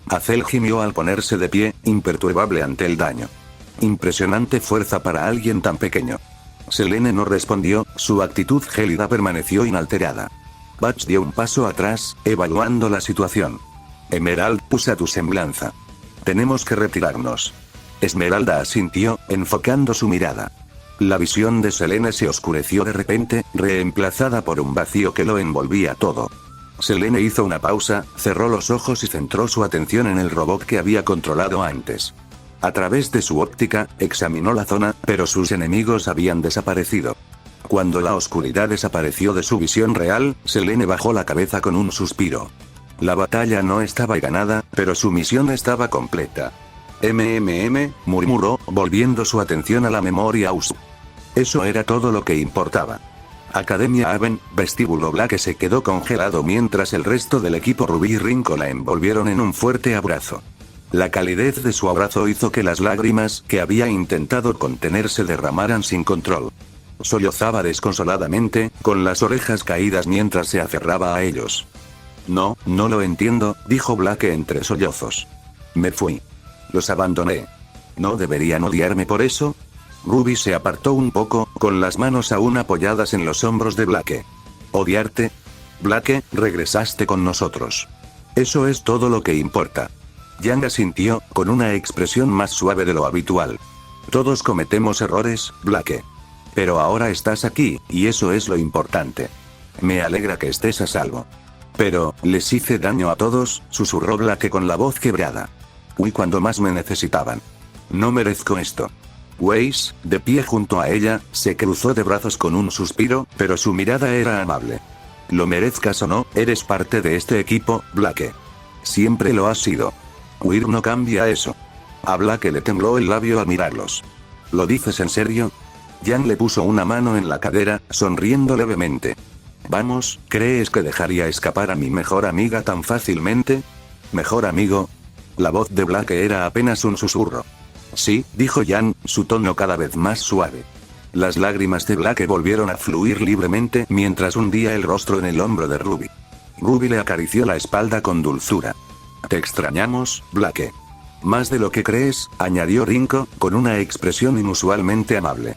A: Azel gimió al ponerse de pie, imperturbable ante el daño. Impresionante fuerza para alguien tan pequeño. Selene no respondió, su actitud gélida permaneció inalterada. Butch dio un paso atrás, evaluando la situación. Emerald, usa tu semblanza. Tenemos que retirarnos. Esmeralda asintió, enfocando su mirada. La visión de Selene se oscureció de repente, reemplazada por un vacío que lo envolvía todo. Selene hizo una pausa, cerró los ojos y centró su atención en el robot que había controlado antes. A través de su óptica, examinó la zona, pero sus enemigos habían desaparecido. Cuando la oscuridad desapareció de su visión real, Selene bajó la cabeza con un suspiro. La batalla no estaba ganada, pero su misión estaba completa. Murmuró, volviendo su atención a la memoria US. Eso era todo lo que importaba. Academia Haven, vestíbulo Black se quedó congelado mientras el resto del equipo Ruby y Rinko la envolvieron en un fuerte abrazo. La calidez de su abrazo hizo que las lágrimas que había intentado contener se derramaran sin control. Sollozaba desconsoladamente, con las orejas caídas mientras se aferraba a ellos. No lo entiendo, dijo Black entre sollozos. Me fui. Los abandoné. ¿No deberían odiarme por eso? Ruby se apartó un poco, con las manos aún apoyadas en los hombros de Blake. ¿Odiarte? Blake, regresaste con nosotros. Eso es todo lo que importa. Yang asintió, con una expresión más suave de lo habitual. Todos cometemos errores, Blake. Pero ahora estás aquí, y eso es lo importante. Me alegra que estés a salvo. Pero, les hice daño a todos, susurró Blake con la voz quebrada. Uy, cuando más me necesitaban. No merezco esto. Weiss, de pie junto a ella, se cruzó de brazos con un suspiro, pero su mirada era amable. Lo merezcas o no, eres parte de este equipo, Blake. Siempre lo has sido. Weir no cambia eso. A Blake le tembló el labio al mirarlos. ¿Lo dices en serio? Yang le puso una mano en la cadera, sonriendo levemente. Vamos, ¿crees que dejaría escapar a mi mejor amiga tan fácilmente? ¿Mejor amigo? La voz de Blake era apenas un susurro. Sí, dijo Yang, su tono cada vez más suave. Las lágrimas de Blake volvieron a fluir libremente mientras hundía el rostro en el hombro de Ruby. Ruby le acarició la espalda con dulzura. Te extrañamos, Blake. Más de lo que crees, añadió Rinko, con una expresión inusualmente amable.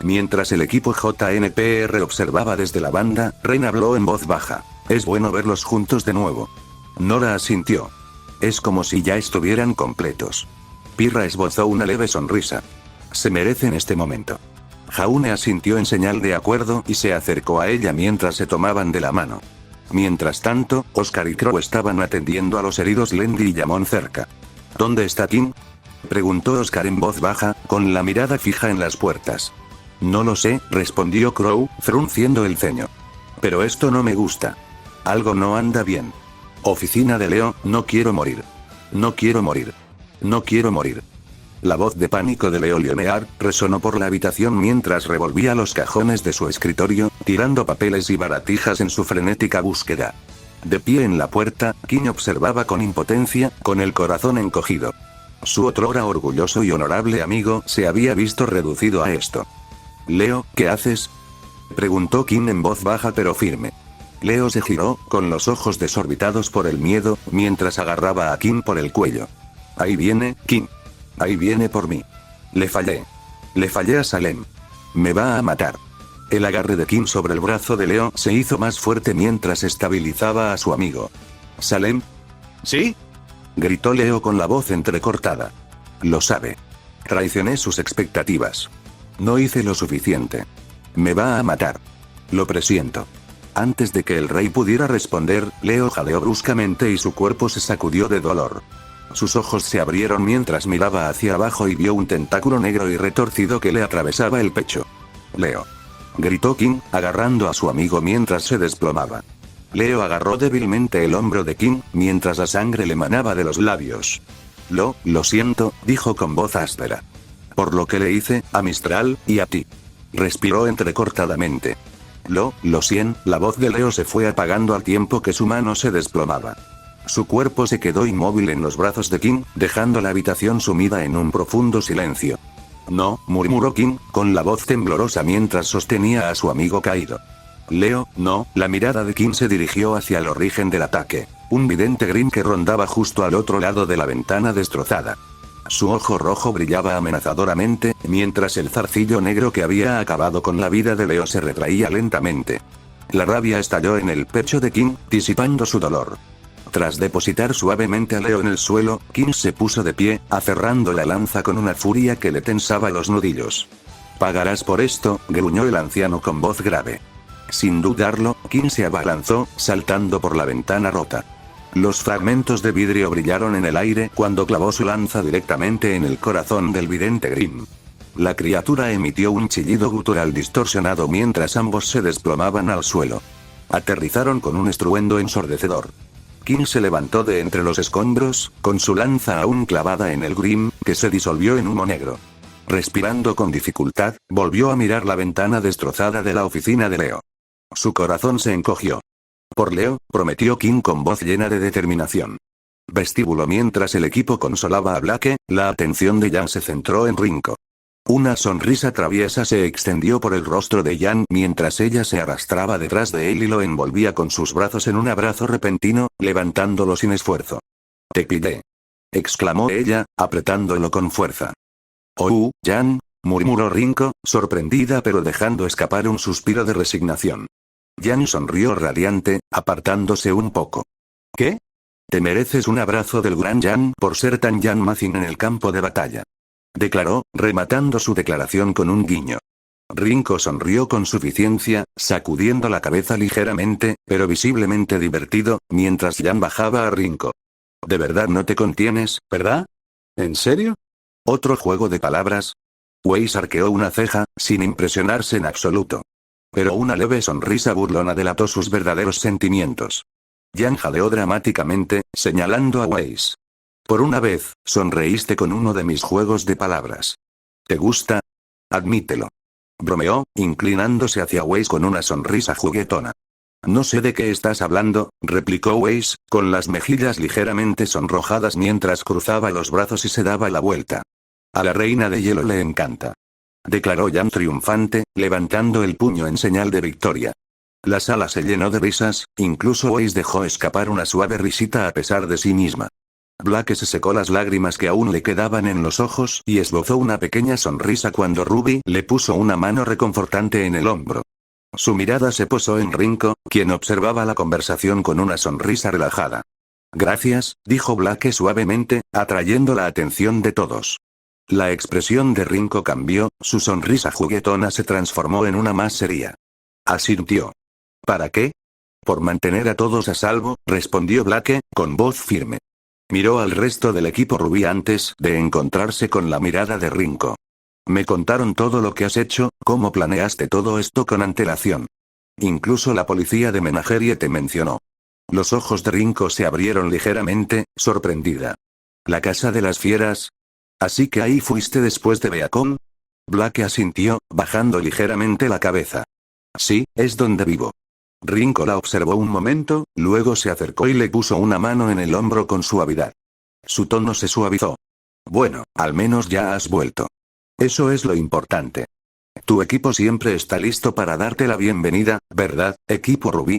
A: Mientras el equipo JNPR observaba desde la banda, Ren habló en voz baja. Es bueno verlos juntos de nuevo. Nora asintió. Es como si ya estuvieran completos. Pirra esbozó una leve sonrisa. Se merecen este momento. Jaune asintió en señal de acuerdo y se acercó a ella mientras se tomaban de la mano. Mientras tanto, Oscar y Crow estaban atendiendo a los heridos Lendy y Yamon cerca. ¿Dónde está Kim? Preguntó Oscar en voz baja, con la mirada fija en las puertas. No lo sé, respondió Crow, frunciendo el ceño. Pero esto no me gusta. Algo no anda bien. Oficina de Leo, no quiero morir. No quiero morir. No quiero morir. La voz de pánico de Leo Leonard resonó por la habitación mientras revolvía los cajones de su escritorio, tirando papeles y baratijas en su frenética búsqueda. De pie en la puerta, Kim observaba con impotencia, con el corazón encogido. Su otrora orgulloso y honorable amigo se había visto reducido a esto. Leo, ¿qué haces? Preguntó Kim en voz baja pero firme. Leo se giró, con los ojos desorbitados por el miedo, mientras agarraba a Kim por el cuello. Ahí viene, Kim. Ahí viene por mí. Le fallé. Le fallé a Salem. Me va a matar. El agarre de Kim sobre el brazo de Leo se hizo más fuerte mientras estabilizaba a su amigo. ¿Salem? ¿Sí? Gritó Leo con la voz entrecortada. Lo sabe. Traicioné sus expectativas. No hice lo suficiente. Me va a matar. Lo presiento. Antes de que el rey pudiera responder, Leo jadeó bruscamente y su cuerpo se sacudió de dolor. Sus ojos se abrieron mientras miraba hacia abajo y vio un tentáculo negro y retorcido que le atravesaba el pecho. Leo. Gritó Kim, agarrando a su amigo mientras se desplomaba. Leo agarró débilmente el hombro de Kim, mientras la sangre le manaba de los labios. Lo siento, dijo con voz áspera. Por lo que le hice, a Mistral, y a ti. Respiró entrecortadamente. Lo siento, la voz de Leo se fue apagando al tiempo que su mano se desplomaba. Su cuerpo se quedó inmóvil en los brazos de King, dejando la habitación sumida en un profundo silencio. No, murmuró King, con la voz temblorosa mientras sostenía a su amigo caído. Leo, no, la mirada de King se dirigió hacia el origen del ataque. Un vidente Grimm que rondaba justo al otro lado de la ventana destrozada. Su ojo rojo brillaba amenazadoramente, mientras el zarcillo negro que había acabado con la vida de Leo se retraía lentamente. La rabia estalló en el pecho de King, disipando su dolor. Tras depositar suavemente a Leo en el suelo, King se puso de pie, aferrando la lanza con una furia que le tensaba los nudillos. «Pagarás por esto», gruñó el anciano con voz grave. Sin dudarlo, King se abalanzó, saltando por la ventana rota. Los fragmentos de vidrio brillaron en el aire cuando clavó su lanza directamente en el corazón del vidente Grimm. La criatura emitió un chillido gutural distorsionado mientras ambos se desplomaban al suelo. Aterrizaron con un estruendo ensordecedor. King se levantó de entre los escombros, con su lanza aún clavada en el Grimm, que se disolvió en humo negro. Respirando con dificultad, volvió a mirar la ventana destrozada de la oficina de Leo. Su corazón se encogió. Por Leo, prometió King con voz llena de determinación. Vestíbulo. Mientras el equipo consolaba a Blake, la atención de Jan se centró en Rinko. Una sonrisa traviesa se extendió por el rostro de Jan mientras ella se arrastraba detrás de él y lo envolvía con sus brazos en un abrazo repentino, levantándolo sin esfuerzo. «Te pillé», exclamó ella, apretándolo con fuerza. «Oh, Jan», murmuró Rinko, sorprendida pero dejando escapar un suspiro de resignación. Jan sonrió radiante, apartándose un poco. «¿Qué? Te mereces un abrazo del gran Jan por ser tan Jan Mazin en el campo de batalla», declaró, rematando su declaración con un guiño. Rinko sonrió con suficiencia, sacudiendo la cabeza ligeramente, pero visiblemente divertido, mientras Jan bajaba a Rinko. «¿De verdad no te contienes, verdad? ¿En serio? ¿Otro juego de palabras?» Weiss arqueó una ceja, sin impresionarse en absoluto. Pero una leve sonrisa burlona delató sus verdaderos sentimientos. Jan jadeó dramáticamente, señalando a Weiss. «Por una vez, sonreíste con uno de mis juegos de palabras. ¿Te gusta? Admítelo», bromeó, inclinándose hacia Weiss con una sonrisa juguetona. «No sé de qué estás hablando», replicó Weiss, con las mejillas ligeramente sonrojadas mientras cruzaba los brazos y se daba la vuelta. «A la reina de hielo le encanta», declaró Jan triunfante, levantando el puño en señal de victoria. La sala se llenó de risas, incluso Weiss dejó escapar una suave risita a pesar de sí misma. Blake se secó las lágrimas que aún le quedaban en los ojos y esbozó una pequeña sonrisa cuando Ruby le puso una mano reconfortante en el hombro. Su mirada se posó en Rinko, quien observaba la conversación con una sonrisa relajada. «Gracias», dijo Blake suavemente, atrayendo la atención de todos. La expresión de Rinko cambió, su sonrisa juguetona se transformó en una más seria. Asintió. «¿Para qué?» «Por mantener a todos a salvo», respondió Blake, con voz firme. Miró al resto del equipo Ruby antes de encontrarse con la mirada de Rinko. «Me contaron todo lo que has hecho, cómo planeaste todo esto con antelación. Incluso la policía de Menagerie te mencionó». Los ojos de Rinko se abrieron ligeramente, sorprendida. «¿La casa de las fieras? ¿Así que ahí fuiste después de Beacon?» Blake asintió, bajando ligeramente la cabeza. «Sí, es donde vivo». Rinko la observó un momento, luego se acercó y le puso una mano en el hombro con suavidad. Su tono se suavizó. «Bueno, al menos ya has vuelto. Eso es lo importante. Tu equipo siempre está listo para darte la bienvenida, ¿verdad, equipo Ruby?»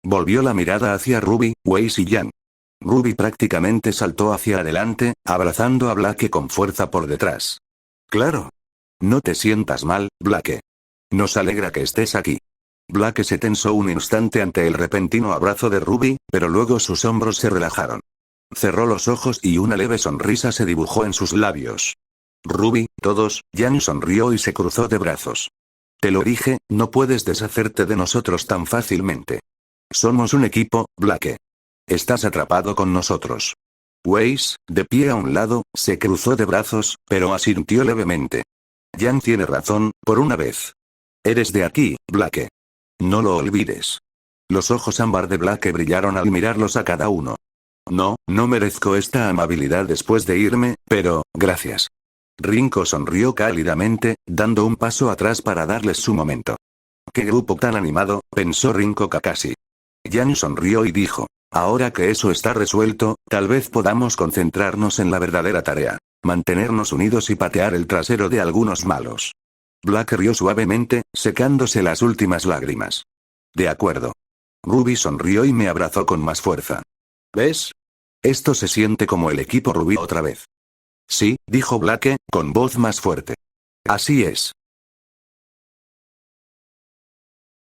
A: Volvió la mirada hacia Ruby, Weiss y Jan. Ruby prácticamente saltó hacia adelante, abrazando a Blake con fuerza por detrás. «Claro. No te sientas mal, Blake. Nos alegra que estés aquí». Blake se tensó un instante ante el repentino abrazo de Ruby, pero luego sus hombros se relajaron. Cerró los ojos y una leve sonrisa se dibujó en sus labios. «Ruby, todos», Jan sonrió y se cruzó de brazos. «Te lo dije, no puedes deshacerte de nosotros tan fácilmente. Somos un equipo, Blake. Estás atrapado con nosotros». Weiss, de pie a un lado, se cruzó de brazos, pero asintió levemente. «Jan tiene razón, por una vez. Eres de aquí, Blake. No lo olvides». Los ojos ámbar de Blake brillaron al mirarlos a cada uno. No merezco esta amabilidad después de irme, pero, gracias». Rinko sonrió cálidamente, dando un paso atrás para darles su momento. Qué grupo tan animado, pensó Rinko Kakashi. Yang sonrió y dijo. Ahora que eso está resuelto, tal vez podamos concentrarnos en la verdadera tarea. Mantenernos unidos y patear el trasero de algunos malos. Black rió suavemente, secándose las últimas lágrimas. De acuerdo. Ruby sonrió y me abrazó con más fuerza. ¿Ves? Esto se siente como el equipo Ruby otra vez. Sí, dijo Blake, con voz más fuerte. Así es.